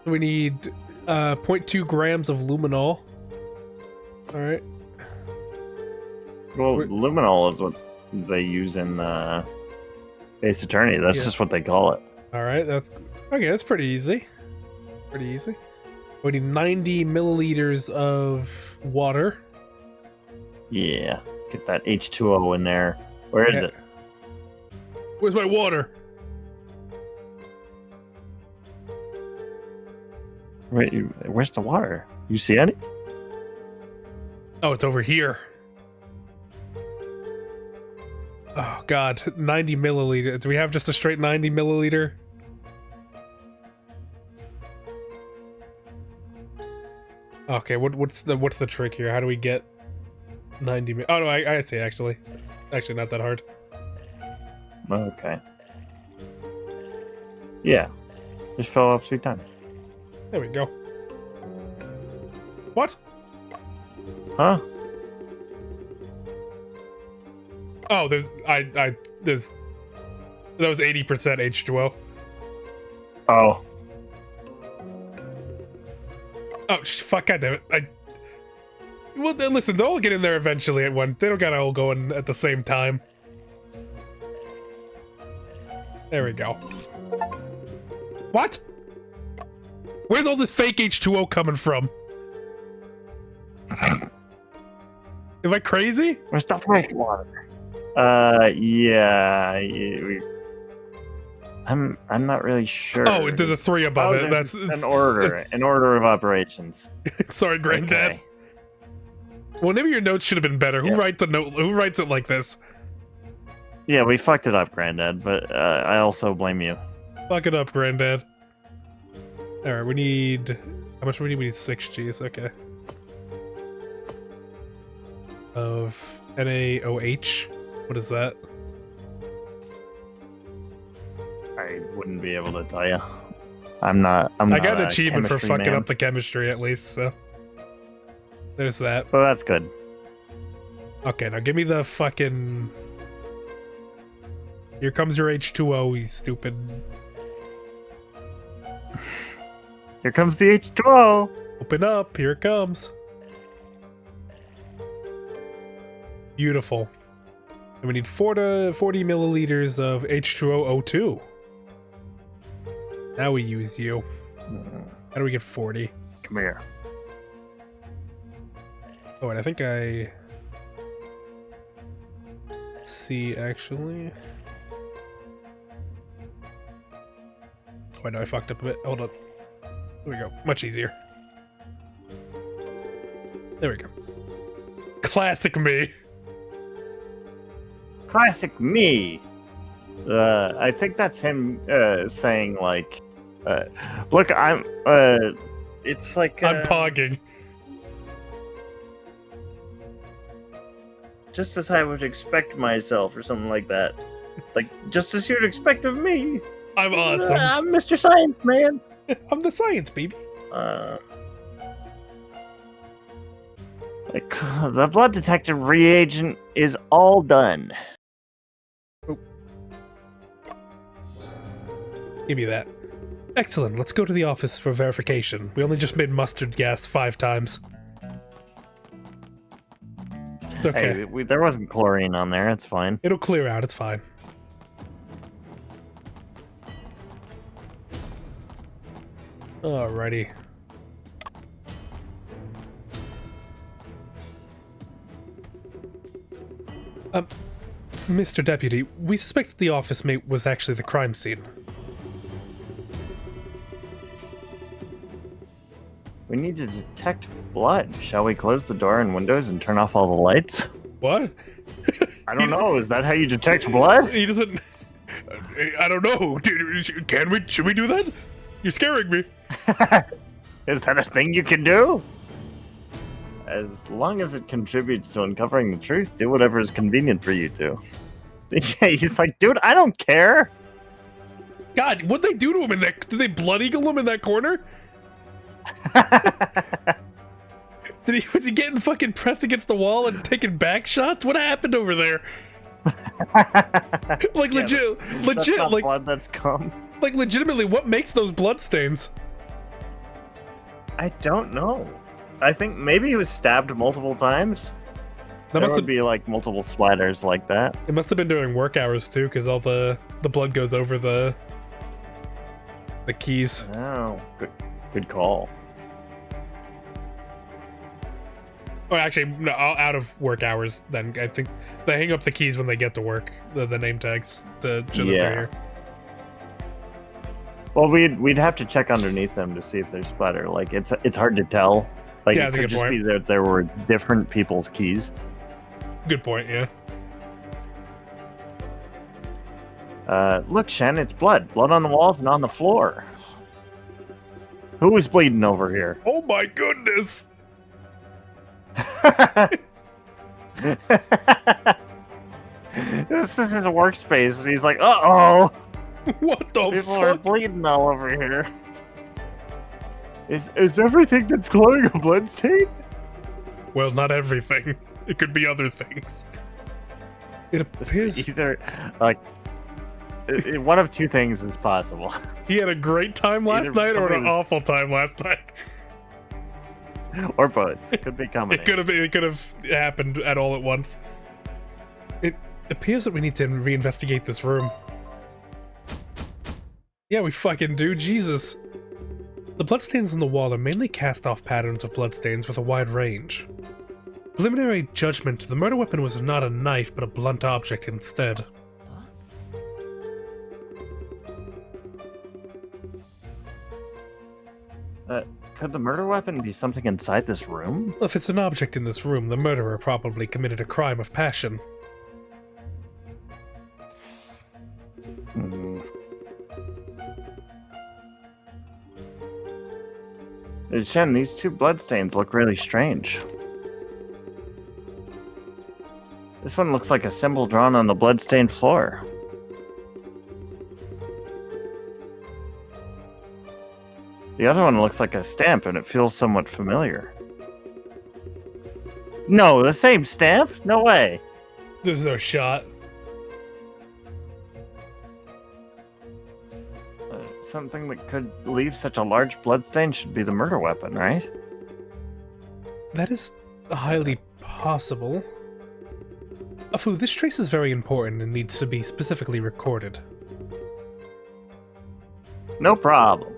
We need 0.2 grams of luminol. Alright. Well, luminol is what they use in Ace Attorney. That's just what they call it. Alright, that's... Okay, that's pretty easy. Pretty easy. We need 90 milliliters of water. Yeah. Get that H2O in there. Where is it? Where's my water? Wait, where's the water? You see any? Oh, it's over here. Oh god, 90 milliliters. Do we have just a straight 90 milliliter? Okay, what's the trick here? How do we get 90 Oh no, I see actually. It's actually not that hard. Okay. Yeah. Just fill up 3 times. There we go. What? Huh? Oh, there's that was 80% H2O. Oh. Oh, fuck, goddamn it. Well, then listen, they'll all get in there eventually at one. They don't gotta all go in at the same time. There we go. What? Where's all this fake H2O coming from? Am I crazy? Where's the fresh water? Yeah. I'm not really sure. Oh, there's a 3 above it. That's an order of operations. Sorry, Granddad. Okay. Well, maybe your notes should have been better. Who writes a note? Who writes it like this? Yeah, we fucked it up, Granddad, but I also blame you. Fuck it up, Granddad. Alright, we need... How much do we need? We need 6 Gs, okay. Of NaOH. What is that? I wouldn't be able to tell you. I got an achievement for fucking up the chemistry, at least, so... There's that. Well, that's good. Okay, now give me the fucking... Here comes your H2O, you stupid... Here comes the H2O! Open up, here it comes. Beautiful. And we need 4 to 40 milliliters of H2O O2. Now we use you. How do we get 40? Come here. Oh, and I think I... see, actually... Oh, I know I fucked up a bit. Hold on. There we go. Much easier. There we go. Classic me. Classic me. I think that's him saying like, look, I'm. It's like I'm pogging. Just as I would expect myself, or something like that. Like just as you'd expect of me. I'm awesome. I'm Mr. Science Man. I'm the science baby. The blood detector reagent is all done. Oh. Give me that. Excellent, let's go to the office for verification. We only just made mustard gas 5 times. It's okay. Hey, there wasn't chlorine on there, it's fine. It'll clear out, it's fine. Alrighty. Mr. Deputy, we suspect that the office mate was actually the crime scene. We need to detect blood. Shall we close the door and windows and turn off all the lights? What? I don't know. Is that how you detect blood? He doesn't... I don't know. Can we? Should we do that? You're scaring me. Is that a thing you can do? As long as it contributes to uncovering the truth, do whatever is convenient for you to. Yeah, he's like, dude, I don't care. God, what'd they do to him in that? Did they blood eagle him in that corner? Was he getting fucking pressed against the wall and taking back shots? What happened over there? Like legit, that's not like blood that's come. Like legitimately, what makes those blood stains? I don't know. I think maybe he was stabbed multiple times. There must be like multiple splatters like that. It must have been during work hours too, because all the blood goes over the keys. Oh, good call. Oh, actually, no, out of work hours. Then I think they hang up the keys when they get to work. The name tags to show that they're here. Well, we'd have to check underneath them to see if there's splatter. Like it's hard to tell. Like yeah, it could just be that there were different people's keys. Good point. Yeah. Look, Shen, it's blood. Blood on the walls and on the floor. Who was bleeding over here? Oh my goodness! This is his workspace, and he's like, uh-oh! What the People are bleeding all over here. Is everything that's glowing a bloodstain? Well, not everything. It could be other things. It appears either like one of two things is possible. He had a great time last night or an awful time last night. Or both. Could be combination. It could have happened at all at once. It appears that we need to reinvestigate this room. Yeah, we fucking do. Jesus. The bloodstains on the wall are mainly cast-off patterns of bloodstains with a wide range. Preliminary judgment, the murder weapon was not a knife, but a blunt object instead. Could the murder weapon be something inside this room? If it's an object in this room, the murderer probably committed a crime of passion. Shen, these two bloodstains look really strange. This one looks like a symbol drawn on the bloodstained floor. The other one looks like a stamp, and it feels somewhat familiar. No, the same stamp? No way. There's no shot. Something that could leave such a large bloodstain should be the murder weapon, right? That is highly possible. Afu, this trace is very important and needs to be specifically recorded. No problem.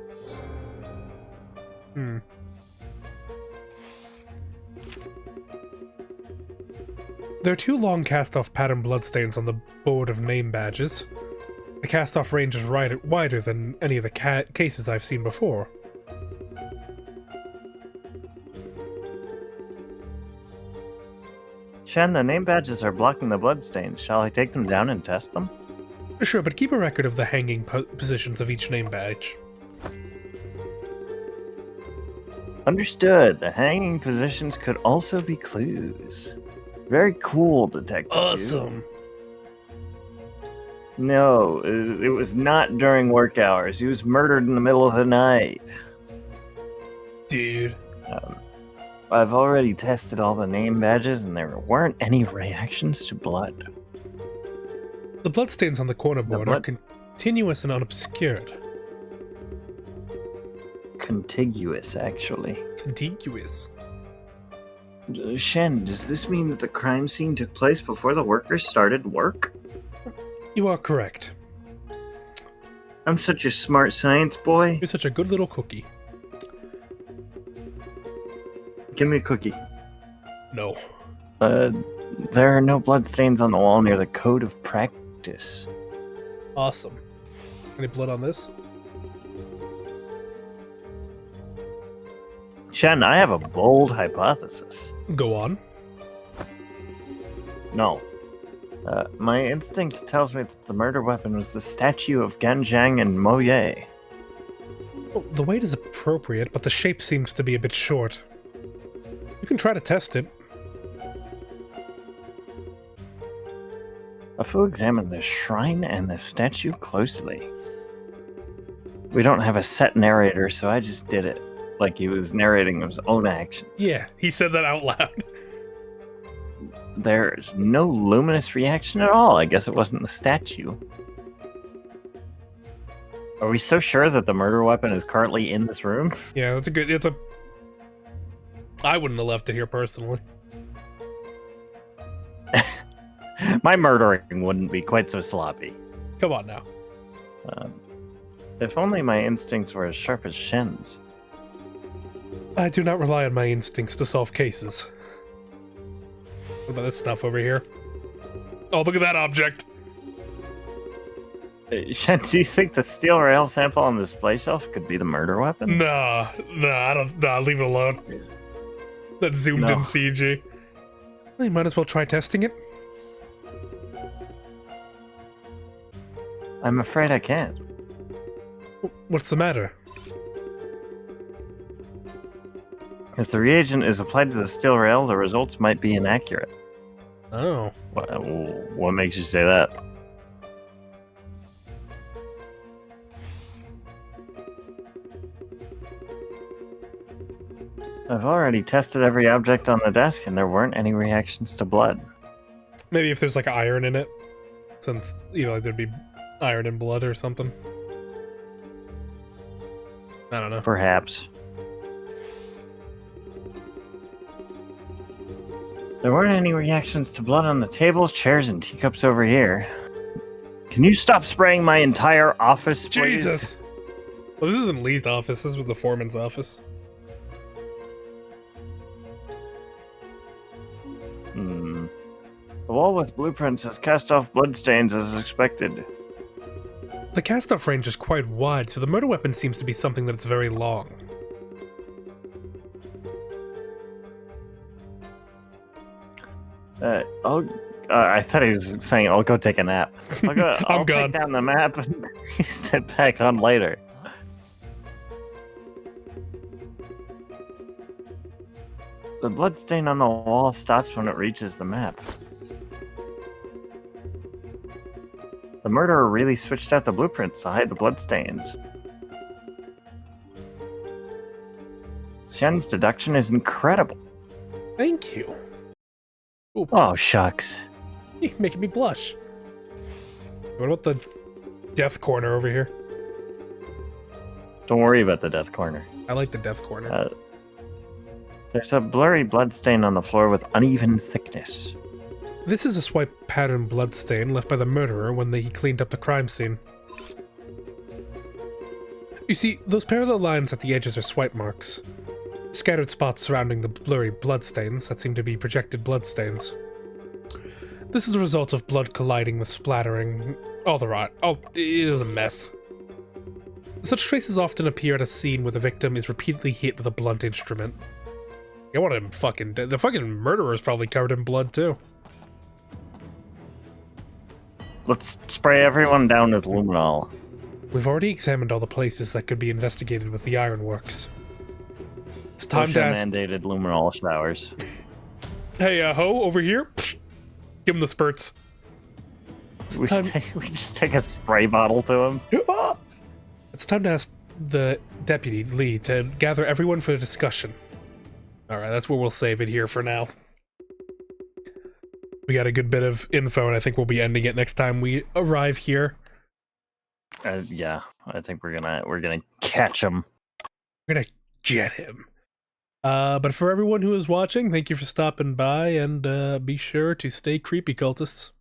There are 2 long cast-off pattern bloodstains on the board of name badges. The cast-off range is wider than any of the cases I've seen before. Shen, the name badges are blocking the bloodstains. Shall I take them down and test them? Sure, but keep a record of the hanging positions of each name badge. Understood. The hanging positions could also be clues. Very cool, Detective. Awesome. No, it was not during work hours. He was murdered in the middle of the night. Dude. I've already tested all the name badges, and there weren't any reactions to blood. The bloodstains on the corner board are continuous and unobscured. Contiguous, actually. Contiguous. Shen, does this mean that the crime scene took place before the workers started work? You are correct. I'm such a smart science boy. You're such a good little cookie. Give me a cookie. No. There are no bloodstains on the wall near the code of practice. Awesome. Any blood on this? Shen, I have a bold hypothesis. Go on. No. My instinct tells me that the murder weapon was the statue of Ganjiang and Mo Ye. Well, the weight is appropriate, but the shape seems to be a bit short. You can try to test it. Afu examined the shrine and the statue closely. We don't have a set narrator, so I just did it. Like he was narrating his own actions. Yeah, he said that out loud. There's no luminous reaction at all. I guess it wasn't the statue. Are we so sure that the murder weapon is currently in this room? Yeah, I wouldn't have left it here personally. My murdering wouldn't be quite so sloppy. Come on now. If only my instincts were as sharp as Shen's. I do not rely on my instincts to solve cases. What about this stuff over here? Oh, look at that object! Shen, do you think the steel rail sample on the display shelf could be the murder weapon? Nah, I don't. Nah, leave it alone. That zoomed in CG. Well, you might as well try testing it. I'm afraid I can't. What's the matter? If the reagent is applied to the steel rail, the results might be inaccurate. Oh. What makes you say that? I've already tested every object on the desk, and there weren't any reactions to blood. Maybe if there's like iron in it, since like there'd be iron in blood or something. I don't know. Perhaps. There weren't any reactions to blood on the tables, chairs, and teacups over here. Can you stop spraying my entire office, please? Jesus! Well, this isn't Lee's office. This was the foreman's office. The wall with blueprints has cast off bloodstains as expected. The cast-off range is quite wide, so the murder weapon seems to be something that's very long. I thought he was saying, I'll go take a nap. I'll gone. take down the map and step back on later. The bloodstain on the wall stops when it reaches the map. The murderer really switched out the blueprints to hide the bloodstains. Shen's deduction is incredible. Thank you. Oops. Oh, shucks. You're making me blush. What about the death corner over here? Don't worry about the death corner. I like the death corner. There's a blurry bloodstain on the floor with uneven thickness. This is a swipe pattern bloodstain left by the murderer when he cleaned up the crime scene. You see, those parallel lines at the edges are swipe marks. Scattered spots surrounding the blurry bloodstains that seem to be projected bloodstains. This is a result of blood colliding with splattering. All the rot. It was a mess. Such traces often appear at a scene where the victim is repeatedly hit with a blunt instrument. I want him fucking dead. The fucking murderer's probably covered in blood too. Let's spray everyone down with luminol. We've already examined all the places that could be investigated with the ironworks. It's time to ask... mandated luminol showers. Hey, Ho, over here. Psh, give him the spurts. We just take a spray bottle to him. It's time to ask the deputy, Lee, to gather everyone for a discussion. Alright, that's where we'll save it here for now. We got a good bit of info, and I think we'll be ending it next time we arrive here. Yeah, I think we're gonna catch him. We're gonna get him. But for everyone who is watching, thank you for stopping by, and be sure to stay creepy, cultists.